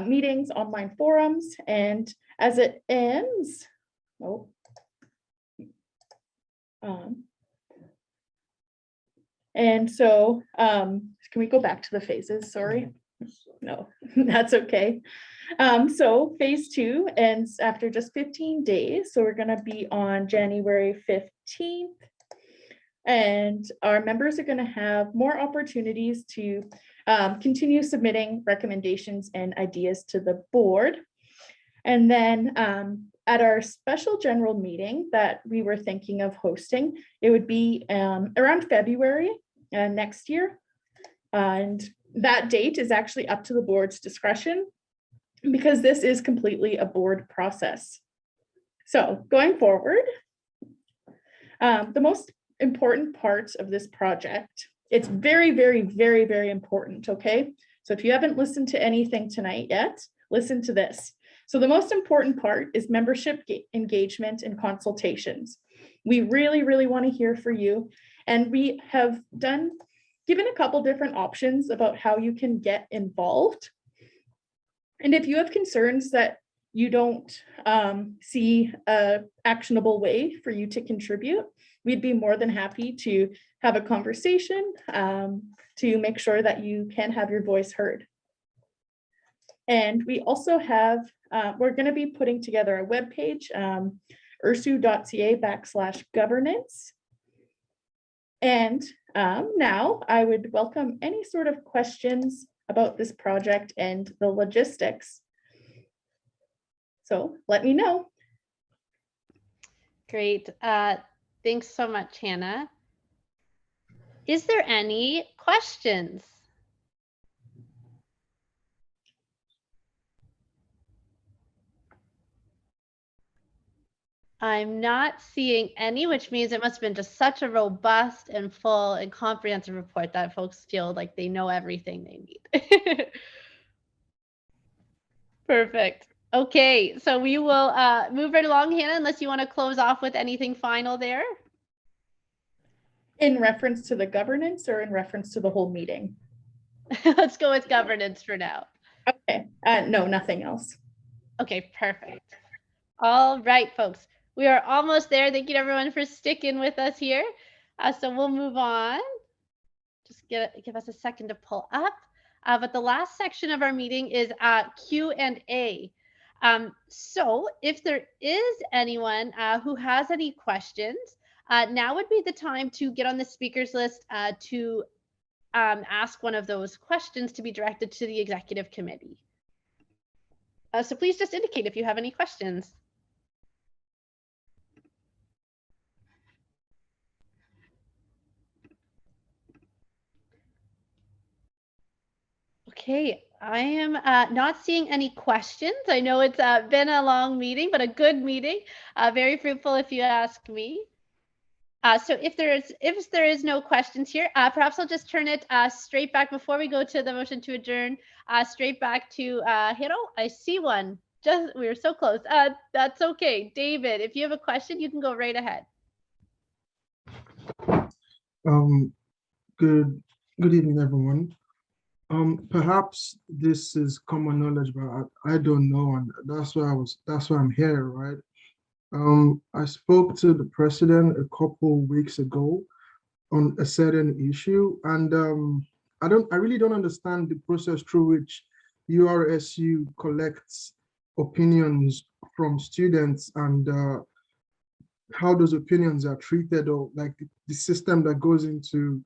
meetings, online forums, and as it ends, and so can we go back to the phases? Sorry. No, that's okay. So phase 2 ends after just 15 days. So we're going to be on January 15th. And our members are going to have more opportunities to continue submitting recommendations and ideas to the board. And then at our special general meeting that we were thinking of hosting, it would be around February next year. And that date is actually up to the board's discretion because this is completely a board process. So going forward, the most important parts of this project, it's very, very, very, very important, okay? So if you haven't listened to anything tonight yet, listen to this. So the most important part is membership engagement and consultations. We really, really want to hear from you. And we have done given a couple different options about how you can get involved. And if you have concerns that you don't see a actionable way for you to contribute, we'd be more than happy to have a conversation to make sure that you can have your voice heard. And we also have, we're going to be putting together a webpage, ursu.ca/governance. And now I would welcome any sort of questions about this project and the logistics. So let me know. Great. Thanks so much, Hannah. Is there any questions? I'm not seeing any, which means it must have been just such a robust and full and comprehensive report that folks feel like they know everything they need. Perfect. Okay, so we will move right along, Hannah, unless you want to close off with anything final there. In reference to the governance or in reference to the whole meeting? Let's go with governance for now. Okay, no, nothing else. Okay, perfect. All right, folks. We are almost there. Thank you to everyone for sticking with us here. So we'll move on. Just give us a second to pull up. But the last section of our meeting is Q&A. So if there is anyone who has any questions, now would be the time to get on the speakers list to ask one of those questions to be directed to the executive committee. So please just indicate if you have any questions. Okay, I am not seeing any questions. I know it's been a long meeting, but a good meeting, very fruitful if you ask me. So if there is no questions here, perhaps I'll just turn it straight back before we go to the motion to adjourn, straight back to Hiro. I see one. Just we were so close. That's okay. David, if you have a question, you can go right ahead. Good evening, everyone. Perhaps this is common knowledge, but I don't know, and that's why I'm here, right? I spoke to the president a couple weeks ago on a certain issue, and I really don't understand the process through which URSU collects opinions from students and how those opinions are treated, or like the system that goes into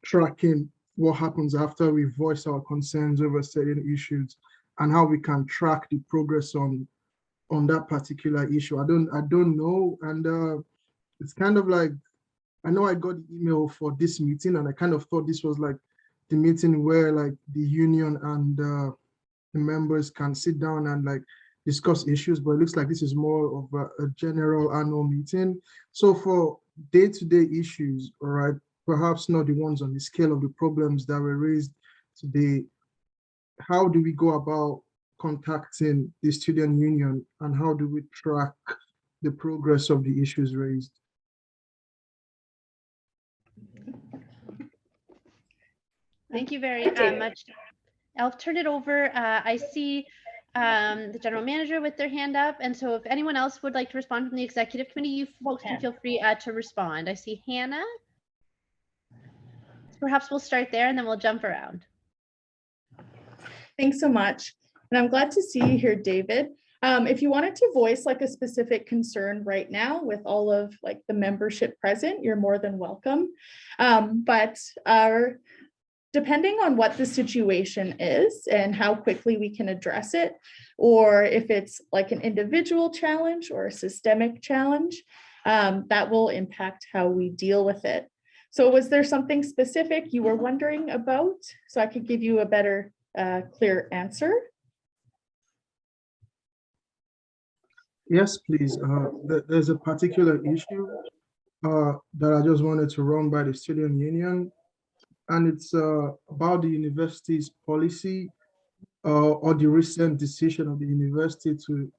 tracking what happens after we voice our concerns over certain issues and how we can track the progress on that particular issue. I don't know, and it's kind of like, I know I got the email for this meeting and I kind of thought this was like the meeting where like the union and the members can sit down and like discuss issues, but it looks like this is more of a general annual meeting. So for day-to-day issues, all right, perhaps not the ones on the scale of the problems that were raised today, how do we go about contacting the student union and how do we track the progress of the issues raised? Thank you very much. I'll turn it over. I see the general manager with their hand up. And so if anyone else would like to respond from the executive committee, you folks can feel free to respond. I see Hannah. Perhaps we'll start there and then we'll jump around. Thanks so much. And I'm glad to see you here, David. If you wanted to voice like a specific concern right now with all of like the membership present, you're more than welcome. But depending on what the situation is and how quickly we can address it, or if it's like an individual challenge or a systemic challenge, that will impact how we deal with it. So was there something specific you were wondering about so I could give you a better, clear answer? Yes, please. There's a particular issue that I just wanted to run by the student union, and it's about the university's policy or the recent decision of the university to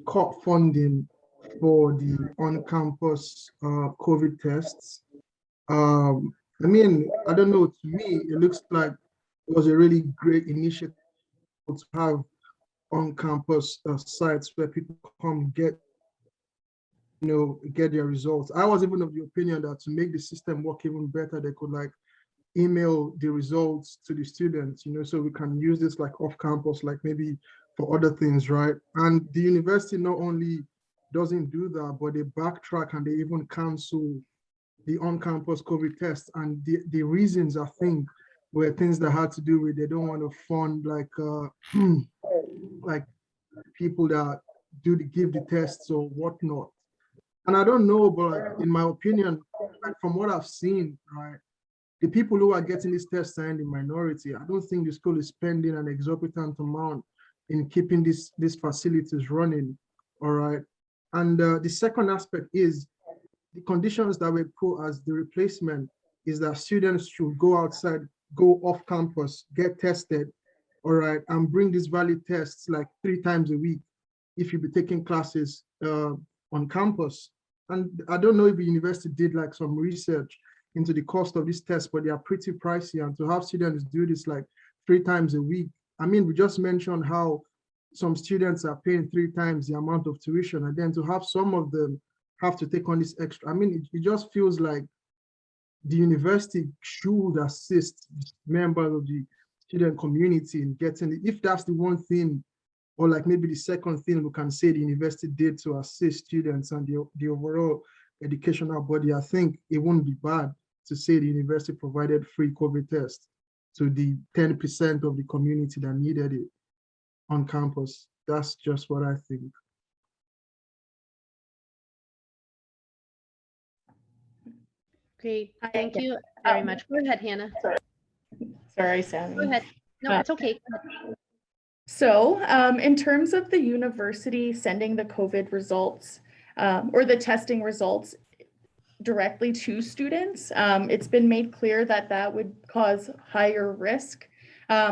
cut funding for the on-campus COVID tests. I mean, I don't know, to me, it looks like it was a really great initiative to have on-campus sites where people come get, get their results. I was even of the opinion that to make the system work even better, they could like email the results to the students, so we can use this like off campus, like maybe for other things, right? And the university not only doesn't do that, but they backtrack and they even cancel the on-campus COVID tests. And the reasons, I think, were things that had to do with they don't want to fund like like people that give the tests or whatnot. And I don't know, but in my opinion, like from what I've seen, right, the people who are getting these tests are in the minority. I don't think the school is spending an exorbitant amount in keeping these facilities running, all right? And the second aspect is the conditions that were put as the replacement is that students should go outside, go off campus, get tested, all right, and bring these valid tests like 3 times a week if you be taking classes on campus. And I don't know if the university did like some research into the cost of these tests, but they are pretty pricey. And to have students do this like 3 times a week, I mean, we just mentioned how some students are paying 3 times the amount of tuition, and then to have some of them have to take on this extra, I mean, it just feels like the university should assist members of the student community in getting it, if that's the one thing, or like maybe the second thing we can say the university did to assist students and the overall educational body. I think it wouldn't be bad to say the university provided free COVID tests to the 10% of the community that needed it on campus. That's just what I think. Great, thank you very much. Go ahead, Hannah. Sorry, Sammy. Go ahead. No, it's okay. So in terms of the university sending the COVID results or the testing results directly to students, it's been made clear that that would cause higher risk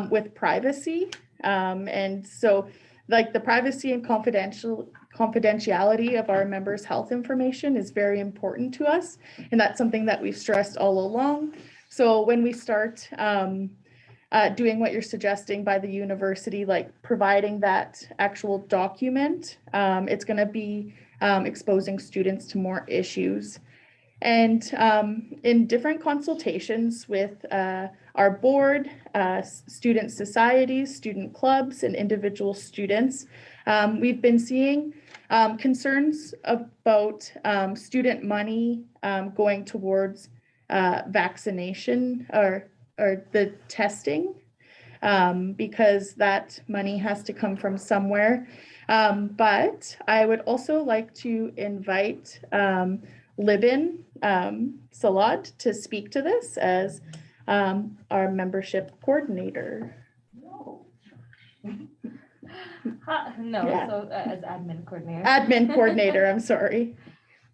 with privacy. And so like the privacy and confidentiality of our members' health information is very important to us. And that's something that we've stressed all along. So when we start doing what you're suggesting by the university, like providing that actual document, it's going to be exposing students to more issues. And in different consultations with our board, student societies, student clubs, and individual students, we've been seeing concerns about student money going towards vaccination or the testing, because that money has to come from somewhere. But I would also like to invite Libin Salad to speak to this as our membership coordinator. So as admin coordinator. Admin coordinator, I'm sorry.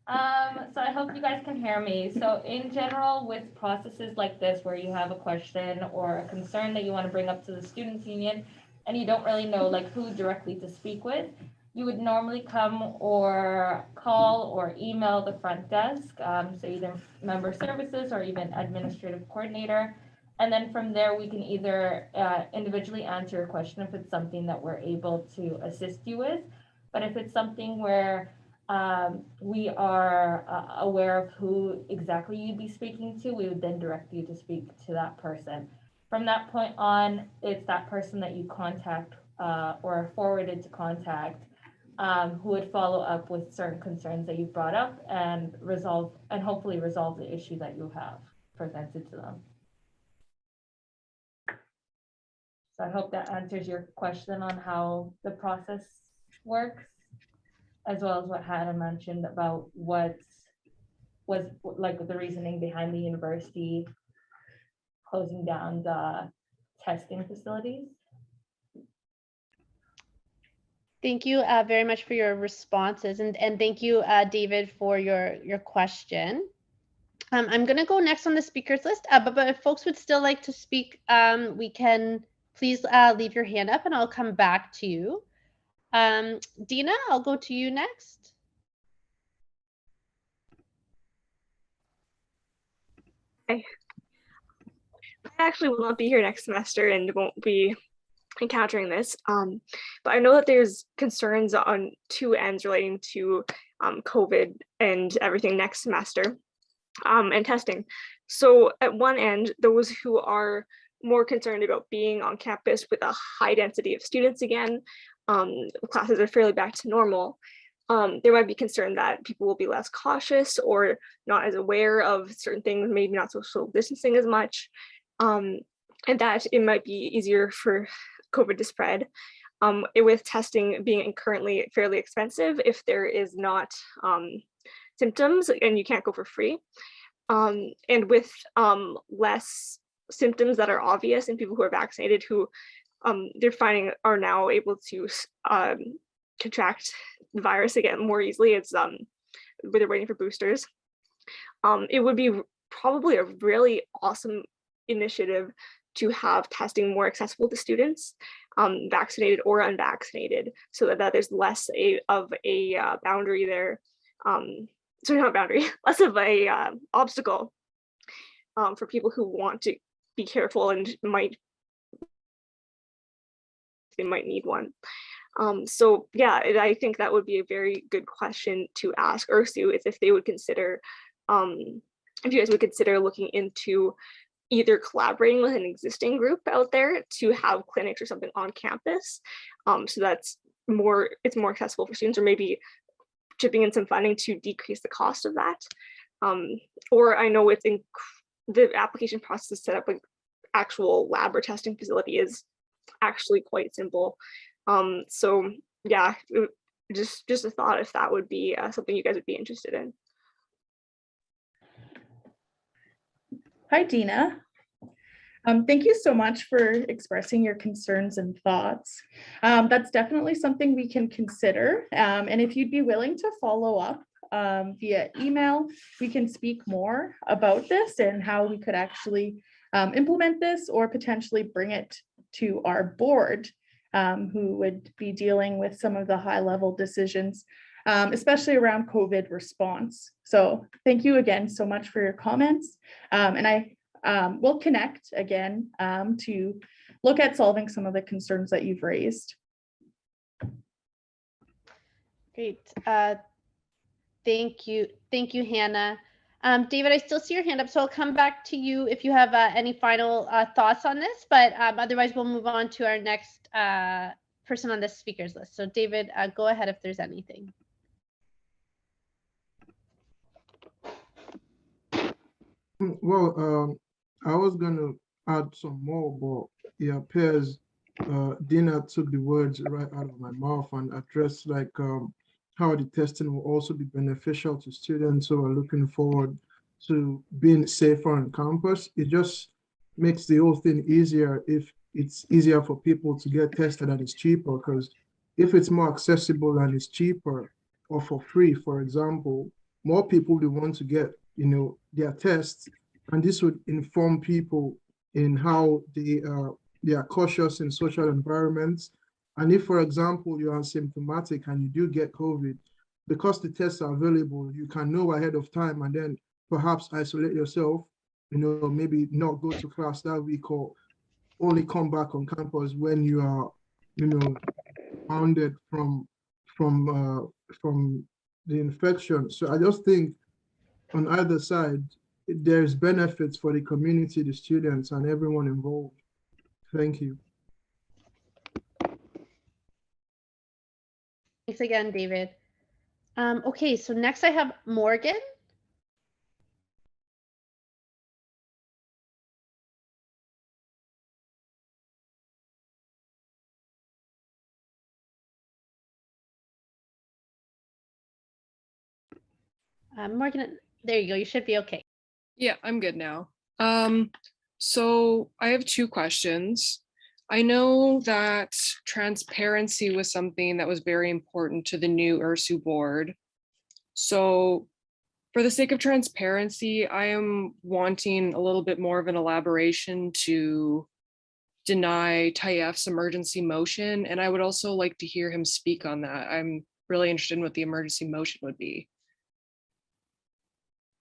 So I hope you guys can hear me. So in general, with processes like this, where you have a question or a concern that you want to bring up to the students union, and you don't really know like who directly to speak with, you would normally come or call or email the front desk, so either member services or even administrative coordinator. And then from there, we can either individually answer your question if it's something that we're able to assist you with. But if it's something where we are aware of who exactly you'd be speaking to, we would then direct you to speak to that person. From that point on, it's that person that you contact or forwarded to contact, who would follow up with certain concerns that you brought up and hopefully resolve the issue that you have presented to them. So I hope that answers your question on how the process works, as well as what Hannah mentioned about what was like the reasoning behind the university closing down the testing facilities. Thank you very much for your responses, and thank you, David, for your question. I'm going to go next on the speakers list, but if folks would still like to speak, we can please leave your hand up and I'll come back to you. Dina, I'll go to you next. Hi. actually will not be here next semester and won't be encountering this. But I know that there's concerns on two ends relating to COVID and everything next semester and testing. So at one end, those who are more concerned about being on campus with a high density of students again, classes are fairly back to normal. There might be concern that people will be less cautious or not as aware of certain things, maybe not social distancing as much, and that it might be easier for COVID to spread. With testing being currently fairly expensive if there is not symptoms and you can't go for free. And with less symptoms that are obvious in people who are vaccinated who they're finding are now able to contract the virus again more easily. It's where they're waiting for boosters. It would be probably a really awesome initiative to have testing more accessible to students, vaccinated or unvaccinated, so that there's less of a boundary there. Sorry, not boundary, less of a obstacle for people who want to be careful and they might need one. So yeah, I think that would be a very good question to ask Ursu, is if they would consider, if you guys would consider looking into either collaborating with an existing group out there to have clinics or something on campus. So it's more accessible for students, or maybe chipping in some funding to decrease the cost of that. Or I know it's the application process to set up an actual lab or testing facility is actually quite simple. So yeah, just a thought if that would be something you guys would be interested in. Hi, Dina. Thank you so much for expressing your concerns and thoughts. That's definitely something we can consider. And if you'd be willing to follow up via email, we can speak more about this and how we could actually implement this or potentially bring it to our board, who would be dealing with some of the high-level decisions, especially around COVID response. So thank you again so much for your comments. And I will connect again to look at solving some of the concerns that you've raised. Great. Thank you, Hannah. David, I still see your hand up, so I'll come back to you if you have any final thoughts on this, but otherwise we'll move on to our next person on the speakers list. So David, go ahead if there's anything. Well, I was going to add some more, but it appears Dina took the words right out of my mouth and addressed like how the testing will also be beneficial to students who are looking forward to being safer on campus. It just makes the whole thing easier if it's easier for people to get tested and it's cheaper, because if it's more accessible and it's cheaper or for free, for example, more people will want to get, you know, their tests, and this would inform people in how they are cautious in social environments. And if, for example, you're asymptomatic and you do get COVID, because the tests are available, you can know ahead of time and then perhaps isolate yourself, you know, maybe not go to class that week or only come back on campus when you are, you know, wounded from the infection. So I just think on either side, there's benefits for the community, the students, and everyone involved. Thank you. Thanks again, David. Okay, so next I have Morgan. Morgan, there you go. You should be okay. Yeah, I'm good now. So I have two questions. I know that transparency was something that was very important to the new Ursu board. So for the sake of transparency, I am wanting a little bit more of an elaboration to deny Tayyef's emergency motion. And I would also like to hear him speak on that. I'm really interested in what the emergency motion would be.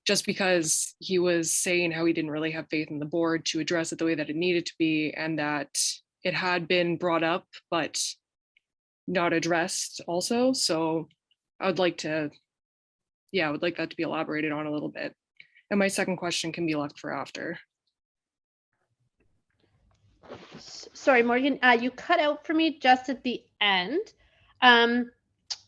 just because he was saying how he didn't really have faith in the board to address it the way that it needed to be, and that it had been brought up, but not addressed also. So I would like to, yeah, I would like that to be elaborated on a little bit. And my second question can be left for after. Sorry, Morgan, you cut out for me just at the end.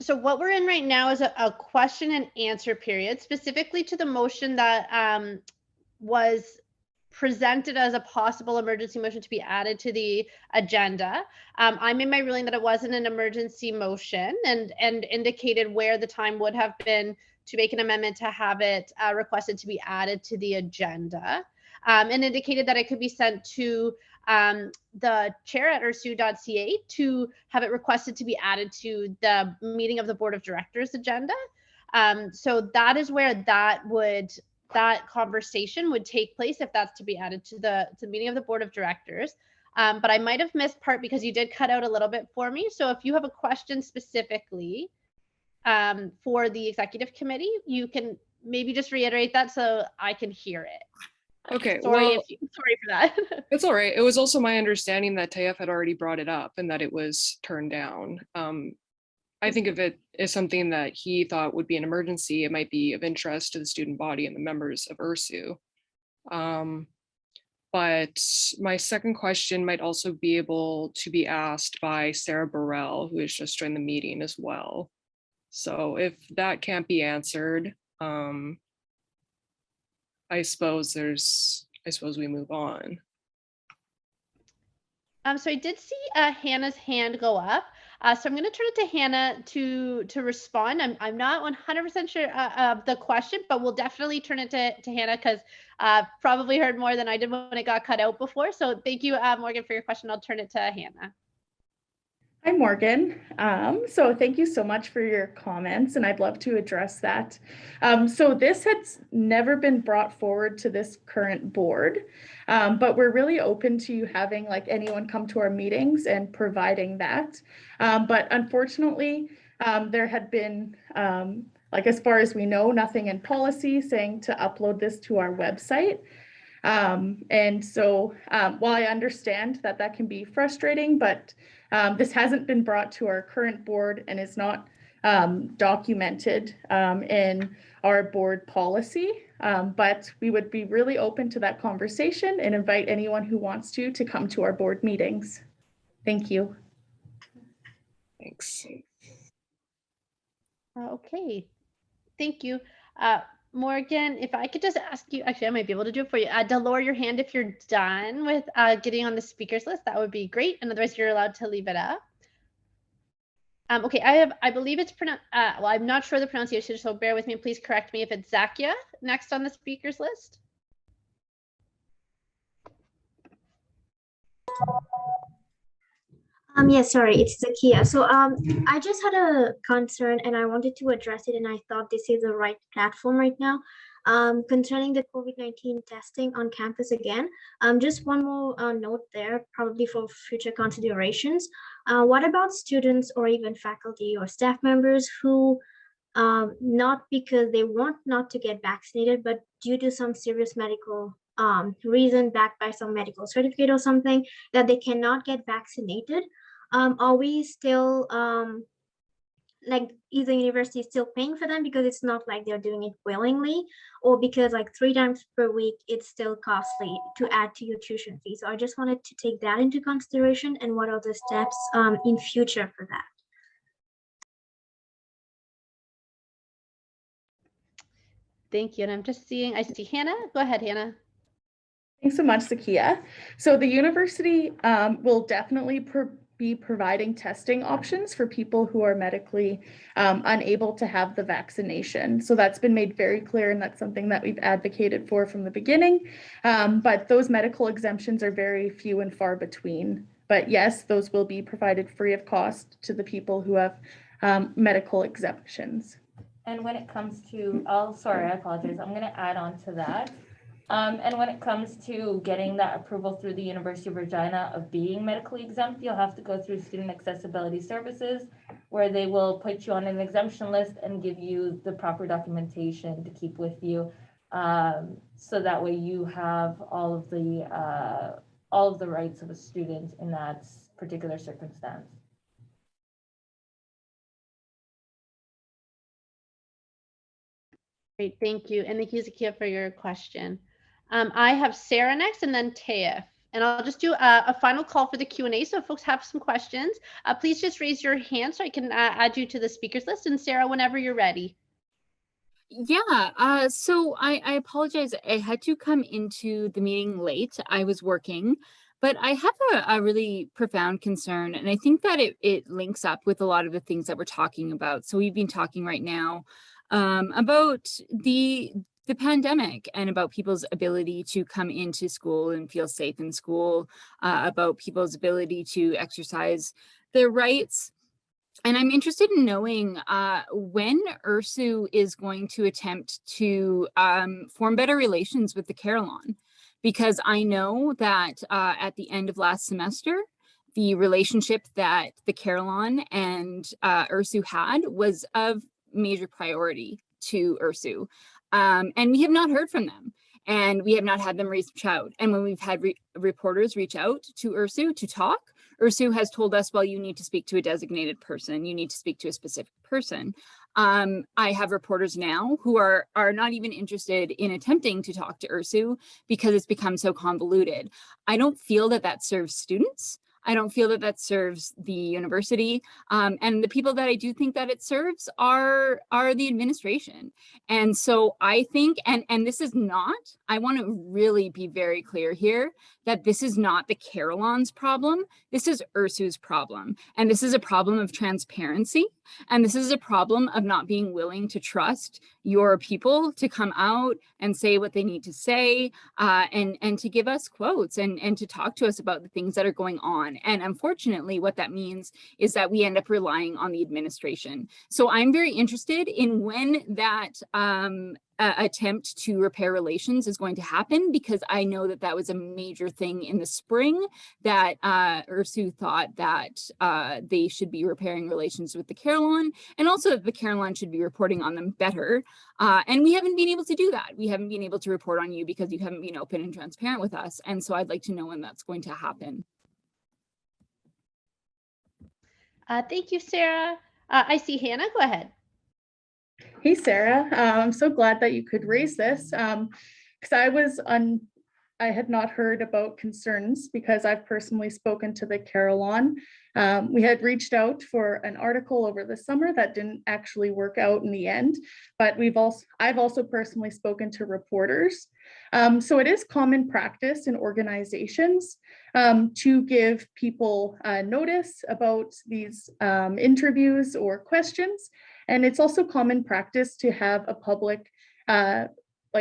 So what we're in right now is a question and answer period, specifically to the motion that was presented as a possible emergency motion to be added to the agenda. I made my ruling that it wasn't an emergency motion and indicated where the time would have been to make an amendment to have it requested to be added to the agenda, and indicated that it could be sent to the chair at ursu.ca to have it requested to be added to the meeting of the board of directors agenda. So that is where that conversation would take place if that's to be added to the meeting of the board of directors. But I might have missed part because you did cut out a little bit for me. So if you have a question specifically for the executive committee, you can maybe just reiterate that so I can hear it. Okay, sorry well, sorry for that. It's all right. It was also my understanding that TAF had already brought it up and that it was turned down. I think if it is something that he thought would be an emergency, it might be of interest to the student body and the members of Ursu. But my second question might also be able to be asked by Sarah Burrell, who has just joined the meeting as well. So if that can't be answered, I suppose we move on. So I did see Hannah's hand go up. So I'm going to turn it to Hannah to respond. I'm not 100% sure of the question, but we'll definitely turn it to Hannah because probably heard more than I did when it got cut out before. So thank you, Morgan, for your question. I'll turn it to Hannah. Hi, Morgan. So thank you so much for your comments, and I'd love to address that. So this has never been brought forward to this current board, but we're really open to having like anyone come to our meetings and providing that. But unfortunately, there had been, like as far as we know, nothing in policy saying to upload this to our website. And so while I understand that that can be frustrating, but this hasn't been brought to our current board and is not documented in our board policy. But we would be really open to that conversation and invite anyone who wants to come to our board meetings. Thank you. Thanks. Okay, thank you. Morgan, if I could just ask you, actually, I might be able to do it for you. To lower your hand if you're done with getting on the speakers list, that would be great. And otherwise, you're allowed to leave it up. Okay, I believe it's pronounced, well, I'm not sure the pronunciation, so bear with me. Please correct me if it's Zakia next on the speakers list. Yes, sorry, it's Zakia. So I just had a concern and I wanted to address it, and I thought this is the right platform right now. Concerning the COVID-19 testing on campus again, just one more note there, probably for future considerations. What about students or even faculty or staff members who, not because they want not to get vaccinated, but due to some serious medical reason backed by some medical certificate or something, that they cannot get vaccinated? Are we still like, is the university still paying for them because it's not like they're doing it willingly, or because like 3 times per week it's still costly to add to your tuition fee? So I just wanted to take that into consideration, and what are the steps in future for that? Thank you. And I'm just seeing, I see Hannah. Go ahead, Hannah. Thanks so much, Zakia. So the university will definitely be providing testing options for people who are medically unable to have the vaccination. So that's been made very clear, and that's something that we've advocated for from the beginning. But those medical exemptions are very few and far between. But yes, those will be provided free of cost to the people who have medical exemptions. And when it comes to, oh, sorry, I apologize. I'm going to add on to that. And when it comes to getting that approval through the University of Regina of being medically exempt, you'll have to go through Student Accessibility Services, where they will put you on an exemption list and give you the proper documentation to keep with you. so that way you have all of the rights of a student in that particular circumstance. Great, thank you. And thank you, Zakia, for your question. I have Sarah next and then Tayef. And I'll just do a final call for the Q&A. So if folks have some questions, please just raise your hand so I can add you to the speakers list. And Sarah, whenever you're ready. Yeah, so I apologize. I had to come into the meeting late. I was working, but I have a really profound concern. And I think that it links up with a lot of the things that we're talking about. So we've been talking right now about the pandemic and about people's ability to come into school and feel safe in school, about people's ability to exercise their rights. And I'm interested in knowing when Ursu is going to attempt to form better relations with the Carillon, because I know that at the end of last semester, the relationship that the Carillon and Ursu had was of major priority to Ursu. And we have not heard from them. And we have not had them reach out. And when we've had reporters reach out to Ursu to talk, Ursu has told us, well, you need to speak to a designated person. You need to speak to a specific person. I have reporters now who are not even interested in attempting to talk to Ursu because it's become so convoluted. I don't feel that that serves students. I don't feel that that serves the university. And the people that I do think that it serves are the administration. And so I think, and this is not, I want to really be very clear here, that this is not the Carillon's problem. This is Ursu's problem. And this is a problem of transparency. And this is a problem of not being willing to trust your people to come out and say what they need to say, and to give us quotes and to talk to us about the things that are going on. And unfortunately, what that means is that we end up relying on the administration. So I'm very interested in when that attempt to repair relations is going to happen, because I know that that was a major thing in the spring, that Ursu thought that they should be repairing relations with the Carillon, and also that the Carillon should be reporting on them better. And we haven't been able to do that. We haven't been able to report on you because you haven't been open and transparent with us. And so I'd like to know when that's going to happen. Thank you, Sarah. I see Hannah, go ahead. Hey, Sarah, I'm so glad that you could raise this, because I had not heard about concerns, because I've personally spoken to the Carillon. We had reached out for an article over the summer that didn't actually work out in the end, but I've also personally spoken to reporters. So it is common practice in organizations to give people notice about these interviews or questions. And it's also common practice to have a public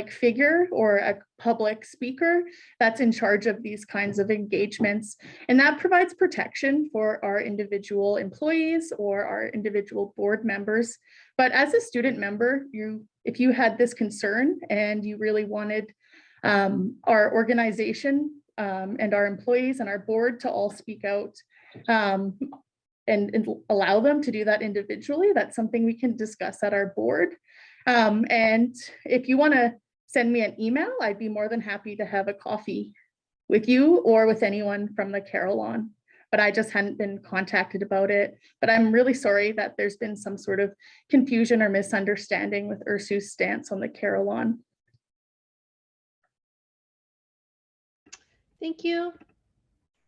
figure or a public speaker that's in charge of these kinds of engagements. And that provides protection for our individual employees or our individual board members. But as a student member, if you had this concern and you really wanted our organization and our employees and our board to all speak out, and allow them to do that individually, that's something we can discuss at our board. And if you want to send me an email, I'd be more than happy to have a coffee with you or with anyone from the Carillon. But I just hadn't been contacted about it. But I'm really sorry that there's been some sort of confusion or misunderstanding with Ursu's stance on the Carillon. Thank you.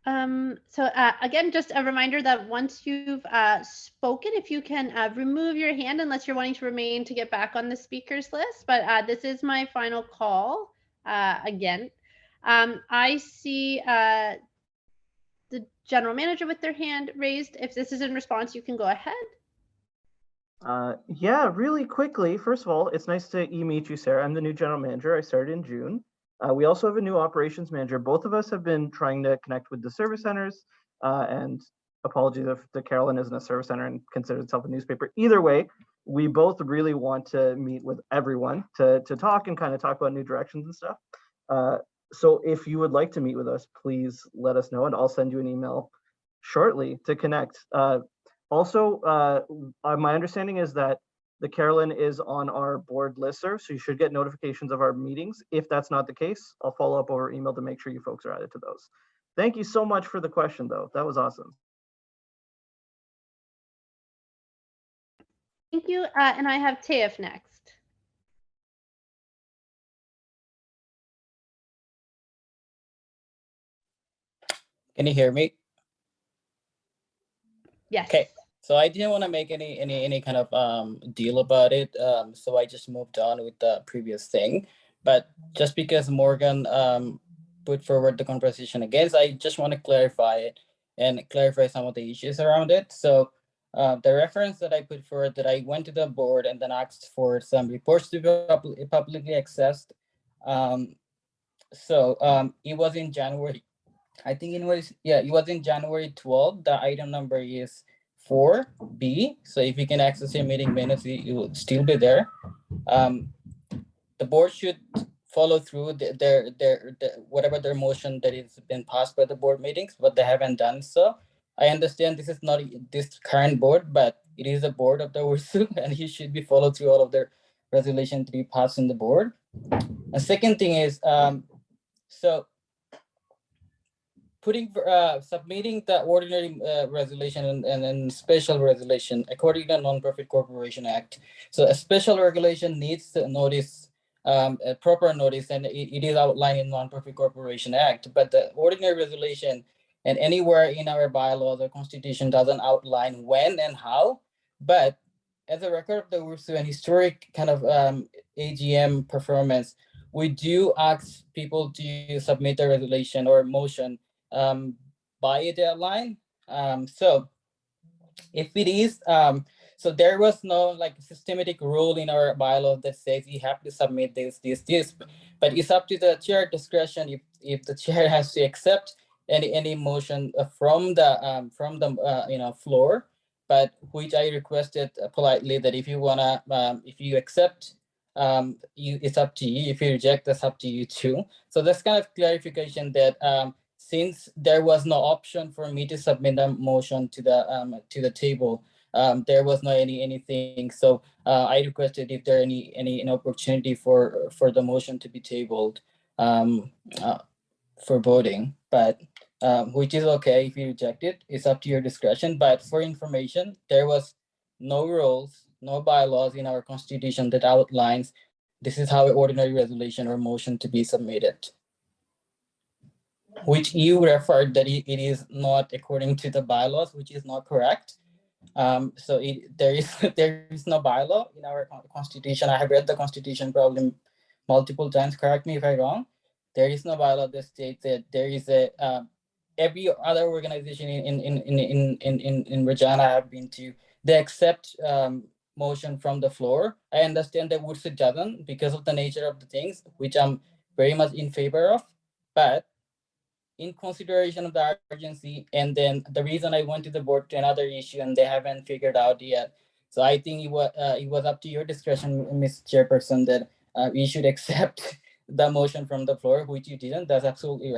So again, just a reminder that once you've spoken, if you can remove your hand unless you're wanting to remain to get back on the speakers list, but this is my final call again. I see the general manager with their hand raised. If this is in response, you can go ahead. Yeah, really quickly. First of all, it's nice to meet you, Sarah. I'm the new general manager. I started in June. We also have a new operations manager. Both of us have been trying to connect with the service centers, and apologies if the Carillon isn't a service center and considers itself a newspaper. Either way, we both really want to meet with everyone to talk and kind of talk about new directions and stuff. So if you would like to meet with us, please let us know, and I'll send you an email shortly to connect. Also, my understanding is that The Carolyn is on our board listserv, so you should get notifications of our meetings. If that's not the case, I'll follow up over email to make sure you folks are added to those. Thank you so much for the question, though. That was awesome. Thank you. And I have Taif next. Can you hear me? Yes. Okay. So I didn't want to make any kind of deal about it. So I just moved on with the previous thing. But just because Morgan put forward the conversation against, I just want to clarify it and clarify some of the issues around it. So the reference that I put forward, that I went to the board and then asked for some reports to be publicly accessed. It was in January. I think it was in January 12th. The item number is 4B. So if you can access your meeting minutes, it will still be there. The board should follow through their whatever their motion that has been passed by the board meetings, but they haven't done so. I understand this is not this current board, but it is a board of the Ursu, and you should be followed through all of their resolution to be passed in the board. The second thing is submitting the ordinary resolution and special resolution according to the Nonprofit Corporation Act. So a special regulation needs to notice a proper notice, and it is outlined in Nonprofit Corporation Act. But the ordinary resolution and anywhere in our bylaws or constitution doesn't outline when and how. But as a record of the Ursu and historic kind of AGM performance, we do ask people to submit a resolution or motion by a deadline. So if it is, so there was no like systematic rule in our bylaw that says you have to submit this, but it's up to the chair discretion if the chair has to accept any motion from the floor, but which I requested politely that if you wanna, if you accept, it's up to you. If you reject, that's up to you too. So that's kind of clarification that since there was no option for me to submit a motion to the table, there was no anything. So I requested if there any opportunity for the motion to be tabled for voting, but which is okay if you reject it. It's up to your discretion. But for information, there was no rules, no bylaws in our constitution that outlines this is how an ordinary resolution or motion to be submitted, which you referred that it is not according to the bylaws, which is not correct. So there is no bylaw in our constitution. I have read the constitution probably multiple times. Correct me if I'm wrong. There is no bylaw that states that there is a every other organization in Regina I have been to, they accept motion from the floor. I understand that Ursu doesn't because of the nature of the things, which I'm very much in favor of, but in consideration of the urgency, and then the reason I went to the board to another issue and they haven't figured out yet. So I think it was up to your discretion, Ms. Chairperson, that we should accept the motion from the floor, which you didn't. That's absolutely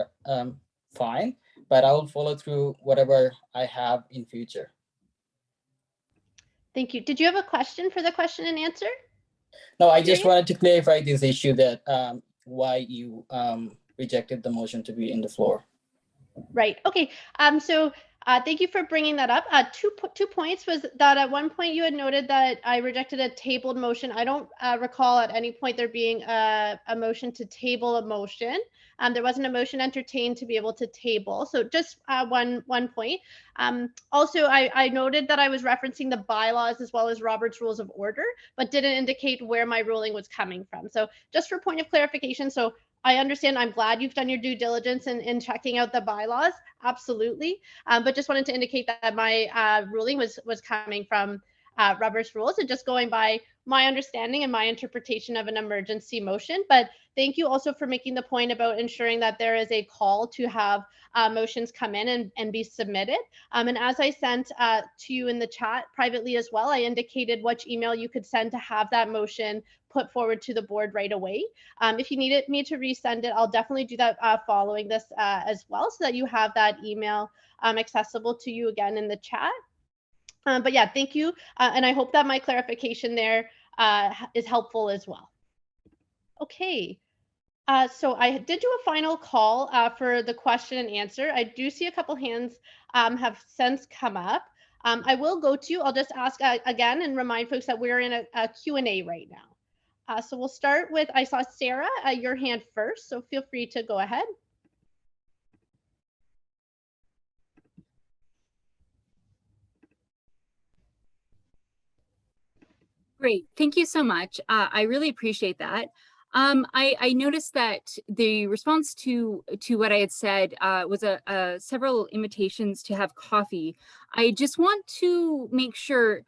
fine, but I will follow through whatever I have in future. Thank you. Did you have a question for the question and answer? No, I just wanted to clarify this issue that why you rejected the motion to be in the floor. Right. Okay. So thank you for bringing that up. Two points was that at one point you had noted that I rejected a tabled motion. I don't recall at any point there being a motion to table a motion. There wasn't a motion entertained to be able to table. So just one point. Also, I noted that I was referencing the bylaws as well as Robert's Rules of Order, but didn't indicate where my ruling was coming from. So just for point of clarification, so I understand. I'm glad you've done your due diligence in checking out the bylaws. Absolutely. But just wanted to indicate that my ruling was coming from Robert's rules and just going by my understanding and my interpretation of an emergency motion. But thank you also for making the point about ensuring that there is a call to have motions come in and be submitted. And as I sent to you in the chat privately as well, I indicated which email you could send to have that motion put forward to the board right away. If you needed me to resend it, I'll definitely do that following this as well, so that you have that email accessible to you again in the chat. But yeah, thank you. And I hope that my clarification there is helpful as well. Okay. So I did do a final call for the question and answer. I do see a couple hands have since come up. I will go to, I'll just ask again and remind folks that we're in a Q&A right now. So we'll start with, I saw Sarah, your hand first, so feel free to go ahead. Great, thank you so much. I really appreciate that. I noticed that the response to what I had said was several invitations to have coffee. I just want to make sure,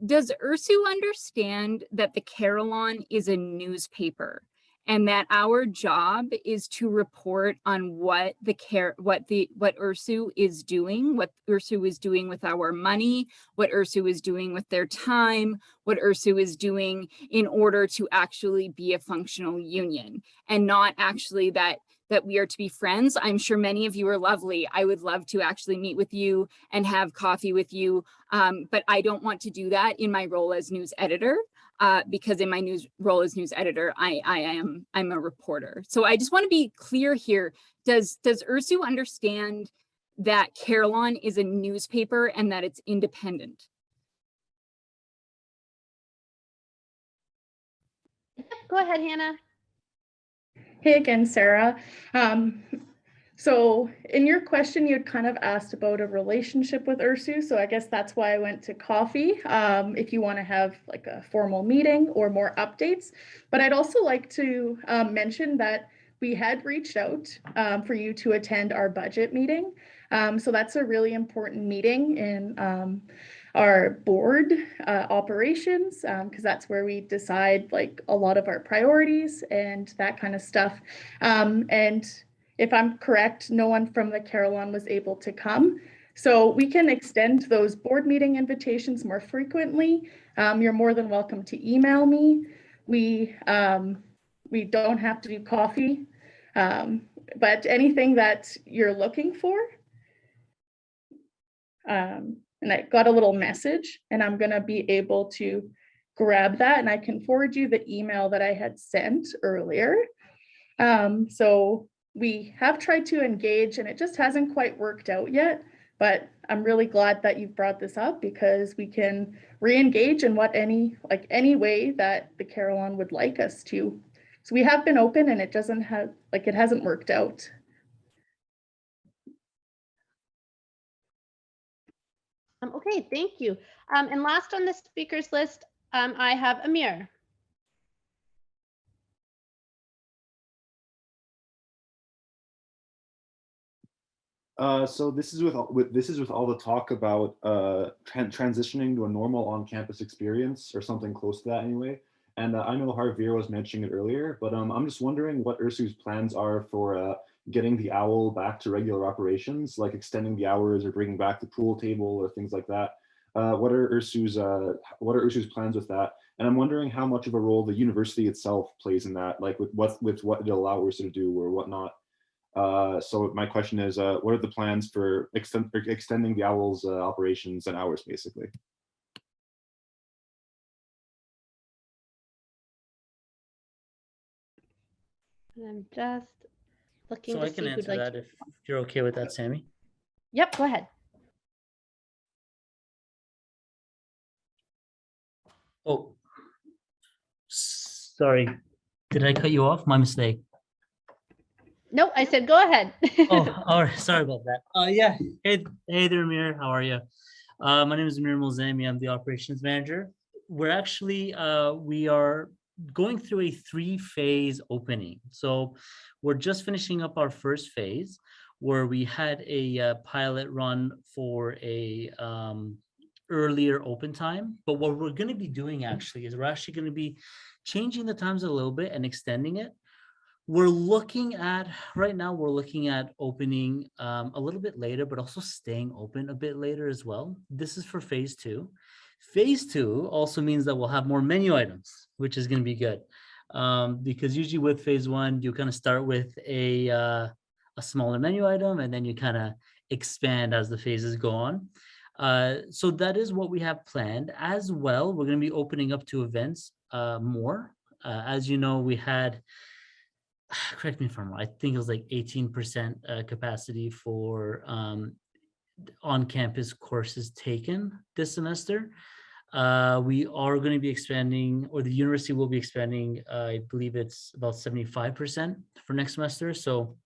does Ursu understand that the Carillon is a newspaper and that our job is to report on what Ursu is doing, what Ursu is doing with our money, what Ursu is doing with their time, what Ursu is doing in order to actually be a functional union, and not actually that we are to be friends. I'm sure many of you are lovely. I would love to actually meet with you and have coffee with you, but I don't want to do that in my role as news editor. Because in my role as news editor, I'm a reporter. So I just want to be clear here. Does Ursu understand that Carillon is a newspaper and that it's independent? Go ahead, Hannah. Hey again, Sarah. So in your question, you'd kind of asked about a relationship with Ursu. So I guess that's why I went to coffee, if you want to have like a formal meeting or more updates. But I'd also like to mention that we had reached out for you to attend our budget meeting. So that's a really important meeting in our board operations, because that's where we decide like a lot of our priorities and that kind of stuff. And if I'm correct, no one from the Carillon was able to come. So we can extend those board meeting invitations more frequently. You're more than welcome to email me. We don't have to do coffee, but anything that you're looking for. And I got a little message and I'm gonna be able to grab that and I can forward you the email that I had sent earlier. So we have tried to engage and it just hasn't quite worked out yet, but I'm really glad that you've brought this up because we can re-engage in any way that the Carillon would like us to. So we have been open and it hasn't worked out. Okay, thank you. And last on the speakers list, I have Amir. So this is with all the talk about transitioning to a normal on-campus experience or something close to that anyway. And I know Javier was mentioning it earlier, but I'm just wondering what Ursu's plans are for getting the OWL back to regular operations, like extending the hours or bringing back the pool table or things like that. What are Ursu's plans with that? And I'm wondering how much of a role the university itself plays in that, like with what it allows Ursu to do or whatnot. So my question is, what are the plans for extending the OWL's operations and hours, basically? I'm just looking So to I can see answer who'd that if you're okay with that, Sammy. Yep, go ahead. Oh, sorry. Did I cut you off? My mistake. No, I said go ahead. Oh, all right. Sorry about that. Yeah. Hey there, Amir. How are you? My name is Amir Mulzami. I'm the operations manager. We're actually we are going through a 3-phase opening. So we're just finishing up our first phase where we had a pilot run for a earlier open time. But what we're going to be doing actually is we're actually going to be changing the times a little bit and extending it. Right now we're looking at opening a little bit later, but also staying open a bit later as well. This is for phase 2. Phase 2 also means that we'll have more menu items, which is going to be good. Because usually with phase 1, you kind of start with a smaller menu item and then you kind of expand as the phases go on. So that is what we have planned. As well, we're going to be opening up to events more. As you know, we had, correct me if I'm wrong, I think it was like 18% capacity for on-campus courses taken this semester. We are going to be expanding, or the university will be expanding, I believe it's about 75% for next semester. So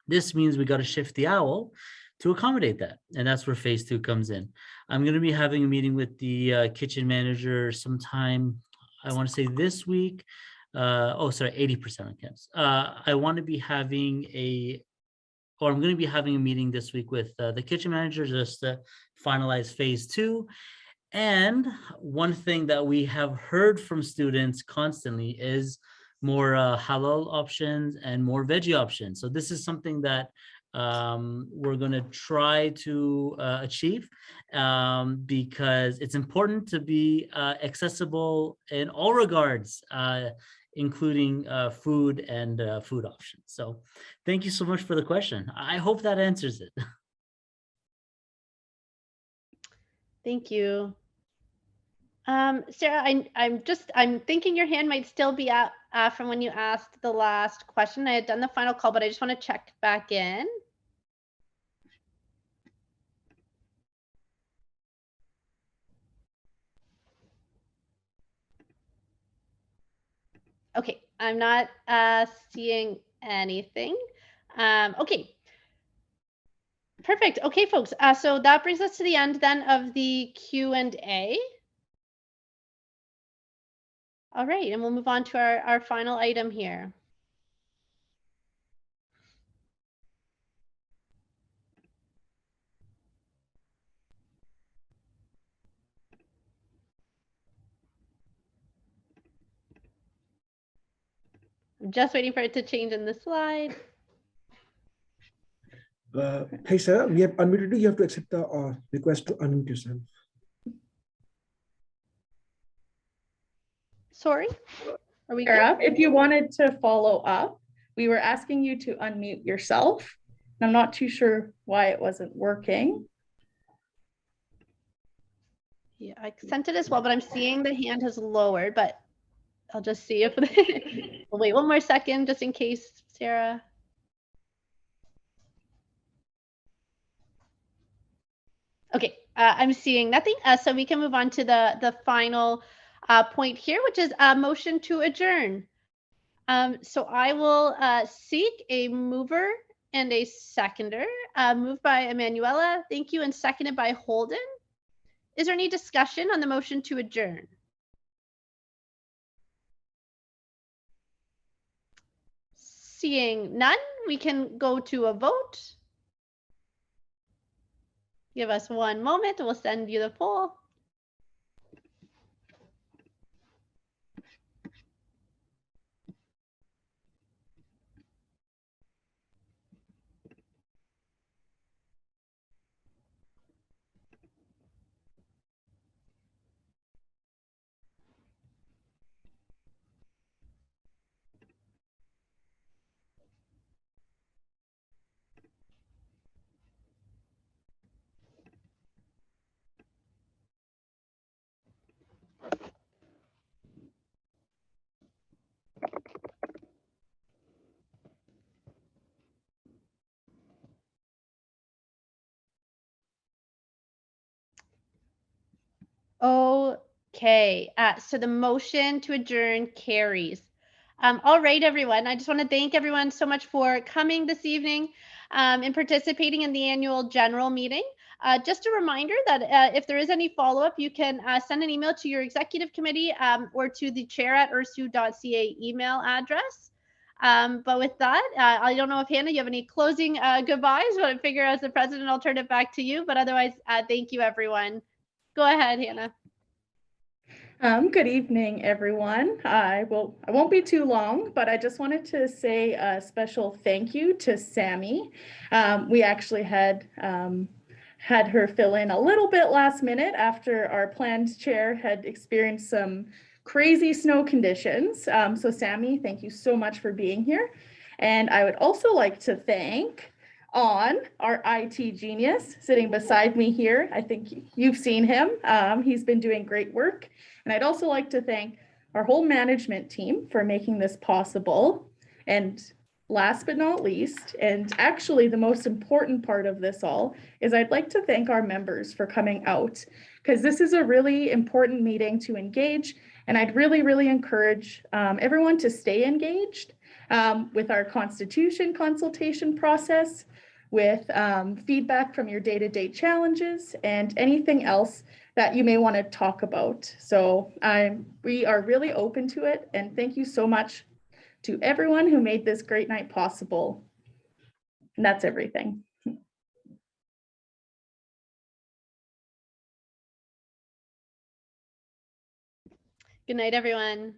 this means we got to shift the owl to accommodate that. And that's where phase 2 comes in. I'm going to be having a meeting with the kitchen manager sometime, I want to say this week. 80% on campus. I want to be having I'm going to be having a meeting this week with the kitchen manager just to finalize phase 2. And one thing that we have heard from students constantly is more halal options and more veggie options. So this is something that we're going to try to achieve because it's important to be accessible in all regards, including food and food options. So thank you so much for the question. I hope that answers it. Thank you. Sarah, I'm thinking your hand might still be up from when you asked the last question. I had done the final call, but I just want to check back in. Okay, I'm not seeing anything. Okay. Perfect. Okay, folks. So that brings us to the end then of the Q&A. All right, and we'll move on to our final item here. I'm just waiting for it to change in the slide. Hey, Sarah, we have unmuted you. You have to accept the request to unmute yourself. Sorry, are we Sarah, if you wanted to follow up, we were asking you to unmute yourself. I'm not too sure why it wasn't working. Yeah, I sent it as well, but I'm seeing the hand has lowered, but I'll just see if we'll wait one more second just in case, Sarah. Okay, I'm seeing nothing, so we can move on to the final point here, which is a motion to adjourn. So I will seek a mover and a seconder. Moved by Emanuela, thank you, and seconded by Holden. Is there any discussion on the motion to adjourn? Seeing none, we can go to a vote. Give us one moment, we'll send you the poll. Okay, so the motion to adjourn carries. All right, everyone. I just want to thank everyone so much for coming this evening and participating in the annual general meeting. Just a reminder that if there is any follow-up, you can send an email to your executive committee or to the chair@ursu.ca email address. But with that, I don't know if Hannah, you have any closing goodbyes, but I figure as the president, I'll turn it back to you. But otherwise, thank you, everyone. Go ahead, Hannah. Good evening, everyone. I won't be too long, but I just wanted to say a special thank you to Sammy. We actually had her fill in a little bit last minute after our planned chair had experienced some crazy snow conditions. So Sammy, thank you so much for being here. And I would also like to thank on our IT genius sitting beside me here. I think you've seen him. He's been doing great work. And I'd also like to thank our whole management team for making this possible. And last but not least, and actually the most important part of this all, is I'd like to thank our members for coming out, because this is a really important meeting to engage. And I'd really, really encourage everyone to stay engaged with our Constitution consultation process, with feedback from your day-to-day challenges and anything else that you may want to talk about. So we are really open to it. And thank you so much to everyone who made this great night possible. And that's everything. Good night, everyone.